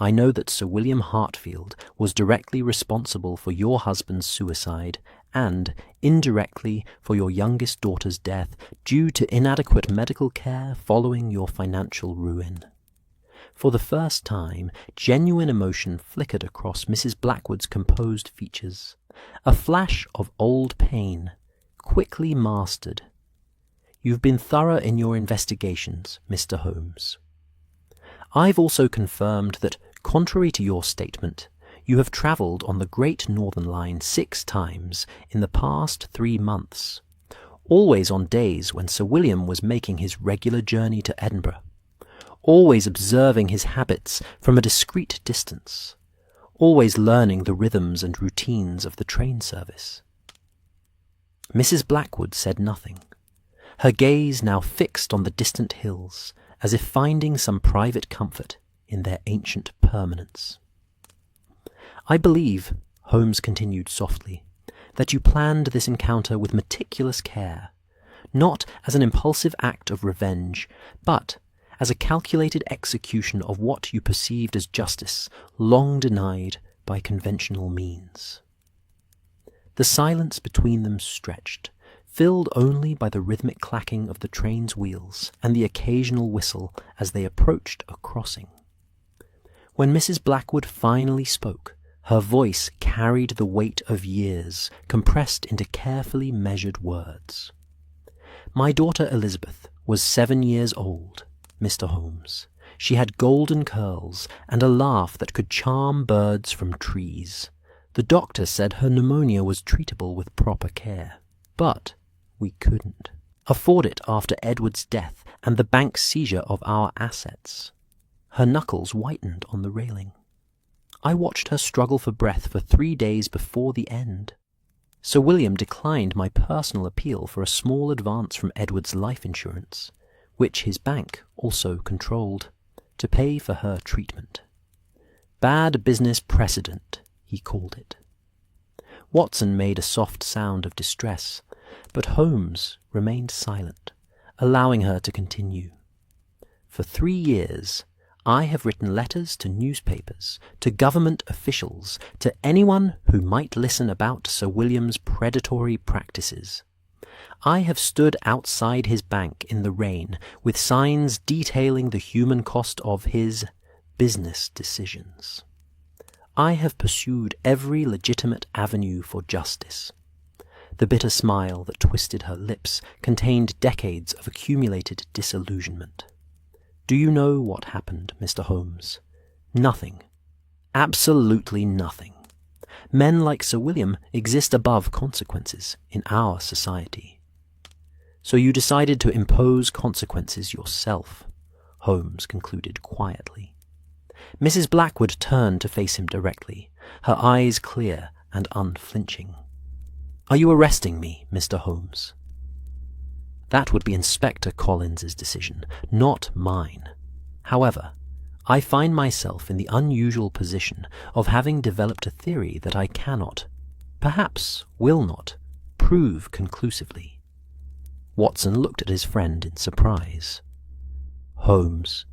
I know that Sir William Hartfield was directly responsible for your husband's suicide and, indirectly, for your youngest daughter's death due to inadequate medical care following your financial ruin. For the first time, genuine emotion flickered across Mrs. Blackwood's composed features, a flash of old pain, quickly mastered. You've been thorough in your investigations, Mr. Holmes. I've also confirmed that, contrary to your statement, you have travelled on the Great Northern Line 6 times in the past 3 months, always on days when Sir William was making his regular journey to Edinburgh, always observing his habits from a discreet distance, always learning the rhythms and routines of the train service. Mrs. Blackwood said nothing, her gaze now fixed on the distant hills, as if finding some private comfort in their ancient permanence. I believe, Holmes continued softly, that you planned this encounter with meticulous care, not as an impulsive act of revenge, but as a calculated execution of what you perceived as justice, long denied by conventional means. The silence between them stretched, filled only by the rhythmic clacking of the train's wheels and the occasional whistle as they approached a crossing. When Mrs. Blackwood finally spoke, her voice carried the weight of years compressed into carefully measured words. My daughter Elizabeth was 7 years old, Mr. Holmes. She had golden curls and a laugh that could charm birds from trees. The doctor said her pneumonia was treatable with proper care, but we couldn't afford it after Edward's death and the bank's seizure of our assets. Her knuckles whitened on the railing. I watched her struggle for breath for 3 days before the end. Sir William declined my personal appeal for a small advance from Edward's life insurance, which his bank also controlled, to pay for her treatment. Bad business precedent, he called it. Watson made a soft sound of distress, but Holmes remained silent, allowing her to continue. For 3 years, I have written letters to newspapers, to government officials, to anyone who might listen about Sir William's predatory practices. I have stood outside his bank in the rain with signs detailing the human cost of his business decisions. I have pursued every legitimate avenue for justice. The bitter smile that twisted her lips contained decades of accumulated disillusionment. Do you know what happened, Mr. Holmes? Nothing. Absolutely nothing. Men like Sir William exist above consequences in our society. So you decided to impose consequences yourself, Holmes concluded quietly. Mrs. Blackwood turned to face him directly, her eyes clear and unflinching. Are you arresting me, Mr. Holmes? That would be Inspector Collins's decision, not mine. However, I find myself in the unusual position of having developed a theory that I cannot, perhaps will not, prove conclusively. Watson looked at his friend in surprise. Holmes,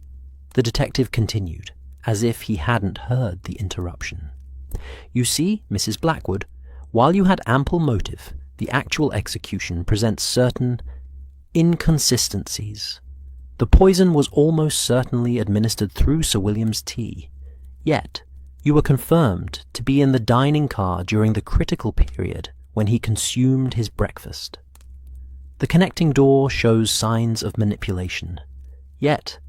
the detective continued, as if he hadn't heard the interruption. You see, Mrs. Blackwood, while you had ample motive, the actual execution presents certain inconsistencies. The poison was almost certainly administered through Sir William's tea, yet you were confirmed to be in the dining car during the critical period when he consumed his breakfast. The connecting door shows signs of manipulation, yet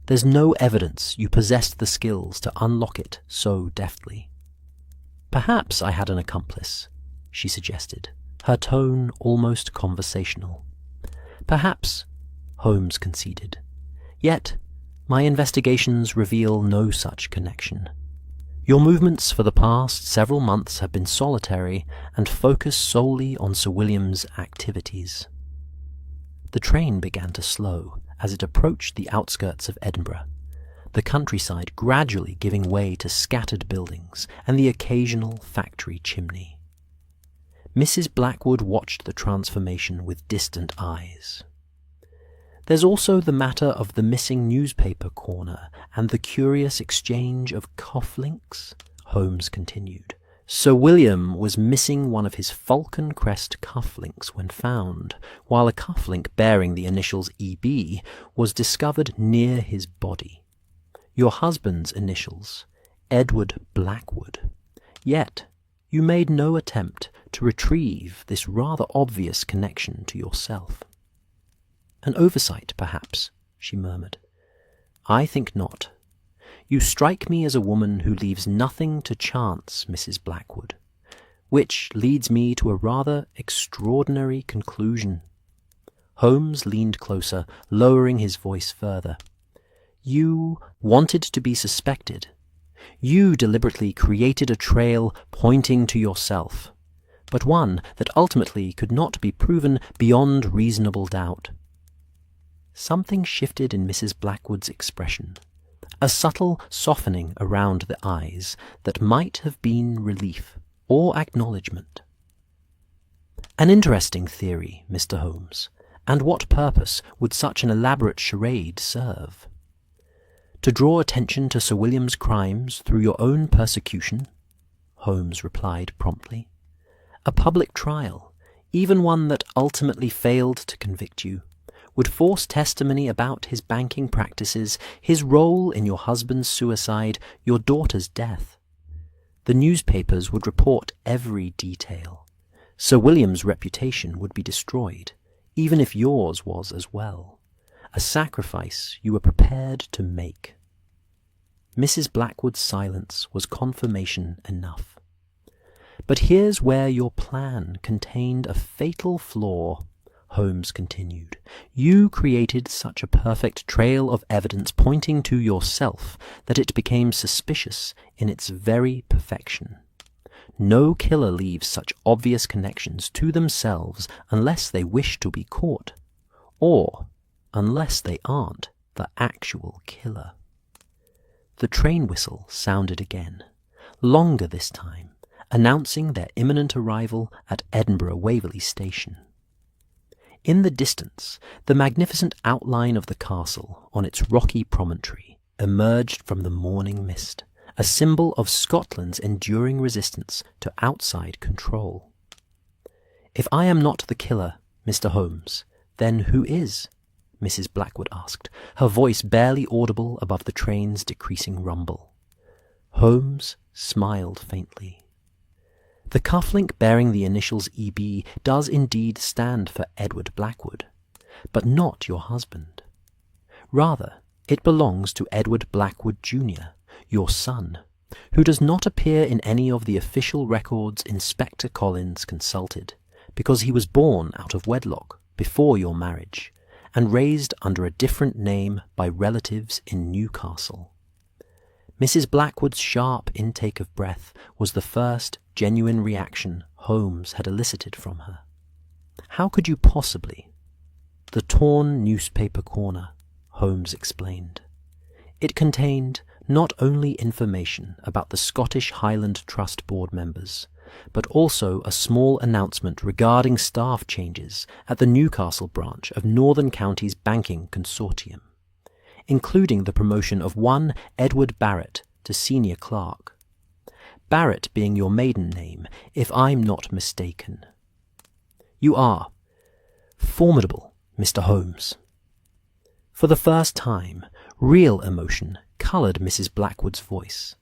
there's no evidence you possessed the skills to unlock it so deftly. Perhaps I had an accomplice, she suggested, her tone almost conversational. Perhaps, Holmes conceded. Yet, my investigations reveal no such connection. Your movements for the past several months have been solitary and focused solely on Sir William's activities. The train began to slow as it approached the outskirts of Edinburgh, the countryside gradually giving way to scattered buildings and the occasional factory chimney. Mrs. Blackwood watched the transformation with distant eyes. There's also the matter of the missing newspaper corner and the curious exchange of cufflinks, Holmes continued. Sir William was missing one of his falcon crest cufflinks when found, while a cufflink bearing the initials EB was discovered near his body. Your husband's initials, Edward Blackwood. Yet you made no attempt to retrieve this rather obvious connection to yourself. An oversight, perhaps, she murmured. I think not. You strike me as a woman who leaves nothing to chance, Mrs. Blackwood, which leads me to a rather extraordinary conclusion. Holmes leaned closer, lowering his voice further. You wanted to be suspected. You deliberately created a trail pointing to yourself, but one that ultimately could not be proven beyond reasonable doubt. Something shifted in Mrs. Blackwood's expression, a subtle softening around the eyes that might have been relief or acknowledgement. An interesting theory, Mr. Holmes, and what purpose would such an elaborate charade serve? To draw attention to Sir William's crimes through your own persecution? Holmes replied promptly. A public trial, even one that ultimately failed to convict you, would force testimony about his banking practices, his role in your husband's suicide, your daughter's death. The newspapers would report every detail. Sir William's reputation would be destroyed, even if yours was as well. A sacrifice you were prepared to make. Mrs. Blackwood's silence was confirmation enough. But here's where your plan contained a fatal flaw, Holmes continued. You created such a perfect trail of evidence pointing to yourself that it became suspicious in its very perfection. No killer leaves such obvious connections to themselves unless they wish to be caught, or unless they aren't the actual killer. The train whistle sounded again, longer this time, announcing their imminent arrival at Edinburgh Waverley Station. In the distance, the magnificent outline of the castle on its rocky promontory emerged from the morning mist, a symbol of Scotland's enduring resistance to outside control. If I am not the killer, Mr. Holmes, then who is? Mrs. Blackwood asked, her voice barely audible above the train's decreasing rumble. Holmes smiled faintly. The cufflink bearing the initials EB does indeed stand for Edward Blackwood, but not your husband. Rather, it belongs to Edward Blackwood, Jr., your son, who does not appear in any of the official records Inspector Collins consulted, because he was born out of wedlock before your marriage, and raised under a different name by relatives in Newcastle. Mrs. Blackwood's sharp intake of breath was the first genuine reaction Holmes had elicited from her. How could you possibly? The torn newspaper corner, Holmes explained. It contained not only information about the Scottish Highland Trust board members, but also a small announcement regarding staff changes at the Newcastle branch of Northern Counties Banking Consortium, including the promotion of one Edward Barrett to senior clerk. Barrett being your maiden name, if I'm not mistaken. You are formidable, Mr. Holmes. For the first time, real emotion coloured Mrs. Blackwood's voice,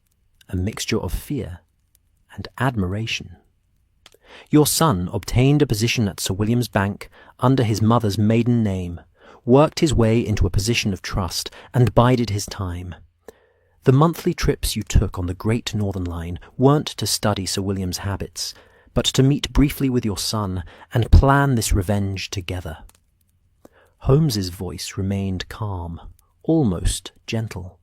a mixture of fear and admiration. Your son obtained a position at Sir William's Bank under his mother's maiden name, worked his way into a position of trust, and bided his time. The monthly trips you took on the Great Northern Line weren't to study Sir William's habits, but to meet briefly with your son and plan this revenge together. Holmes's voice remained calm, almost gentle.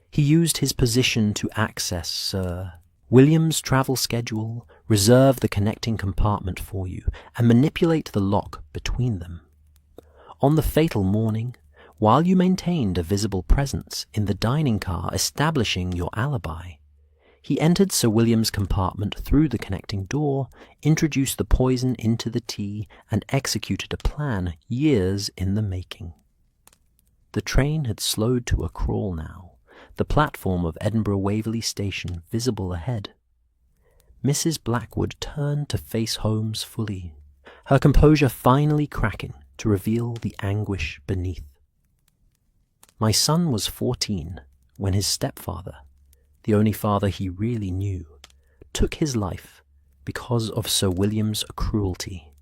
He used his position to access Sir William's travel schedule, reserve the connecting compartment for you, and manipulate the lock between them. On the fatal morning, while you maintained a visible presence in the dining car establishing your alibi, he entered Sir William's compartment through the connecting door, introduced the poison into the tea, and executed a plan years in the making. The train had slowed to a crawl now, the platform of Edinburgh Waverley Station visible ahead. Mrs. Blackwood turned to face Holmes fully, her composure finally cracking to reveal the anguish beneath. My son was 14 when his stepfather, the only father he really knew, took his life because of Sir William's cruelty.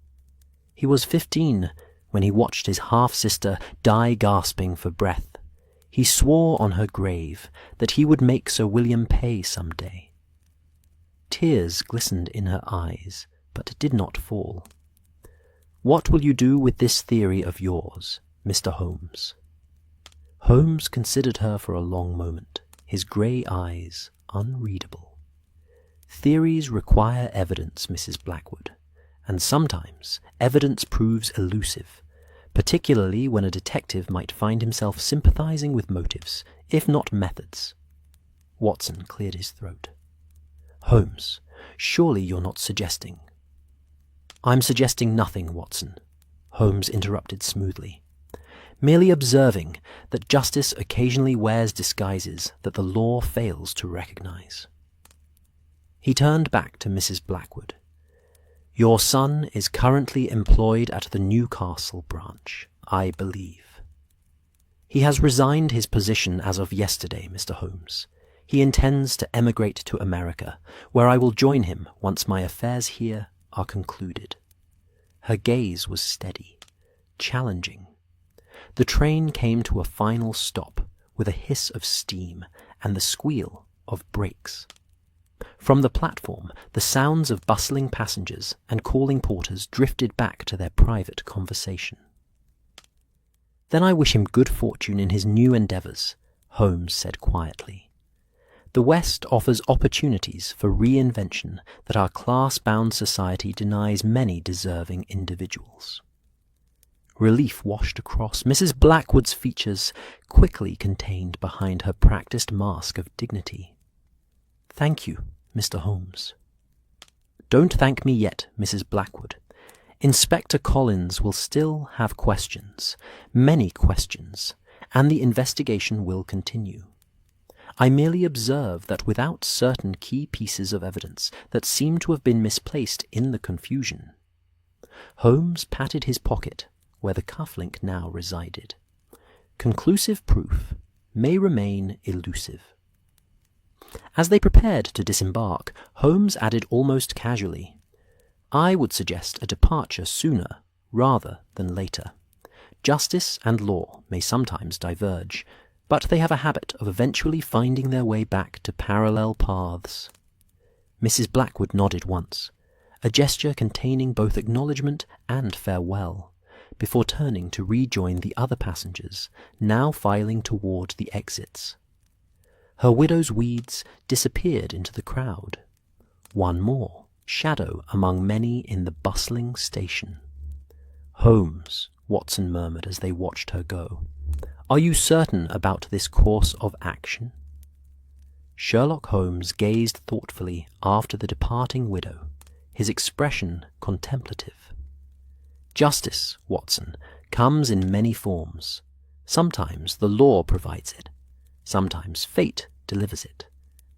He was 15 when he watched his half-sister die gasping for breath. He swore on her grave that he would make Sir William pay some day. Tears glistened in her eyes, but did not fall. "What will you do with this theory of yours, Mr. Holmes?" Holmes considered her for a long moment, his grey eyes unreadable. "Theories require evidence, Mrs. Blackwood, and sometimes evidence proves elusive, particularly when a detective might find himself sympathizing with motives, if not methods." Watson cleared his throat. "Holmes, surely you're not suggesting—" "I'm suggesting nothing, Watson," Holmes interrupted smoothly. "Merely observing that justice occasionally wears disguises that the law fails to recognize." He turned back to Mrs. Blackwood. "Your son is currently employed at the Newcastle branch, I believe." "He has resigned his position as of yesterday, Mr. Holmes. He intends to emigrate to America, where I will join him once my affairs here are concluded." Her gaze was steady, challenging. The train came to a final stop with a hiss of steam and the squeal of brakes. From the platform, the sounds of bustling passengers and calling porters drifted back to their private conversation. "Then I wish him good fortune in his new endeavours," Holmes said quietly. "The West offers opportunities for reinvention that our class-bound society denies many deserving individuals." Relief washed across Mrs. Blackwood's features, quickly contained behind her practiced mask of dignity. "Thank you, Mr. Holmes." "Don't thank me yet, Mrs. Blackwood. Inspector Collins will still have questions, many questions, and the investigation will continue. I merely observe that without certain key pieces of evidence that seem to have been misplaced in the confusion—" Holmes patted his pocket, where the cufflink now resided. "Conclusive proof may remain elusive." As they prepared to disembark, Holmes added almost casually, "I would suggest a departure sooner rather than later. Justice and law may sometimes diverge, but they have a habit of eventually finding their way back to parallel paths." Mrs. Blackwood nodded once, a gesture containing both acknowledgment and farewell, before turning to rejoin the other passengers, now filing toward the exits. Her widow's weeds disappeared into the crowd. One more shadow among many in the bustling station. "Holmes," Watson murmured as they watched her go, "are you certain about this course of action?" Sherlock Holmes gazed thoughtfully after the departing widow, his expression contemplative. "Justice, Watson, comes in many forms. Sometimes the law provides it. Sometimes fate delivers it.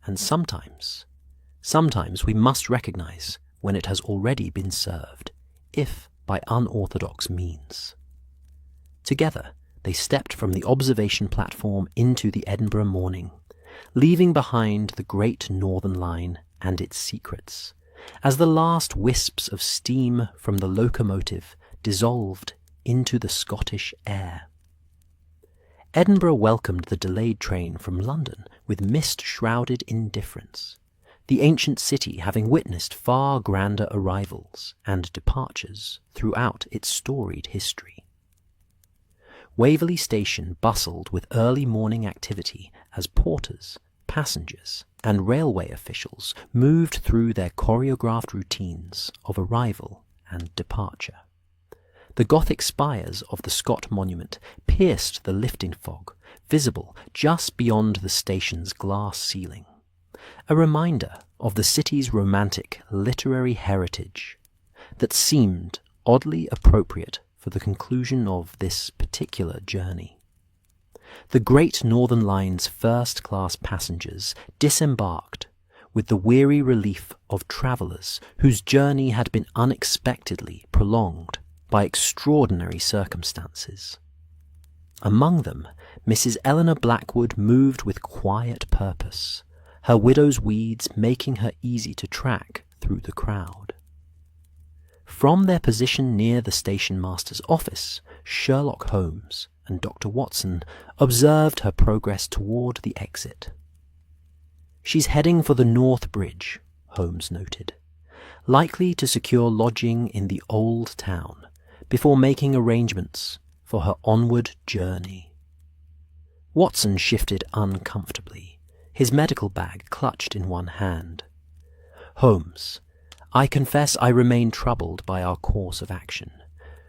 And sometimes we must recognize when it has already been served, if by unorthodox means." Together, they stepped from the observation platform into the Edinburgh morning, leaving behind the Great Northern Line and its secrets, as the last wisps of steam from the locomotive dissolved into the Scottish air. Edinburgh welcomed the delayed train from London with mist-shrouded indifference, the ancient city having witnessed far grander arrivals and departures throughout its storied history. Waverley Station bustled with early morning activity as porters, passengers, and railway officials moved through their choreographed routines of arrival and departure. The Gothic spires of the Scott Monument pierced the lifting fog, visible just beyond the station's glass ceiling, a reminder of the city's romantic literary heritage that seemed oddly appropriate for the conclusion of this particular journey. The Great Northern Line's first-class passengers disembarked with the weary relief of travellers whose journey had been unexpectedly prolonged by extraordinary circumstances. Among them, Mrs. Eleanor Blackwood moved with quiet purpose, her widow's weeds making her easy to track through the crowd. From their position near the station master's office, Sherlock Holmes and Dr. Watson observed her progress toward the exit. "She's heading for the North Bridge," Holmes noted, "likely to secure lodging in the old town before making arrangements for her onward journey." Watson shifted uncomfortably, his medical bag clutched in one hand. "Holmes, I confess I remain troubled by our course of action.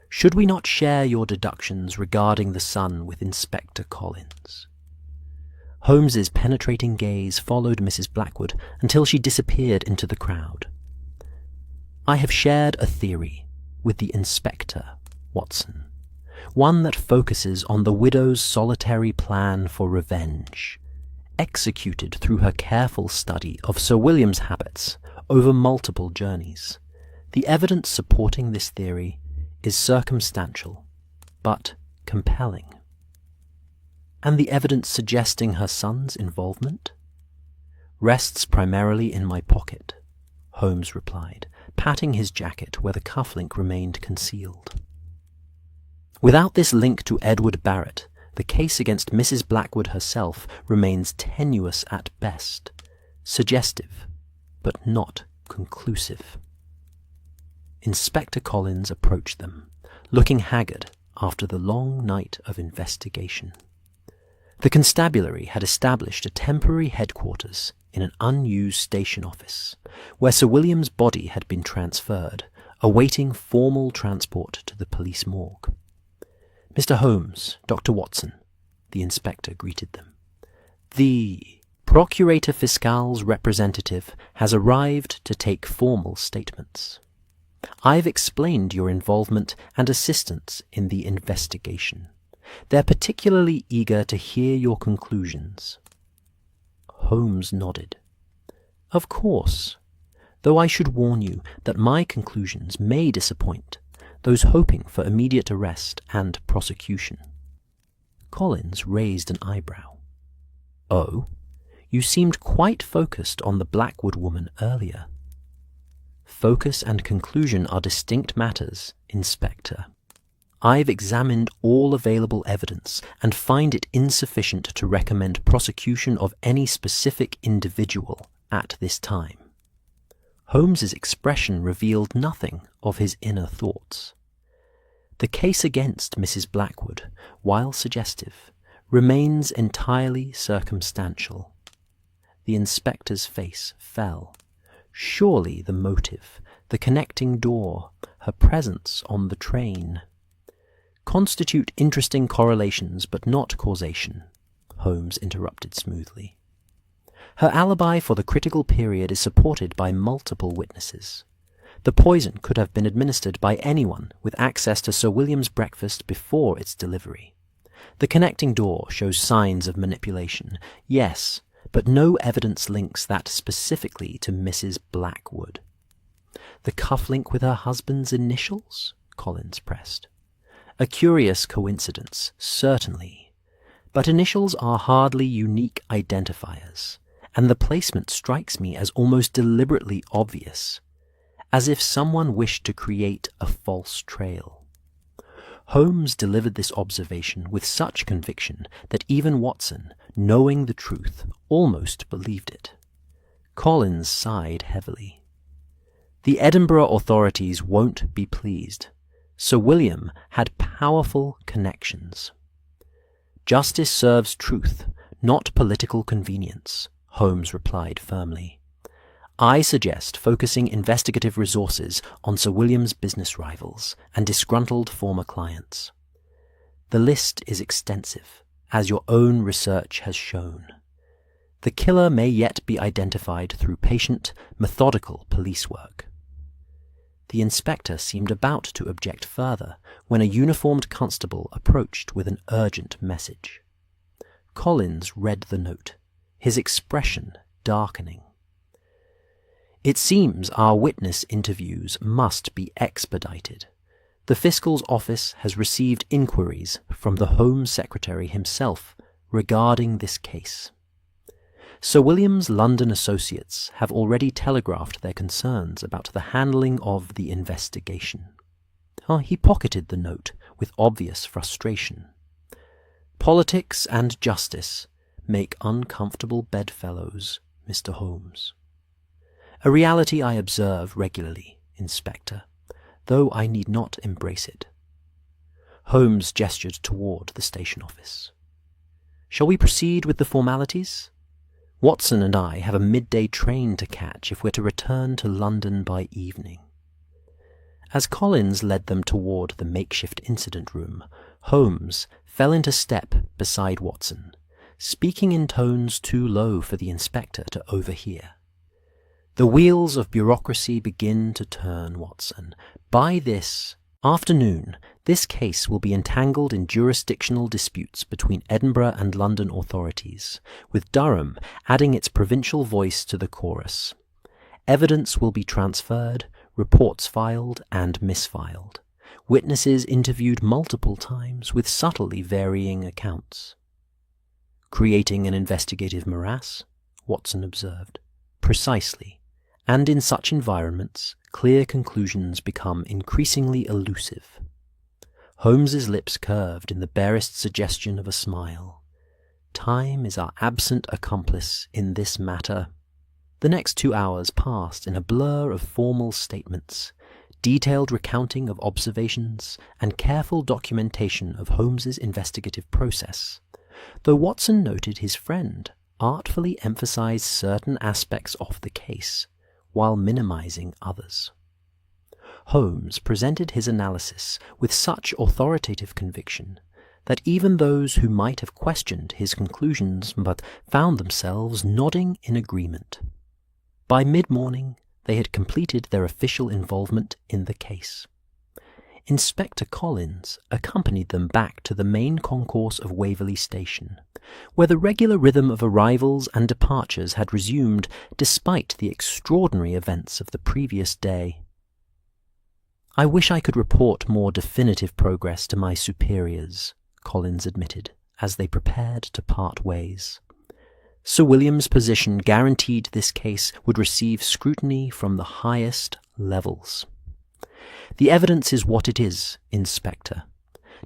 Should we not share your deductions regarding the son with Inspector Collins?" Holmes's penetrating gaze followed Mrs. Blackwood until she disappeared into the crowd. "I have shared a theory with the Inspector, Watson, one that focuses on the widow's solitary plan for revenge, executed through her careful study of Sir William's habits over multiple journeys. The evidence supporting this theory is circumstantial, but compelling." "And the evidence suggesting her son's involvement?" "Rests primarily in my pocket," Holmes replied, patting his jacket where the cufflink remained concealed. "Without this link to Edward Barrett, the case against Mrs. Blackwood herself remains tenuous at best, suggestive, but not conclusive." Inspector Collins approached them, looking haggard after the long night of investigation. The constabulary had established a temporary headquarters in an unused station office, where Sir William's body had been transferred, awaiting formal transport to the police morgue. "Mr. Holmes, Dr. Watson," the inspector greeted them. "The Procurator Fiscal's representative has arrived to take formal statements. I've explained your involvement and assistance in the investigation. They're particularly eager to hear your conclusions." Holmes nodded. "Of course, though I should warn you that my conclusions may disappoint those hoping for immediate arrest and prosecution." Collins raised an eyebrow. "Oh, you seemed quite focused on the Blackwood woman earlier." "Focus and conclusion are distinct matters, Inspector. I've examined all available evidence and find it insufficient to recommend prosecution of any specific individual at this time." Holmes's expression revealed nothing of his inner thoughts. The case against Mrs. Blackwood, while suggestive, remains entirely circumstantial. The inspector's face fell. Surely the motive, the connecting door, her presence on the train, constitute interesting correlations but not causation, Holmes interrupted smoothly. Her alibi for the critical period is supported by multiple witnesses. The poison could have been administered by anyone with access to Sir William's breakfast before its delivery. The connecting door shows signs of manipulation, yes, but no evidence links that specifically to Mrs. Blackwood. "The cufflink with her husband's initials?" Collins pressed. "A curious coincidence, certainly, but initials are hardly unique identifiers, and the placement strikes me as almost deliberately obvious, as if someone wished to create a false trail." Holmes delivered this observation with such conviction that even Watson, knowing the truth, almost believed it. Collins sighed heavily. "The Edinburgh authorities won't be pleased. Sir William had powerful connections." "Justice serves truth, not political convenience," Holmes replied firmly. "I suggest focusing investigative resources on Sir William's business rivals and disgruntled former clients. The list is extensive, as your own research has shown. The killer may yet be identified through patient, methodical police work." The inspector seemed about to object further when a uniformed constable approached with an urgent message. Collins read the note, his expression darkening. "It seems our witness interviews must be expedited. The Fiscal's office has received inquiries from the Home Secretary himself regarding this case. Sir William's London associates have already telegraphed their concerns about the handling of the investigation." He pocketed the note with obvious frustration. "Politics and justice make uncomfortable bedfellows, Mr. Holmes. A reality I observe regularly, Inspector, though I need not embrace it." Holmes gestured toward the station office. "Shall we proceed with the formalities? Watson and I have a midday train to catch if we're to return to London by evening." As Collins led them toward the makeshift incident room, Holmes fell into step beside Watson, speaking in tones too low for the inspector to overhear. "The wheels of bureaucracy begin to turn, Watson. By this afternoon, this case will be entangled in jurisdictional disputes between Edinburgh and London authorities, with Durham adding its provincial voice to the chorus. Evidence will be transferred, reports filed and misfiled, witnesses interviewed multiple times with subtly varying accounts." "Creating an investigative morass," Watson observed. "Precisely. And in such environments, clear conclusions become increasingly elusive." Holmes's lips curved in the barest suggestion of a smile. "Time is our absent accomplice in this matter." The next 2 hours passed in a blur of formal statements, detailed recounting of observations, and careful documentation of Holmes's investigative process, though Watson noted his friend artfully emphasized certain aspects of the case, while minimizing others. Holmes presented his analysis with such authoritative conviction that even those who might have questioned his conclusions but found themselves nodding in agreement. By mid-morning, they had completed their official involvement in the case. Inspector Collins accompanied them back to the main concourse of Waverley Station, where the regular rhythm of arrivals and departures had resumed despite the extraordinary events of the previous day. "I wish I could report more definitive progress to my superiors," Collins admitted, as they prepared to part ways. Sir William's position guaranteed this case would receive scrutiny from the highest levels. "The evidence is what it is, Inspector.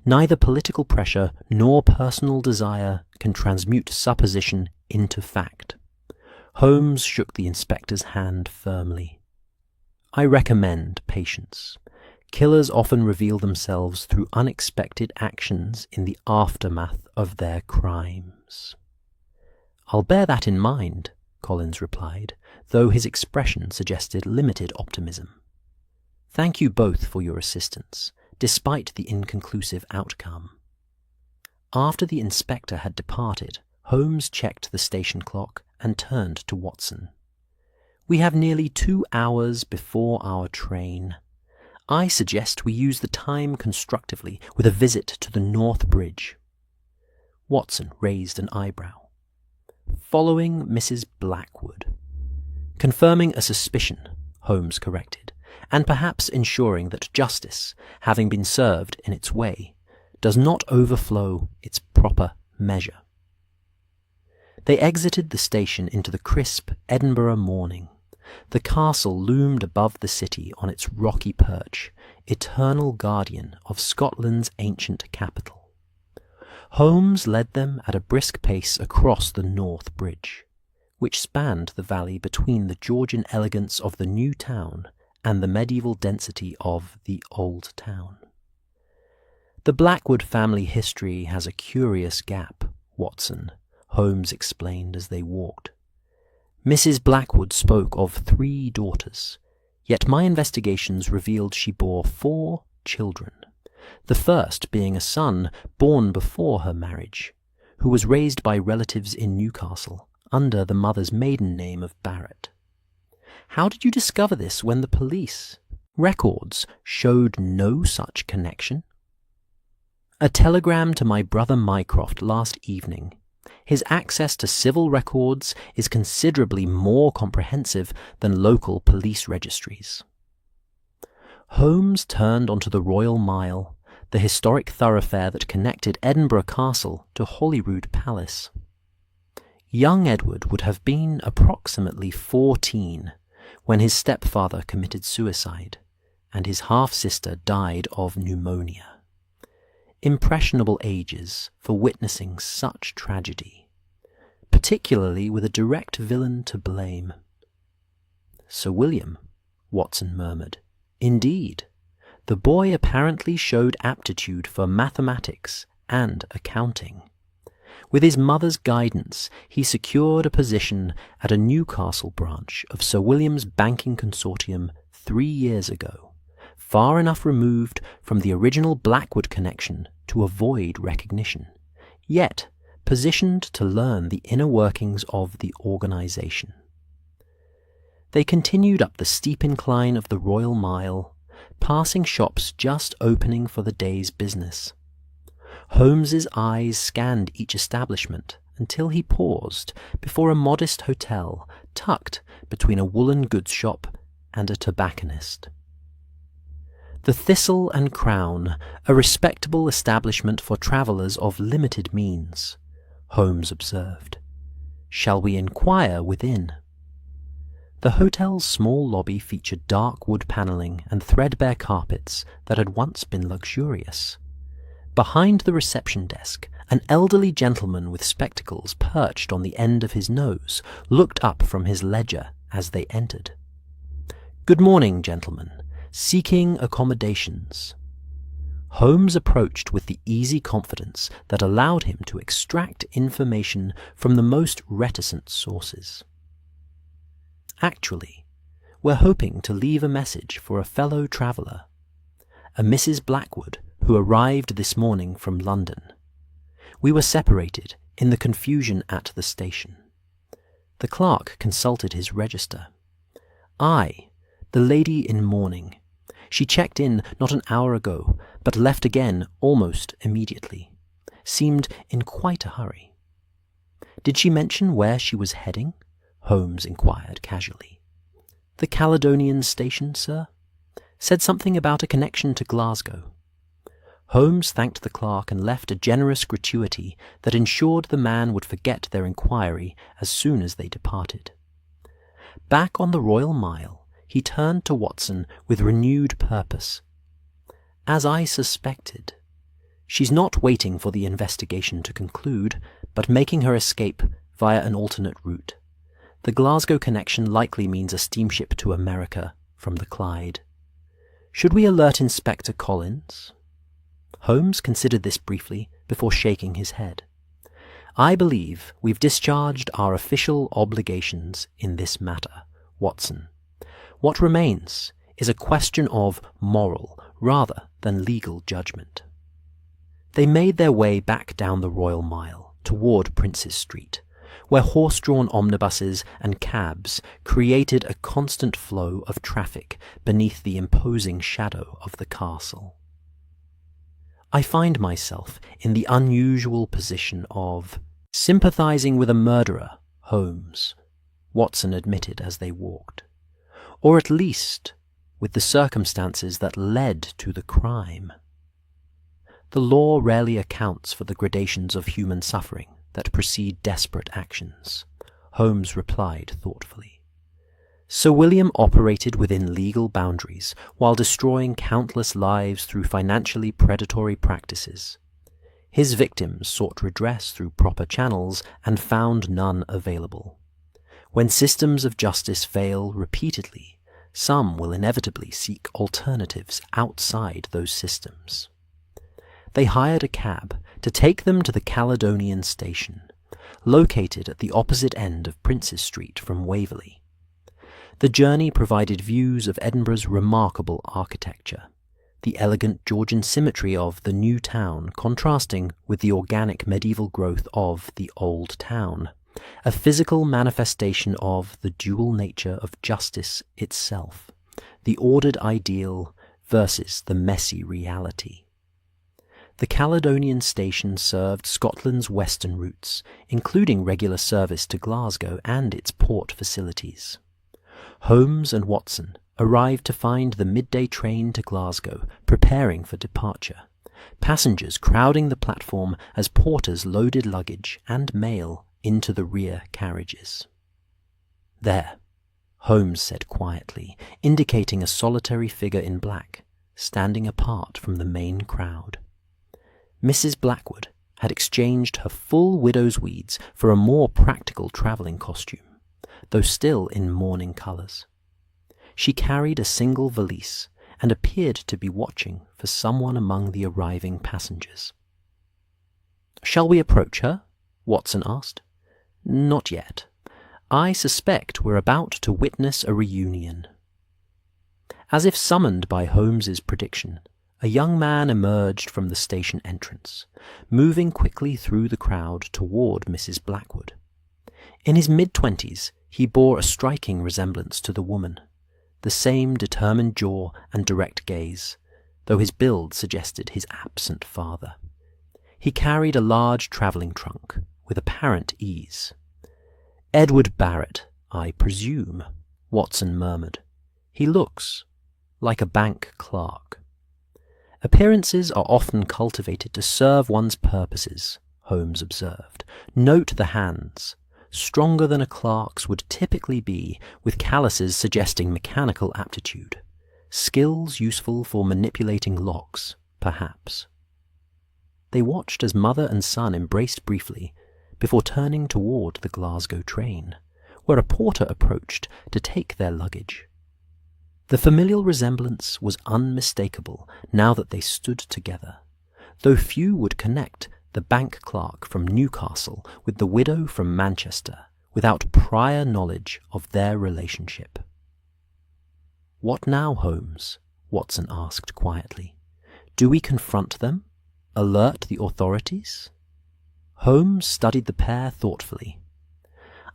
Neither political pressure nor personal desire can transmute supposition into fact." Holmes shook the inspector's hand firmly. "I recommend patience. Killers often reveal themselves through unexpected actions in the aftermath of their crimes." "I'll bear that in mind," Collins replied, though his expression suggested limited optimism. "Thank you both for your assistance, despite the inconclusive outcome." After the inspector had departed, Holmes checked the station clock and turned to Watson. "We have nearly 2 hours before our train. I suggest we use the time constructively with a visit to the North Bridge." Watson raised an eyebrow. "Following Mrs. Blackwood." "Confirming a suspicion," Holmes corrected, "and perhaps ensuring that justice, having been served in its way, does not overflow its proper measure." They exited the station into the crisp Edinburgh morning. The castle loomed above the city on its rocky perch, eternal guardian of Scotland's ancient capital. Holmes led them at a brisk pace across the North Bridge, which spanned the valley between the Georgian elegance of the new town and the medieval density of the old town. "The Blackwood family history has a curious gap, Watson," Holmes explained as they walked. "Mrs. Blackwood spoke of 3 daughters, yet my investigations revealed she bore 4 children, the first being a son born before her marriage, who was raised by relatives in Newcastle under the mother's maiden name of Barrett. How did you discover this when the police records showed no such connection?" "A telegram to my brother Mycroft last evening," His access to civil records is considerably more comprehensive than local police registries. Holmes turned onto the Royal Mile, the historic thoroughfare that connected Edinburgh Castle to Holyrood Palace. Young Edward would have been approximately 14 when his stepfather committed suicide and his half-sister died of pneumonia. Impressionable ages for witnessing such tragedy, particularly with a direct villain to blame. "Sir William," Watson murmured. "Indeed, the boy apparently showed aptitude for mathematics and accounting. With his mother's guidance, he secured a position at a Newcastle branch of Sir William's banking consortium 3 years ago, far enough removed from the original Blackwood connection to avoid recognition, yet positioned to learn the inner workings of the organization." They continued up the steep incline of the Royal Mile, passing shops just opening for the day's business. Holmes's eyes scanned each establishment until he paused before a modest hotel tucked between a woolen goods shop and a tobacconist. "The Thistle and Crown, a respectable establishment for travellers of limited means," Holmes observed. "Shall we inquire within?" The hotel's small lobby featured dark wood panelling and threadbare carpets that had once been luxurious. Behind the reception desk, an elderly gentleman with spectacles perched on the end of his nose looked up from his ledger as they entered. "Good morning, gentlemen. Seeking accommodations." Holmes approached with the easy confidence that allowed him to extract information from the most reticent sources. "Actually, we're hoping to leave a message for a fellow traveller, a Mrs. Blackwood, who arrived this morning from London. We were separated in the confusion at the station." The clerk consulted his register. "Aye, the lady in mourning. She checked in not an hour ago, but left again almost immediately. Seemed in quite a hurry." "Did she mention where she was heading?" Holmes inquired casually. "The Caledonian Station, sir. Said something about a connection to Glasgow." Holmes thanked the clerk and left a generous gratuity that ensured the man would forget their inquiry as soon as they departed. Back on the Royal Mile, he turned to Watson with renewed purpose. "As I suspected. She's not waiting for the investigation to conclude, but making her escape via an alternate route. The Glasgow connection likely means a steamship to America from the Clyde. Should we alert Inspector Collins?" Holmes considered this briefly before shaking his head. "I believe we've discharged our official obligations in this matter, Watson. What remains is a question of moral rather than legal judgment." They made their way back down the Royal Mile toward Princes Street, where horse-drawn omnibuses and cabs created a constant flow of traffic beneath the imposing shadow of the castle. "I find myself in the unusual position of sympathizing with a murderer, Holmes," Watson admitted as they walked. "Or at least with the circumstances that led to the crime. The law rarely accounts for the gradations of human suffering that precede desperate actions," Holmes replied thoughtfully. "Sir William operated within legal boundaries while destroying countless lives through financially predatory practices. His victims sought redress through proper channels and found none available. When systems of justice fail repeatedly, some will inevitably seek alternatives outside those systems." They hired a cab to take them to the Caledonian Station, located at the opposite end of Princes Street from Waverley. The journey provided views of Edinburgh's remarkable architecture, the elegant Georgian symmetry of the new town contrasting with the organic medieval growth of the old town, a physical manifestation of the dual nature of justice itself, the ordered ideal versus the messy reality. The Caledonian station served Scotland's western routes, including regular service to Glasgow and its port facilities. Holmes and Watson arrived to find the midday train to Glasgow preparing for departure, passengers crowding the platform as porters loaded luggage and mail into the rear carriages. "There," Holmes said quietly, indicating a solitary figure in black, standing apart from the main crowd. Mrs. Blackwood had exchanged her full widow's weeds for a more practical travelling costume, though still in mourning colours. She carried a single valise and appeared to be watching for someone among the arriving passengers. "Shall we approach her?" Watson asked. "Not yet. I suspect we're about to witness a reunion." As if summoned by Holmes's prediction, a young man emerged from the station entrance, moving quickly through the crowd toward Mrs. Blackwood. In his mid-twenties, he bore a striking resemblance to the woman, the same determined jaw and direct gaze, though his build suggested his absent father. He carried a large travelling trunk with apparent ease. "Edward Barrett, I presume," Watson murmured. "He looks like a bank clerk." "Appearances are often cultivated to serve one's purposes," Holmes observed. "Note the hands, stronger than a clerk's would typically be, with calluses suggesting mechanical aptitude. Skills useful for manipulating locks, perhaps." They watched as mother and son embraced briefly before turning toward the Glasgow train, where a porter approached to take their luggage. The familial resemblance was unmistakable now that they stood together, though few would connect the bank clerk from Newcastle with the widow from Manchester without prior knowledge of their relationship. "What now, Holmes?" Watson asked quietly. "Do we confront them? Alert the authorities?" Holmes studied the pair thoughtfully.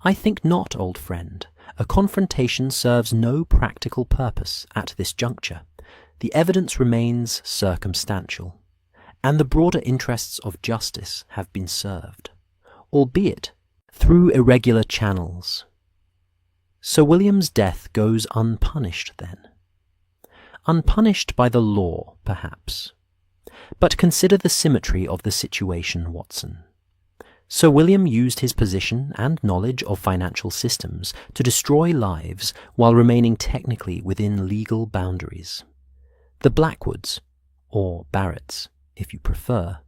"I think not, old friend. A confrontation serves no practical purpose at this juncture. The evidence remains circumstantial, and the broader interests of justice have been served, albeit through irregular channels. Sir William's death goes unpunished, then? Unpunished by the law, perhaps. But consider the symmetry of the situation, Watson. Sir William used his position and knowledge of financial systems to destroy lives while remaining technically within legal boundaries. The Blackwoods, or Barretts, if you prefer,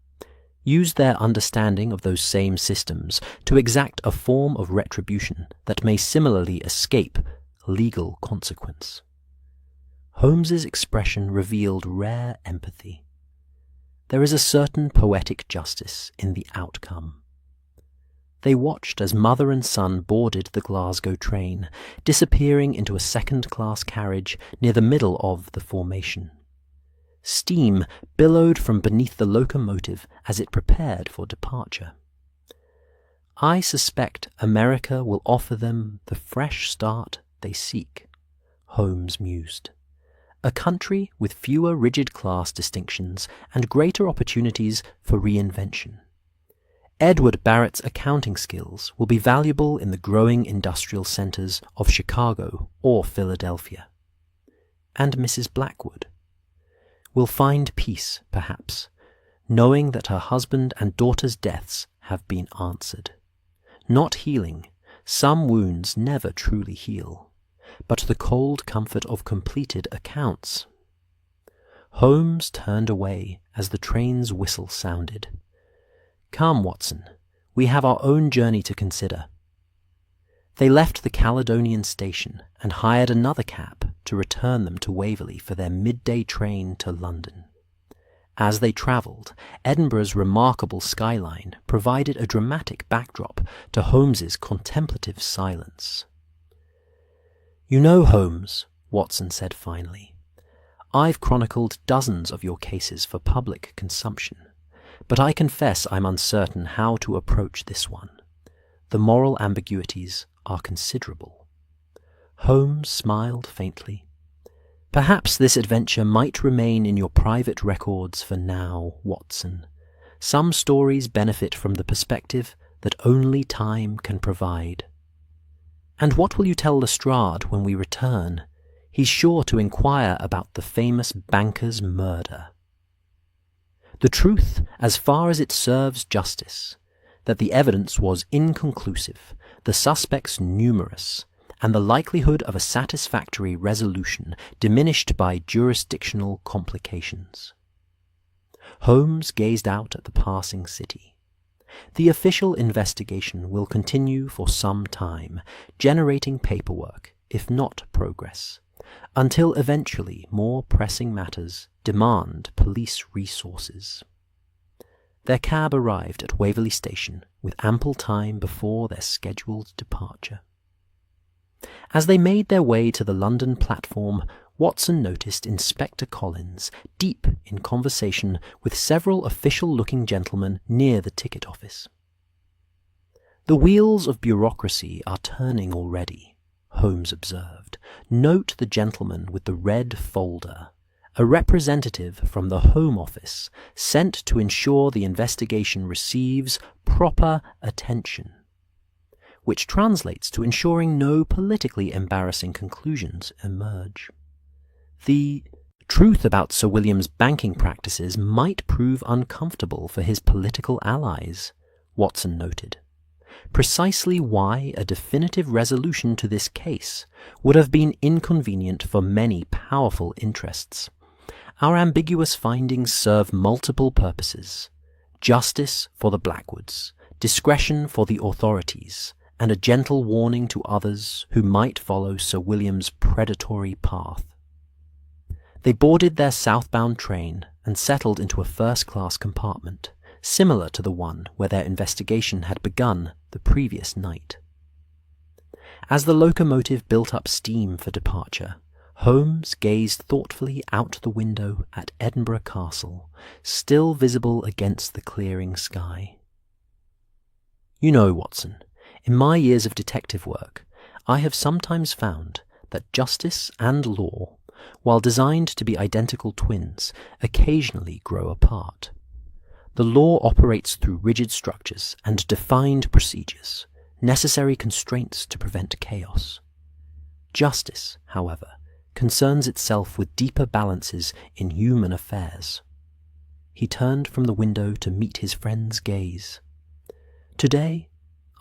used their understanding of those same systems to exact a form of retribution that may similarly escape legal consequence. Holmes's expression revealed rare empathy. There is a certain poetic justice in the outcome. They watched as mother and son boarded the Glasgow train, disappearing into a second-class carriage near the middle of the formation. Steam billowed from beneath the locomotive as it prepared for departure. "I suspect America will offer them the fresh start they seek," Holmes mused. "A country with fewer rigid class distinctions and greater opportunities for reinvention. Edward Barrett's accounting skills will be valuable in the growing industrial centers of Chicago or Philadelphia. And Mrs. Blackwood will find peace, perhaps, knowing that her husband and daughter's deaths have been answered. Not healing, some wounds never truly heal, but the cold comfort of completed accounts." Holmes turned away as the train's whistle sounded. "Come, Watson, we have our own journey to consider." They left the Caledonian station and hired another cab to return them to Waverley for their midday train to London. As they travelled, Edinburgh's remarkable skyline provided a dramatic backdrop to Holmes's contemplative silence. "You know, Holmes," Watson said finally, "I've chronicled dozens of your cases for public consumption, but I confess I'm uncertain how to approach this one. The moral ambiguities are considerable." Holmes smiled faintly. Perhaps this adventure might remain in your private records for now, Watson. Some stories benefit from the perspective that only time can provide. And what will you tell Lestrade when we return? He's sure to inquire about the famous banker's murder. The truth, as far as it serves justice, that the evidence was inconclusive, the suspects numerous, and the likelihood of a satisfactory resolution diminished by jurisdictional complications. Holmes gazed out at the passing city. The official investigation will continue for some time, generating paperwork, if not progress, until eventually more pressing matters demand police resources. Their cab arrived at Waverley Station with ample time before their scheduled departure. As they made their way to the London platform, Watson noticed Inspector Collins deep in conversation with several official-looking gentlemen near the ticket office. "The wheels of bureaucracy are turning already," Holmes observed. "Note the gentleman with the red folder, a representative from the Home Office sent to ensure the investigation receives proper attention, which translates to ensuring no politically embarrassing conclusions emerge. The truth about Sir William's banking practices might prove uncomfortable for his political allies," Watson noted. "Precisely why a definitive resolution to this case would have been inconvenient for many powerful interests. Our ambiguous findings serve multiple purposes: justice for the Blackwoods, discretion for the authorities, and a gentle warning to others who might follow Sir William's predatory path." They boarded their southbound train and settled into a first-class compartment, similar to the one where their investigation had begun the previous night. As the locomotive built up steam for departure, Holmes gazed thoughtfully out the window at Edinburgh Castle, still visible against the clearing sky. "You know, Watson, in my years of detective work, I have sometimes found that justice and law, while designed to be identical twins, occasionally grow apart. The law operates through rigid structures and defined procedures, necessary constraints to prevent chaos. Justice, however, concerns itself with deeper balances in human affairs." He turned from the window to meet his friend's gaze. "Today,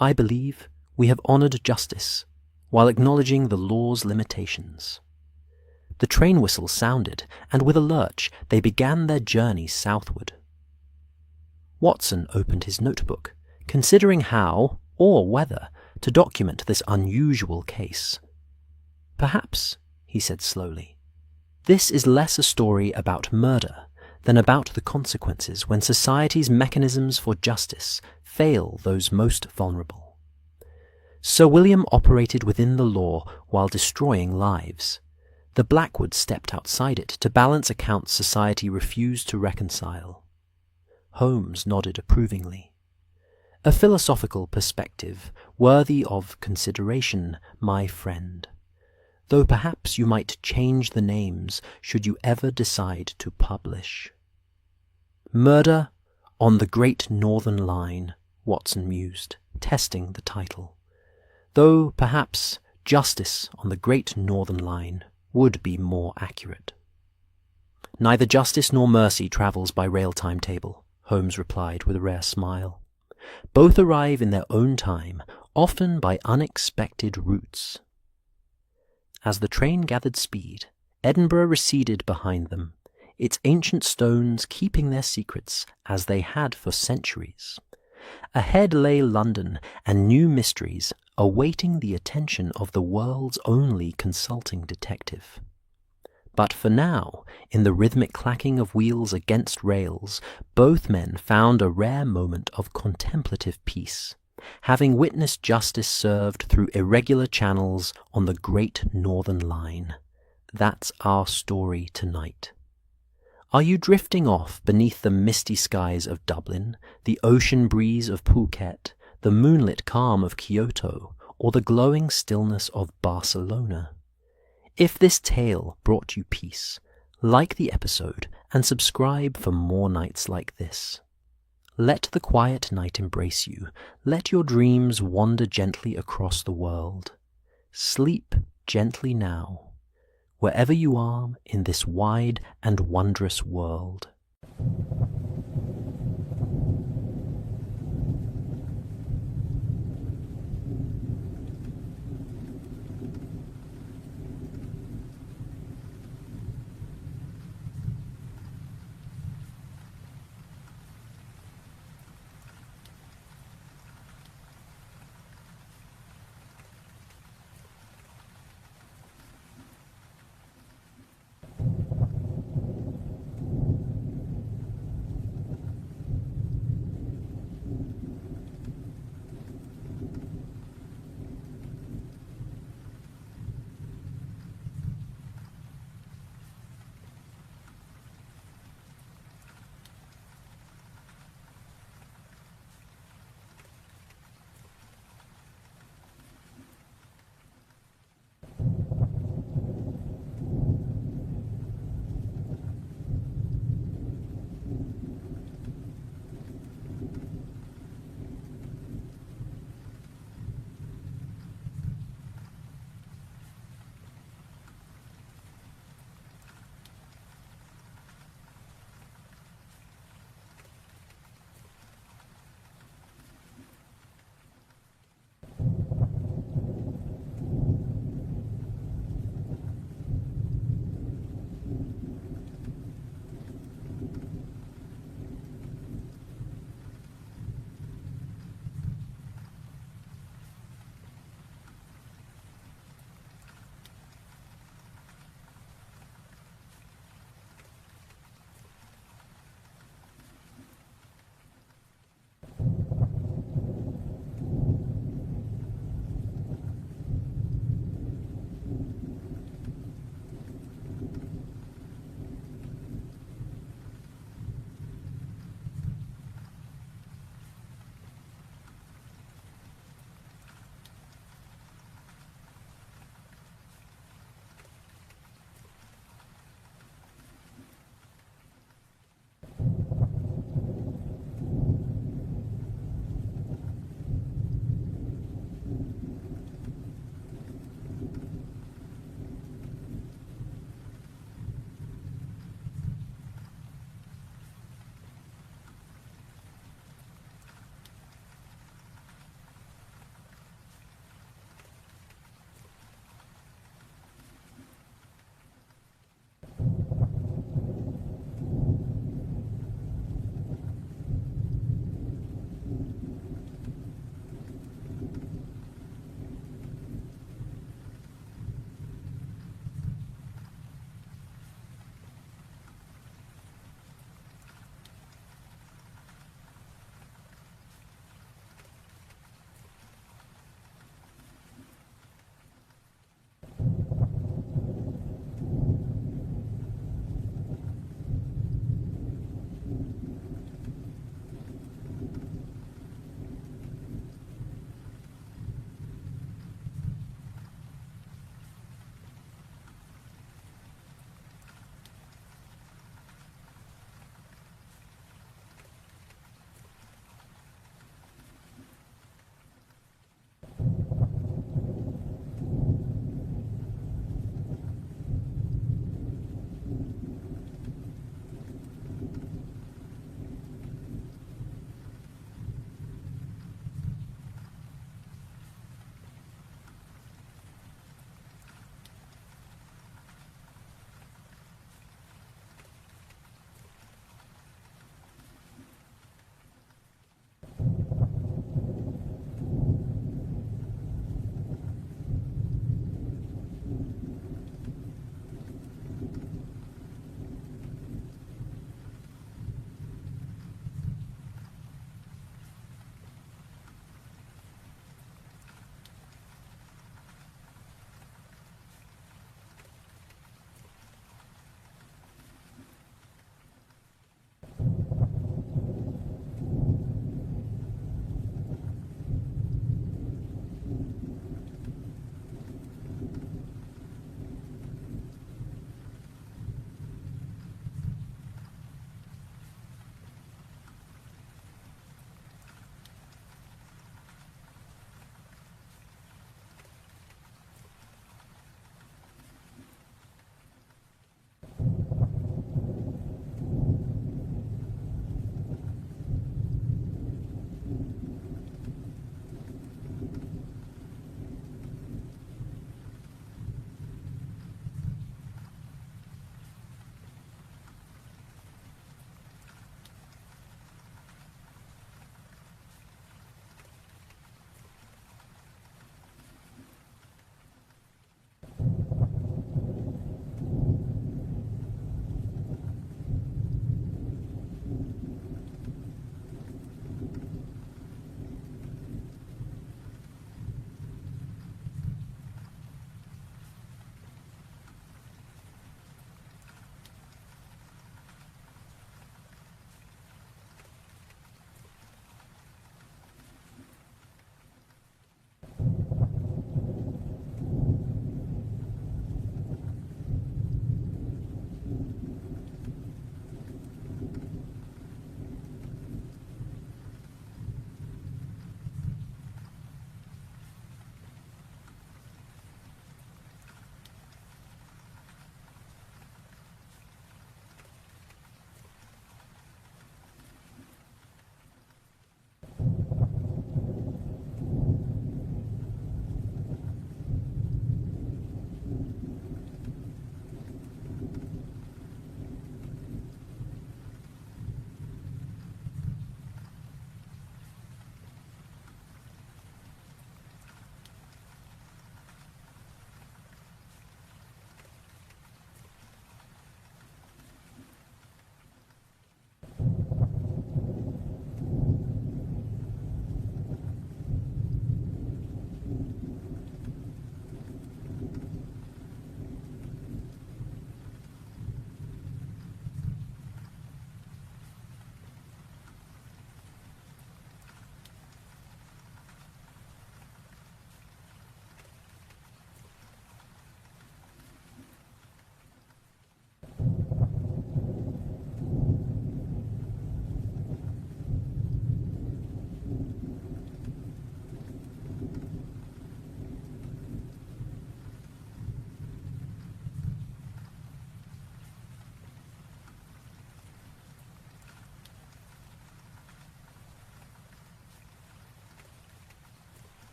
I believe, we have honored justice, while acknowledging the law's limitations." The train whistle sounded, and with a lurch they began their journey southward. Watson opened his notebook, considering how, or whether, to document this unusual case. "Perhaps," he said slowly, "this is less a story about murder than about the consequences when society's mechanisms for justice fail those most vulnerable. Sir William operated within the law while destroying lives. The Blackwoods stepped outside it to balance accounts society refused to reconcile." Holmes nodded approvingly. "A philosophical perspective worthy of consideration, my friend, though perhaps you might change the names should you ever decide to publish." "Murder on the Great Northern Line," Watson mused, testing the title. "Though perhaps Justice on the Great Northern Line would be more accurate." "Neither justice nor mercy travels by rail timetable," Holmes replied with a rare smile. "Both arrive in their own time, often by unexpected routes." As the train gathered speed, Edinburgh receded behind them, its ancient stones keeping their secrets as they had for centuries. Ahead lay London and new mysteries awaiting the attention of the world's only consulting detective. But for now, in the rhythmic clacking of wheels against rails, both men found a rare moment of contemplative peace, having witnessed justice served through irregular channels on the Great Northern Line. That's our story tonight. Are you drifting off beneath the misty skies of Dublin, the ocean breeze of Phuket, the moonlit calm of Kyoto, or the glowing stillness of Barcelona? If this tale brought you peace, like the episode and subscribe for more nights like this. Let the quiet night embrace you. Let your dreams wander gently across the world. Sleep gently now, wherever you are in this wide and wondrous world.